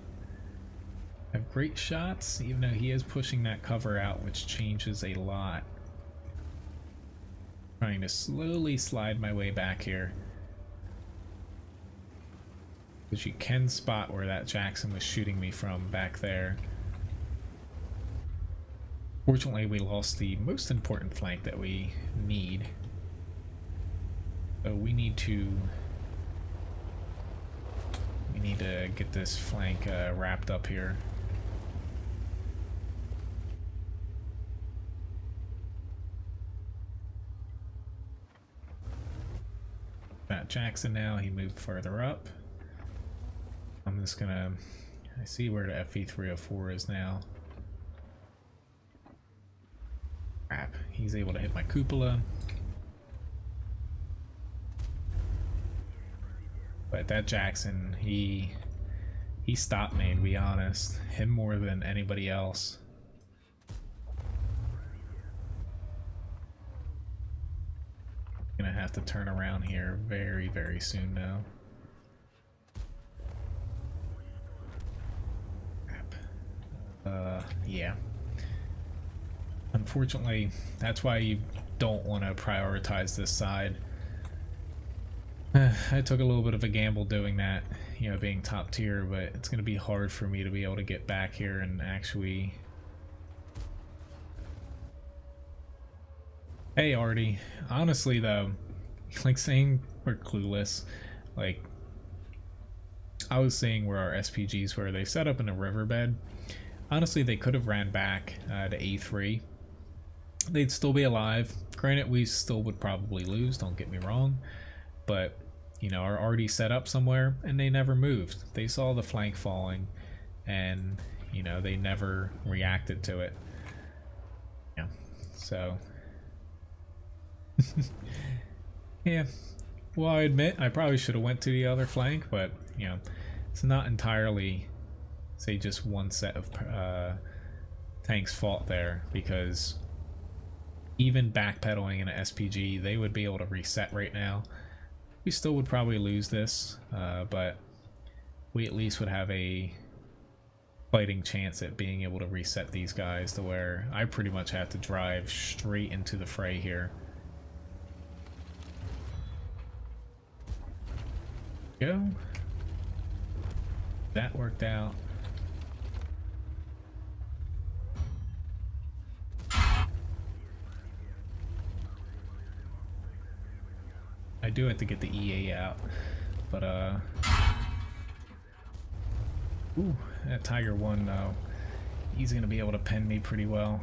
have great shots, even though he is pushing that cover out, which changes a lot. Trying to slowly slide my way back here. Because you can spot where that Jackson was shooting me from back there. Fortunately, we lost the most important flank that we need. So we need to get this flank wrapped up here. Got Jackson now, he moved further up. I'm just gonna, I see where the FV304 is now. Crap, he's able to hit my cupola. But that Jackson, he stopped me, to be honest. Him more than anybody else. Gonna have to turn around here very, very soon now. Yeah. Unfortunately, that's why you don't want to prioritize this side. I took a little bit of a gamble doing that, you know, being top tier, but it's going to be hard for me to be able to get back here and actually... Hey, Artie. Honestly, though, like saying we're clueless, like, I was seeing where our SPGs were. They set up in a riverbed. Honestly, they could have ran back to A3. They'd still be alive. Granted, we still would probably lose, don't get me wrong. But, you know, are already set up somewhere, and they never moved. They saw the flank falling, and, you know, they never reacted to it. Yeah, so... yeah, well, I admit, I probably should have went to the other flank, but, you know, it's not entirely... say just one set of tanks' fault there, because even backpedaling in an SPG, they would be able to reset right now. We still would probably lose this, but we at least would have a fighting chance at being able to reset these guys to where I pretty much have to drive straight into the fray here. Go. That worked out. I do have to get the EA out, but ooh, that Tiger 1 though, he's gonna be able to pen me pretty well.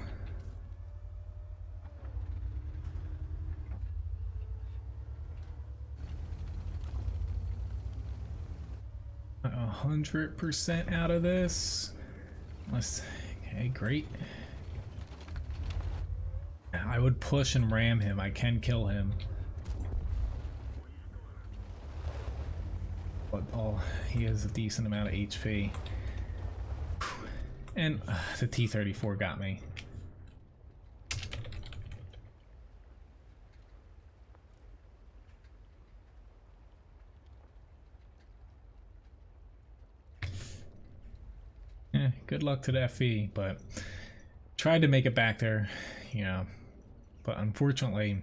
100% out of this. Okay, great. I would push and ram him. I can kill him. But he has a decent amount of HP. And the T-34 got me. Good luck to the FE, but tried to make it back there, you know, but unfortunately,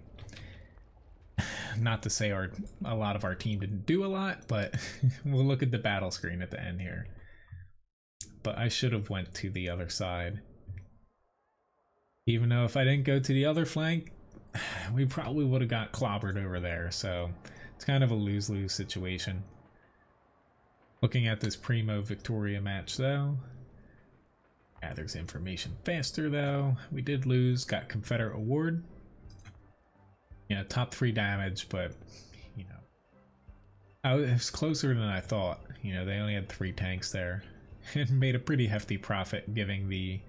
not to say a lot of our team didn't do a lot, but we'll look at the battle screen at the end here. But I should have went to the other side. Even though if I didn't go to the other flank, we probably would have got clobbered over there, so it's kind of a lose-lose situation. Looking at this Primo Victoria match though, gathers information faster though. We did lose, got Confederate Award. You know, top 3 damage, but, you know, it was closer than I thought. You know, they only had 3 tanks there. It made a pretty hefty profit, giving the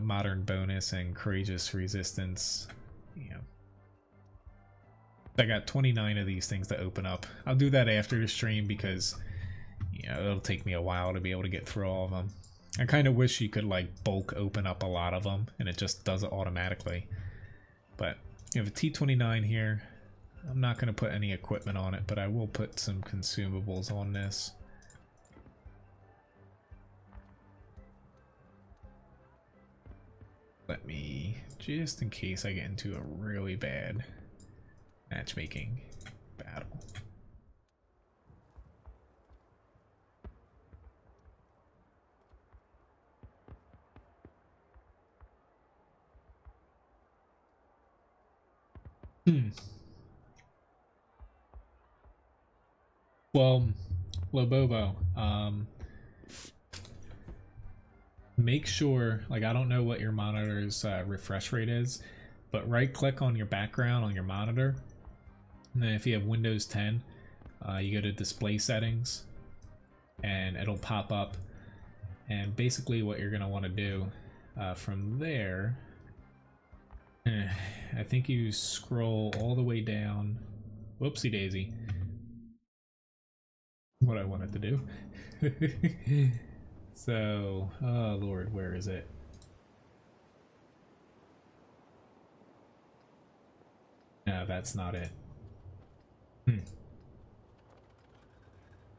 modern bonus and courageous resistance, you know, I got 29 of these things to open up. I'll do that after the stream because, you know, it'll take me a while to be able to get through all of them. I kind of wish you could like bulk open up a lot of them and it just does it automatically. But you have a T29 here. I'm not going to put any equipment on it, but I will put some consumables on this. Let me, just in case I get into a really bad matchmaking battle. Well, Lobobo, make sure, like, I don't know what your monitor's refresh rate is, but right click on your background on your monitor, and then if you have Windows 10, you go to display settings and it'll pop up, and basically what you're going to want to do from there, I think you scroll all the way down. Whoopsie daisy. What I wanted to do. So, oh Lord, where is it? No, that's not it.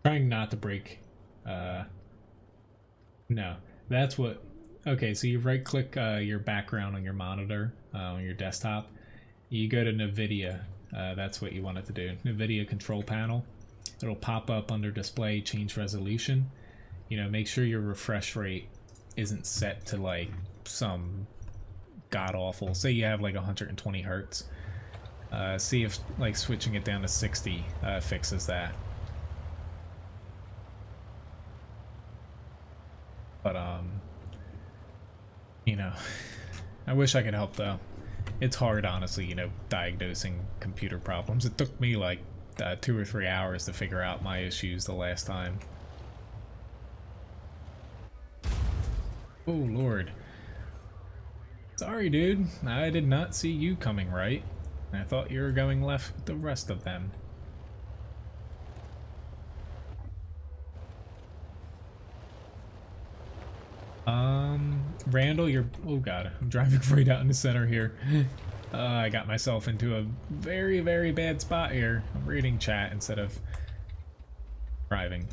Trying not to break. No, that's what. Okay, so you right click your background on your monitor, on your desktop. You go to NVIDIA. That's what you want it to do. NVIDIA control panel. It'll pop up under display, change resolution. You know, make sure your refresh rate isn't set to like some god awful. Say you have like 120 hertz. See if like switching it down to 60 fixes that. But you know, I wish I could help though. It's hard, honestly, you know, diagnosing computer problems. It took me like 2 or 3 hours to figure out my issues the last time. Oh Lord. Sorry dude, I did not see you coming right. I thought you were going left with the rest of them. Randall, you're, oh god, I'm driving right out in the center here. I got myself into a very, very bad spot here. I'm reading chat instead of driving.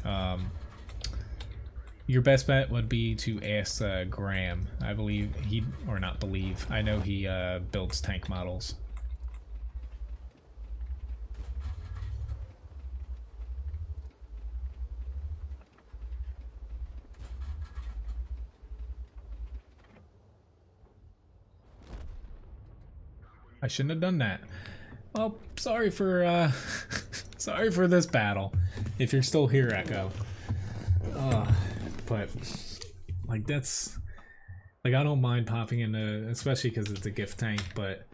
Your best bet would be to ask Graham. I believe he, or not believe, I know he builds tank models. I shouldn't have done that. Well, sorry for sorry for this battle. If you're still here, Echo. But like that's like I don't mind popping into, especially because it's a gift tank, but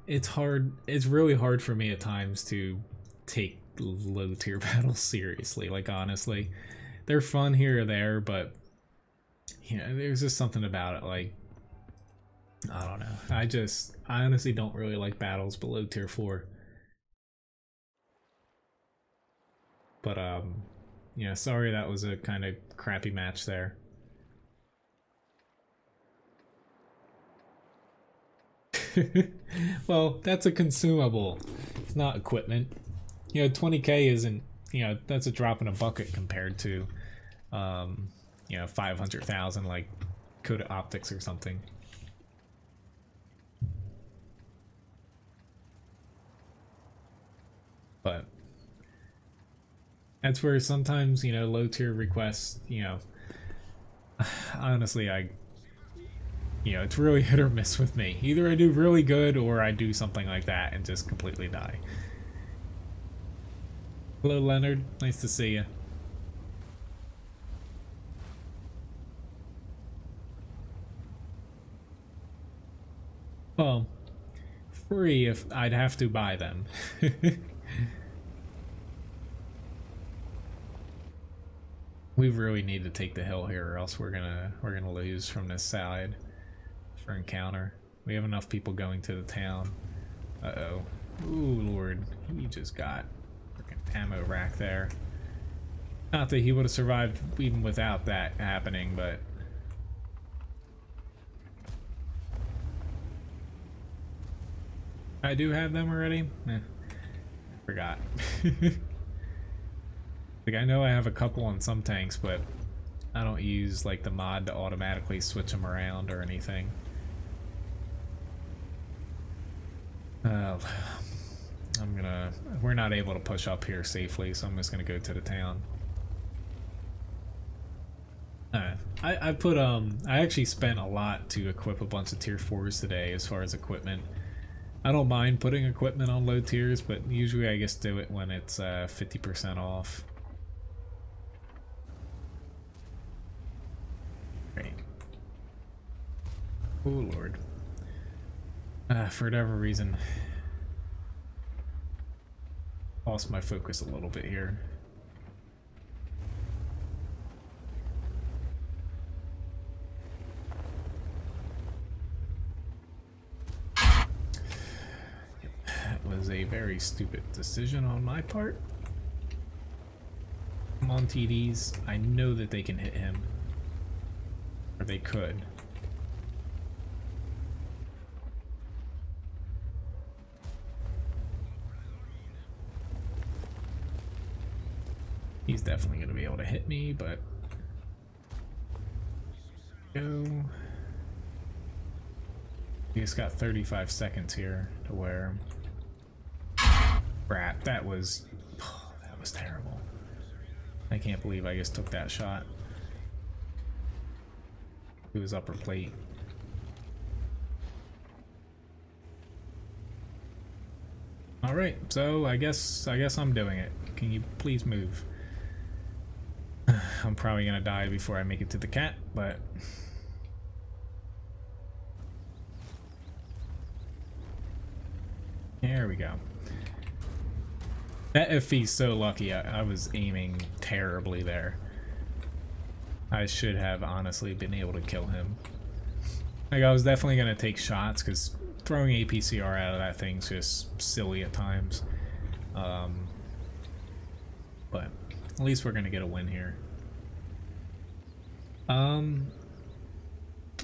it's hard. It's really hard for me at times to take low tier battles seriously. Like honestly, they're fun here or there, but you know, there's just something about it. Like I don't know. I honestly don't really like battles below tier 4. But yeah, sorry that was a kind of crappy match there. Well, that's a consumable. It's not equipment. You know, 20k isn't, you know, that's a drop in a bucket compared to you know, 500,000 like Cody Optics or something. But that's where sometimes, you know, low tier requests, you know, honestly, you know, it's really hit or miss with me. Either I do really good or I do something like that and just completely die. Hello, Leonard. Nice to see you. Well, free if I'd have to buy them. We really need to take the hill here, or else we're gonna lose from this side for encounter. We have enough people going to the town. Uh-oh. Ooh, Lord. He just got freaking ammo rack there. Not that he would have survived even without that happening, but... I do have them already? I forgot. Like, I know I have a couple on some tanks, but I don't use, like, the mod to automatically switch them around or anything. We're not able to push up here safely, so I'm just gonna go to the town. I actually spent a lot to equip a bunch of tier 4s today as far as equipment. I don't mind putting equipment on low tiers, but usually I just do it when it's 50% off. Great. Oh Lord. For whatever reason, lost my focus a little bit here. That was a very stupid decision on my part. Come on, TDs. I know that they can hit him. Or they could. He's definitely going to be able to hit me, but... Go. We just got 35 seconds here to wear. Crap, that was terrible. I can't believe I just took that shot. It was upper plate. All right, so I guess I'm doing it. Can you please move? I'm probably gonna die before I make it to the cat, but there we go. That FV's so lucky. I was aiming terribly there. I should have honestly been able to kill him. Like, I was definitely gonna take shots because throwing APCR out of that thing's just silly at times. But at least we're gonna get a win here.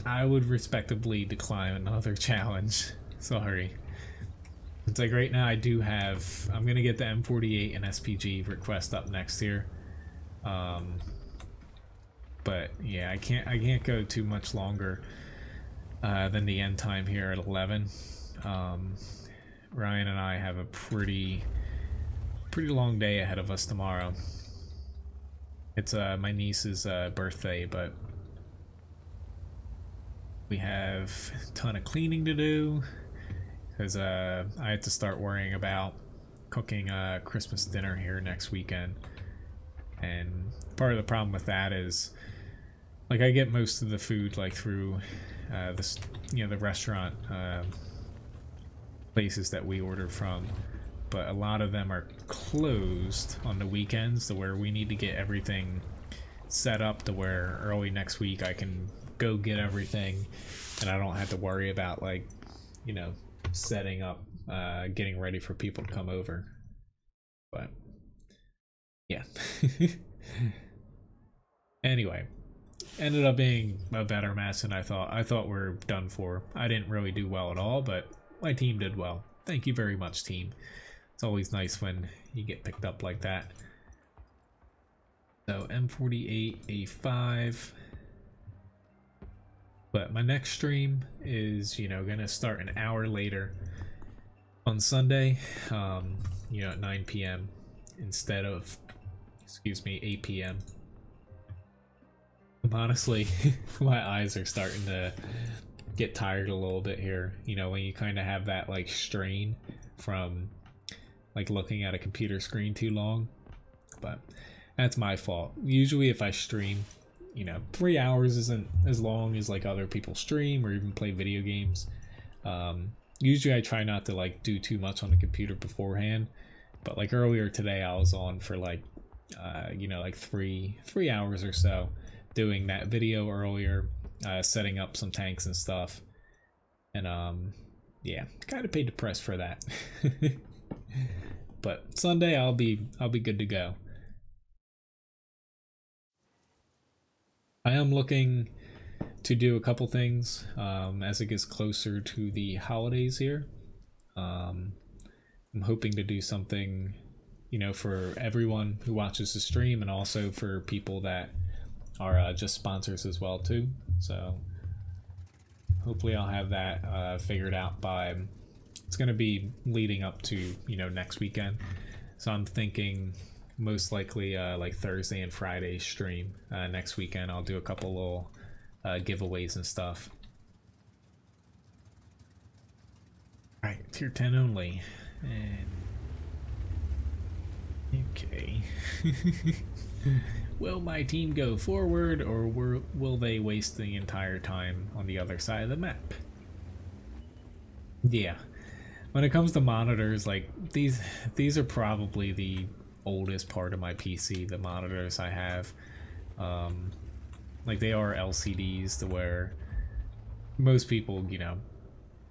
I would respectably decline another challenge. Sorry. It's like right now I do have, I'm gonna get the M48 and SPG request up next here. But yeah, I can't go too much longer than the end time here at 11. Ryan and I have a pretty long day ahead of us tomorrow. It's my niece's birthday, but we have a ton of cleaning to do because I have to start worrying about cooking Christmas dinner here next weekend. And part of the problem with that is, like, I get most of the food like through this, the restaurant places that we order from, but a lot of them are closed on the weekends to where we need to get everything set up to where early next week I can go get everything and I don't have to worry about, like, setting up, getting ready for people to come over. But yeah. Anyway, ended up being a better match than I thought. I thought we're done for. I didn't really do well at all, but my team did well. Thank you very much, team. It's always nice when you get picked up like that. So M48 A5. But my next stream is, gonna start an hour later on Sunday, at 9 p.m. instead of, 8 p.m. Honestly, my eyes are starting to get tired a little bit here. When you kind of have that, like, strain from, like, looking at a computer screen too long. But that's my fault. Usually if I stream, 3 hours isn't as long as, like, other people stream or even play video games. Usually I try not to, like, do too much on the computer beforehand. But, like, earlier today I was on for, like, like 3 hours or so, doing that video earlier, setting up some tanks and stuff. And Yeah, kind of paid the price for that. But Sunday I'll be good to go. I am looking to do a couple things as it gets closer to the holidays here. I'm hoping to do something, you know, for everyone who watches the stream, and also for people that are just sponsors as well too. So hopefully I'll have that figured out by, it's going to be leading up to, you know, next weekend. So I'm thinking most likely like Thursday and Friday stream next weekend. I'll do a couple little giveaways and stuff. All right, tier 10 only. And okay. Will my team go forward, or will they waste the entire time on the other side of the map? Yeah. When it comes to monitors, like these are probably the oldest part of my PC, the monitors I have. Like they are LCDs, to where most people, you know,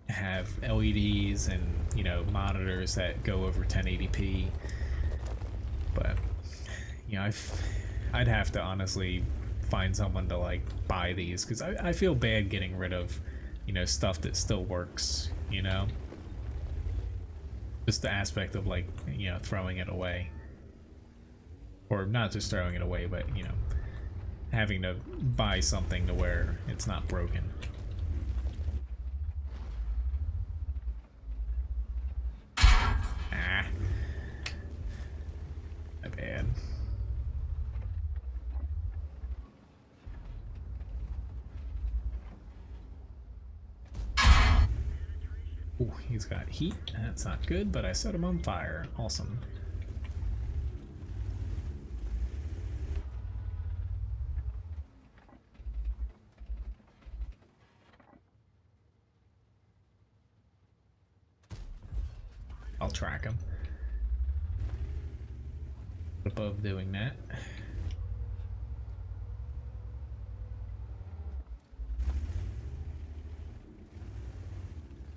have LEDs and, you know, monitors that go over 1080p. But, you know, I'd have to honestly find someone to like buy these, because I feel bad getting rid of, you know, stuff that still works, you know? Just the aspect of like, you know, throwing it away. Or not just throwing it away, but, you know, having to buy something to where it's not broken. Ah. My bad. Ooh, he's got heat. That's not good, but I set him on fire. Awesome. I'll track him. Above doing that.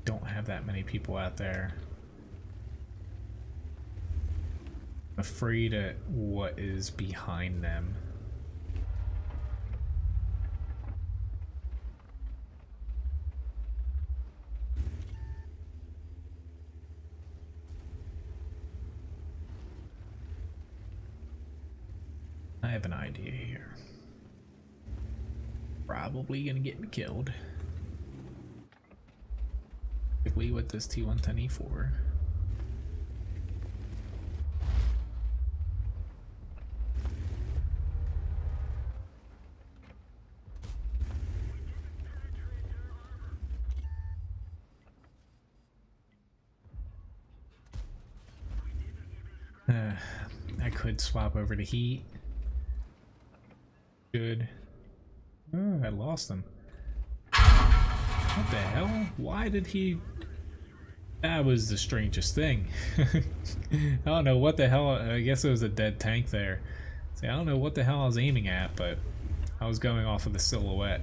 Don't have that many people out there. I'm afraid of what is behind them. I have an idea here. Probably gonna get me killed. Particularly with this T110E4. I could swap over to heat. Good. Oh, I lost him. What the hell? Why did he... That was the strangest thing. I don't know what the hell... I guess it was a dead tank there. See, I don't know what the hell I was aiming at, but I was going off of the silhouette.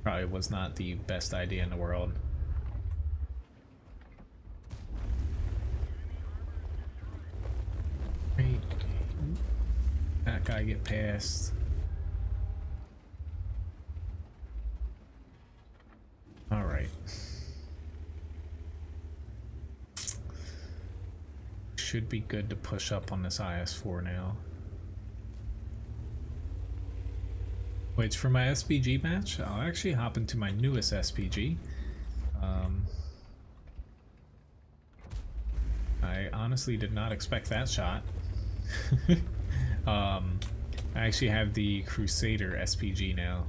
Probably was not the best idea in the world. Right. That guy get past. All right. Should be good to push up on this IS-4 now. Wait, for my SPG match, I'll actually hop into my newest SPG. I honestly did not expect that shot. I actually have the Crusader SPG now.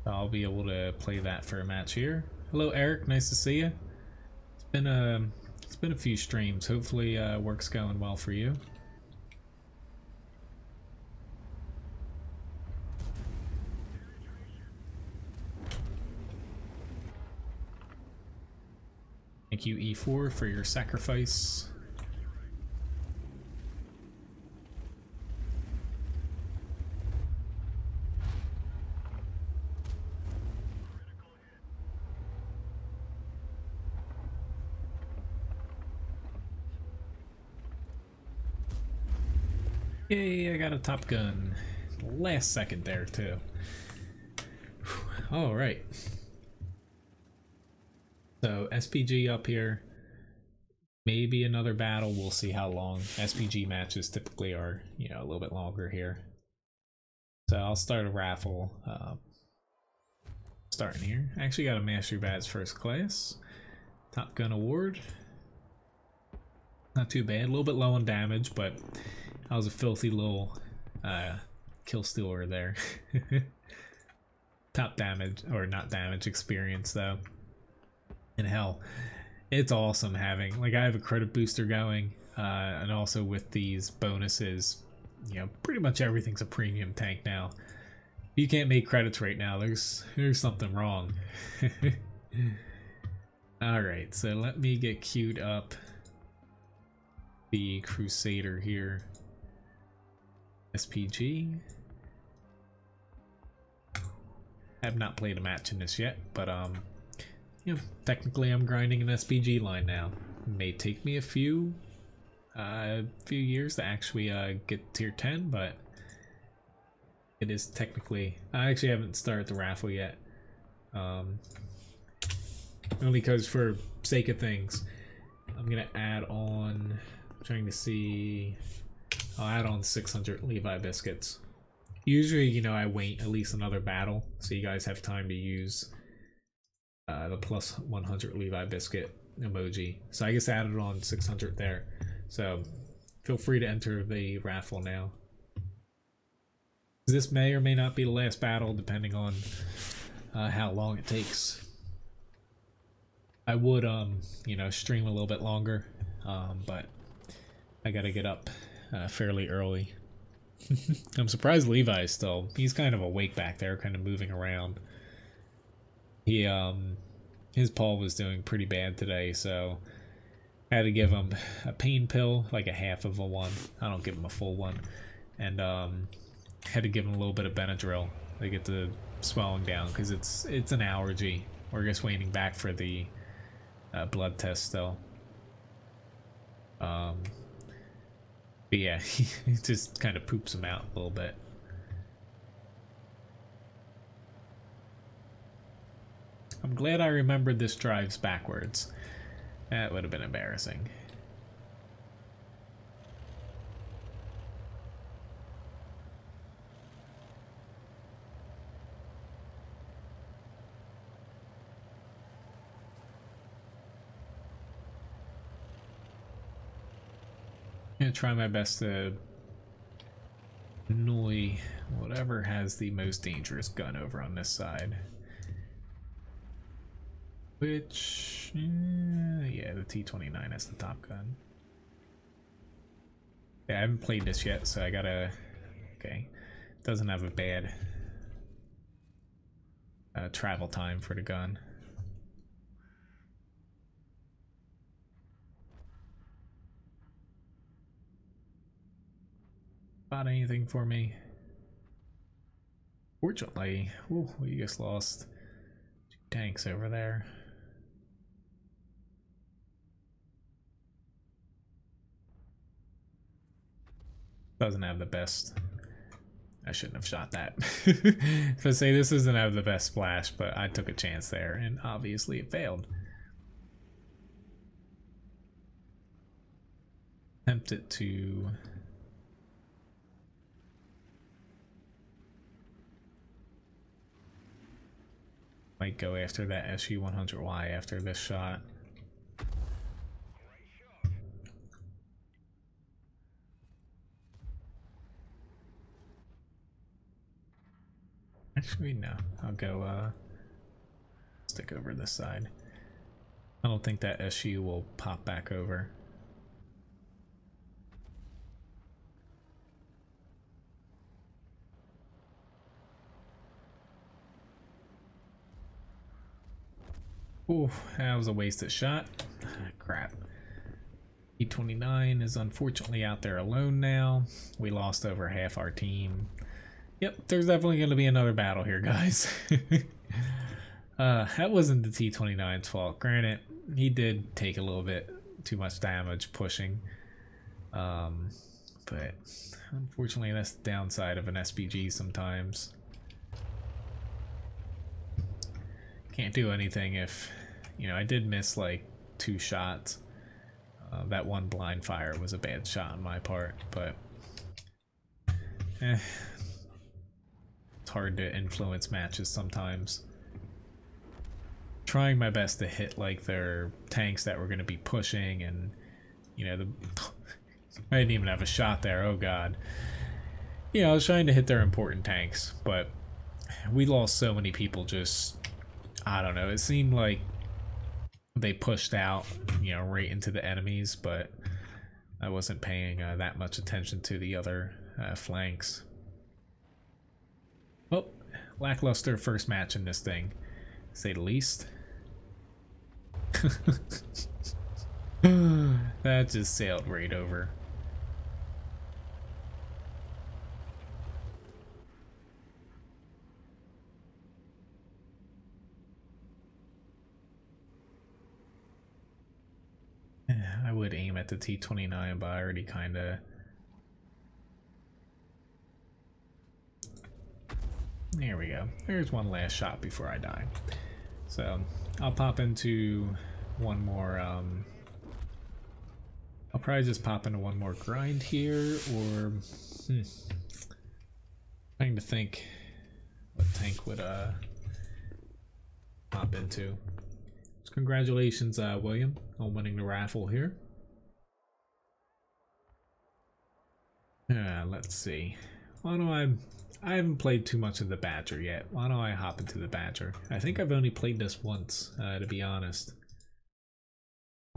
I'll be able to play that for a match here. Hello Eric, nice to see you. It's been a few streams. Hopefully work's going well for you. Thank you E4 for your sacrifice. Yay, I got a top gun. Last second there, too. Alright. So, SPG up here. Maybe another battle. We'll see how long. SPG matches typically are, you know, a little bit longer here. So, I'll start a raffle. Starting here. Actually got a Mastery Badge First Class. Top Gun Award. Not too bad. A little bit low on damage, but I was a filthy little kill stealer there. Top damage, or not damage experience though. And hell, it's awesome having, like, I have a credit booster going, and also with these bonuses, you know, pretty much everything's a premium tank now. If you can't make credits right now, there's something wrong. Alright, so let me get queued up the Crusader here. SPG. Have not played a match in this yet, but you know, technically I'm grinding an SPG line now. It may take me a few years to actually get tier 10, but it is technically, I actually haven't started the raffle yet. Only because for sake of things, I'm gonna add on, I'm trying to see, I'll add on 600 Levi biscuits. Usually, you know, I wait at least another battle so you guys have time to use the plus 100 Levi biscuit emoji. So I just added on 600 there. So feel free to enter the raffle now. This may or may not be the last battle depending on how long it takes. I would, you know, stream a little bit longer, but I gotta get up fairly early. I'm surprised Levi is still, he's kind of awake back there, kind of moving around. He, his paw was doing pretty bad today, so I had to give him a pain pill, like a half of a one. I don't give him a full one. And, had to give him a little bit of Benadryl to get the swelling down, because it's an allergy. We're just waiting back for the blood test still. But yeah, he just kind of poops him out a little bit. I'm glad I remembered this drives backwards. That would have been embarrassing. I'm gonna try my best to annoy whatever has the most dangerous gun over on this side. Which, yeah, the T-29 is the top gun. Yeah, I haven't played this yet, so I gotta, okay. Doesn't have a bad travel time for the gun. Spot anything for me? Fortunately, ooh, we just lost 2 tanks over there. Doesn't have the best. I shouldn't have shot that. If I say this doesn't have the best splash, but I took a chance there, and obviously it failed. Tempted to might go after that SU-100Y after this shot. Actually, no. I'll go stick over this side. I don't think that SU will pop back over. Ooh, that was a wasted shot. Crap. E29 is unfortunately out there alone now. We lost over half our team. Yep, there's definitely going to be another battle here, guys. That wasn't the T29's fault. Granted, he did take a little bit too much damage pushing. but unfortunately that's the downside of an SPG sometimes. Can't do anything if, you know, I did miss like 2 shots. That one blind fire was a bad shot on my part, but it's hard to influence matches sometimes. Trying my best to hit like their tanks that were going to be pushing, and you know, I didn't even have a shot there, oh god. You know, I was trying to hit their important tanks, but we lost so many people just, I don't know, it seemed like they pushed out, you know, right into the enemies, but I wasn't paying that much attention to the other flanks. Well, lackluster first match in this thing, to say the least. That just sailed right over. I would aim at the T-29, but I already kinda... There we go. There's one last shot before I die. So, I'll pop into one more, I'll probably just pop into one more grind here, or... Trying to think what tank would, pop into. So congratulations, William, on winning the raffle here. Let's see. Why don't I haven't played too much of the Badger yet. Why don't I hop into the Badger? I think I've only played this once, to be honest.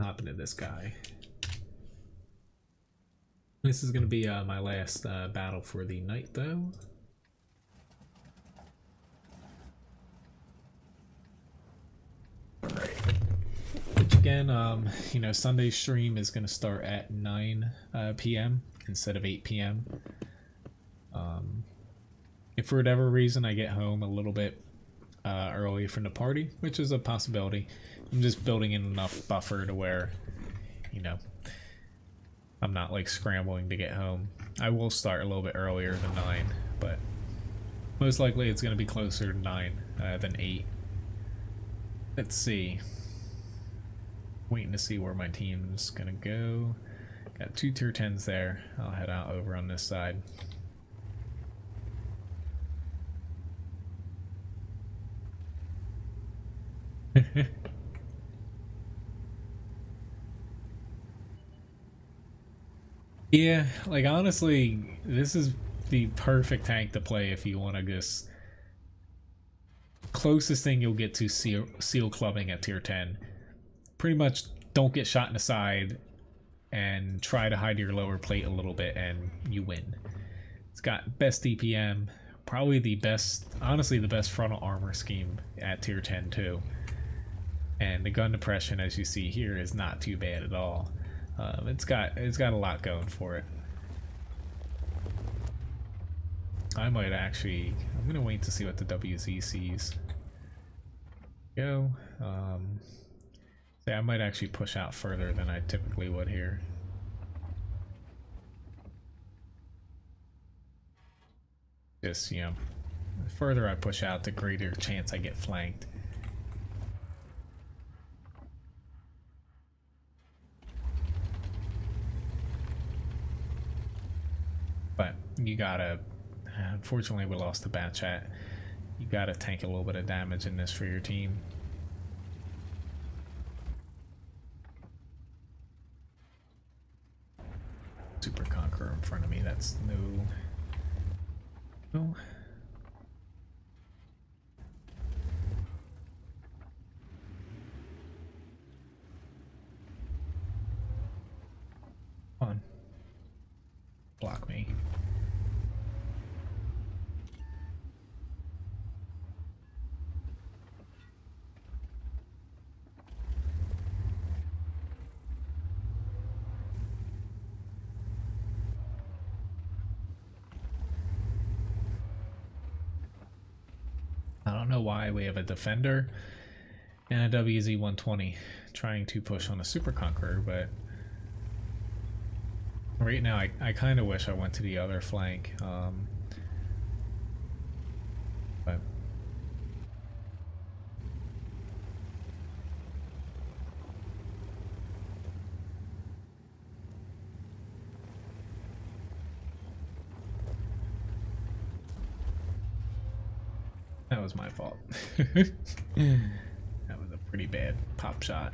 Hop into this guy. This is going to be my last battle for the night, though. Alright. Which again, you know, Sunday's stream is going to start at 9 p.m. instead of 8 p.m. If for whatever reason I get home a little bit early from the party, which is a possibility, I'm just building in enough buffer to where, you know, I'm not like scrambling to get home. I will start a little bit earlier than 9, but most likely it's going to be closer to 9 than 8. Let's see. Waiting to see where my team's going to go. Got 2 tier 10s there. I'll head out over on this side. Yeah, like honestly, this is the perfect tank to play if you want to just... Closest thing you'll get to seal clubbing at tier 10. Pretty much don't get shot in the side and try to hide your lower plate a little bit and you win. It's got best DPM, probably the best, honestly the best frontal armor scheme at tier 10 too. And the gun depression, as you see here, is not too bad at all. It's got a lot going for it. I might actually, I'm gonna wait to see what the WZ sees. Go. So I might actually push out further than I typically would here. Just, you know, the further I push out, the greater chance I get flanked. But you gotta, unfortunately we lost the bat chat. You gotta tank a little bit of damage in this for your team. Super Conqueror in front of me, that's no. Come on. Block me. I don't know why we have a defender and a WZ-120 trying to push on a Super Conqueror, but Right now, I kind of wish I went to the other flank. But that was my fault. That was a pretty bad pop shot.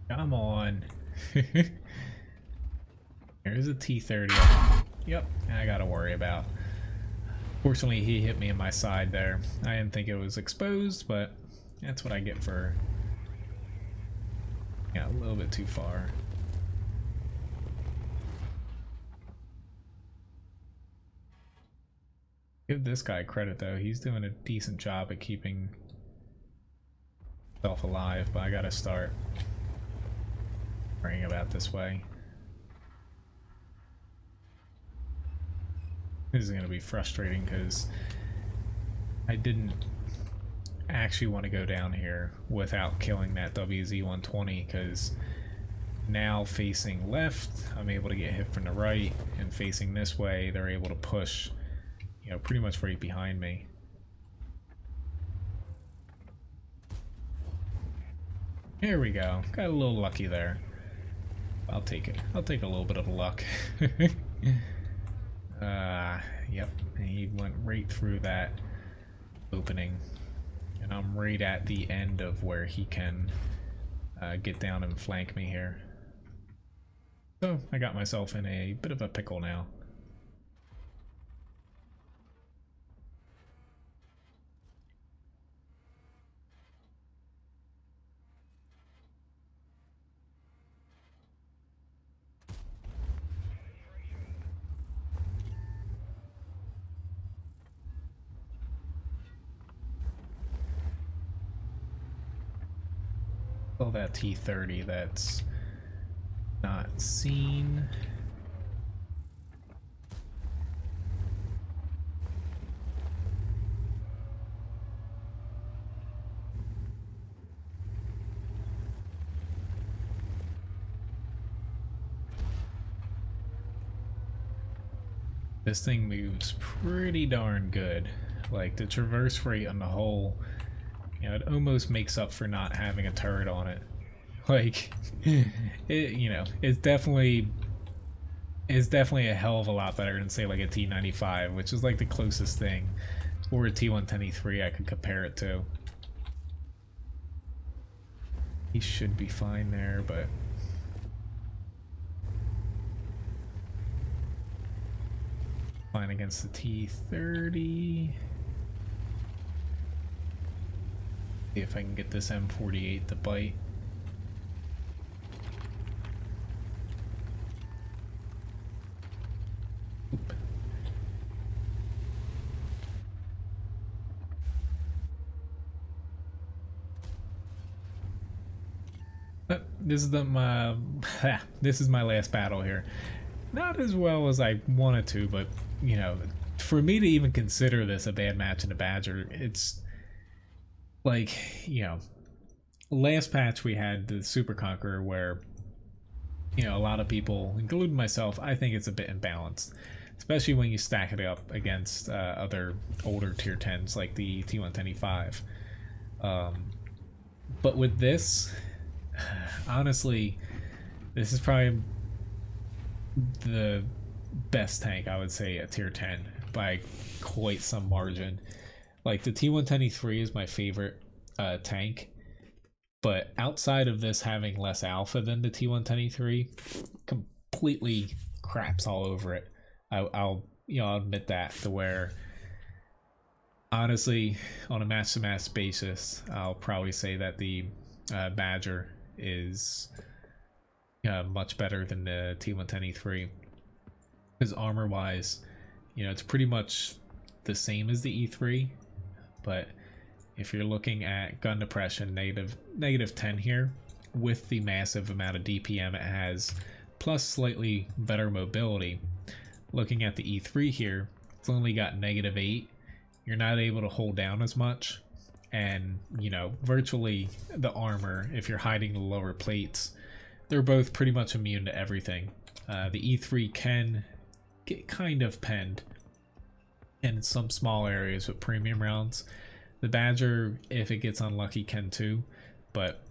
Come on. There's a T-30. Yep, I gotta worry about. Fortunately, he hit me in my side there. I didn't think it was exposed, but that's what I get for, yeah, a little bit too far. Give this guy credit though. He's doing a decent job at keeping himself alive, but I gotta start worrying about this way. This is going to be frustrating because I didn't actually want to go down here without killing that WZ-120, because now facing left I'm able to get hit from the right, and facing this way they're able to push, you know, pretty much right behind me. There we go. Got a little lucky there. I'll take it. I'll take a little bit of luck. Yep, he went right through that opening, and I'm right at the end of where he can get down and flank me here. So I got myself in a bit of a pickle now. Well, that T-30 that's not seen. This thing moves pretty darn good. Like, the traverse rate on the whole, you know, it almost makes up for not having a turret on it. Like, it, you know, it's definitely a hell of a lot better than, say, like a T95, which is like the closest thing, or a T123 I could compare it to. He should be fine there, but fine against the T30. See if I can get this M48 to bite. Oop. But this is this is my last battle here. Not as well as I wanted to, but you know, for me to even consider this a bad match in the Badger, it's like, you know, last patch we had the Super Conqueror where, you know, a lot of people, including myself, I think it's a bit imbalanced, especially when you stack it up against other older tier 10s like the T125. But with this, honestly, this is probably the best tank, I would say, at tier 10 by quite some margin. Like, the T123 is my favorite tank, but outside of this having less alpha than the T123, completely craps all over it. I'll you know, I'll admit that, to where honestly on a match-to-match basis I'll probably say that the Badger is much better than the T123, because armor wise, you know, it's pretty much the same as the E3, but if you're looking at gun depression, negative 10 here, with the massive amount of DPM it has, plus slightly better mobility. Looking at the E3 here, it's only got -8. You're not able to hold down as much, and you know, virtually the armor, if you're hiding the lower plates, they're both pretty much immune to everything. The E3 can get kind of penned in some small areas with premium rounds. The Badger, if it gets unlucky, can too, but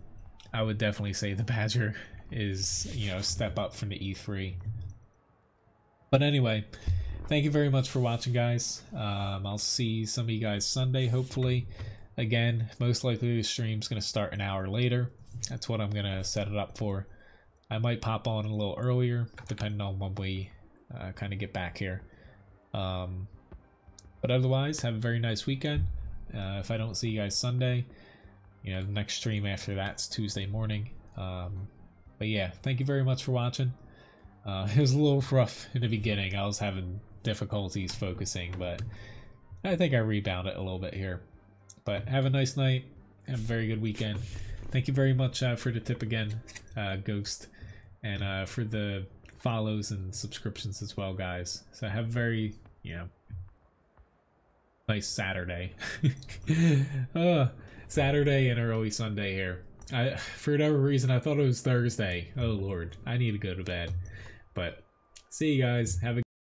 I would definitely say the Badger is, you know, a step up from the E3. But anyway, thank you very much for watching, guys. I'll see some of you guys Sunday, hopefully. Again, most likely the stream's going to start an hour later. That's what I'm going to set it up for. I might pop on a little earlier, depending on when we kind of get back here. But otherwise, have a very nice weekend. If I don't see you guys Sunday, you know, the next stream after that's Tuesday morning. But yeah, thank you very much for watching. It was a little rough in the beginning. I was having difficulties focusing, but I think I rebounded a little bit here. But have a nice night. Have a very good weekend. Thank you very much for the tip again, Ghost, and for the follows and subscriptions as well, guys. So have a very, you know, nice Saturday. Saturday and early Sunday here. For whatever reason, I thought it was Thursday. Oh Lord, I need to go to bed. But see you guys. Have a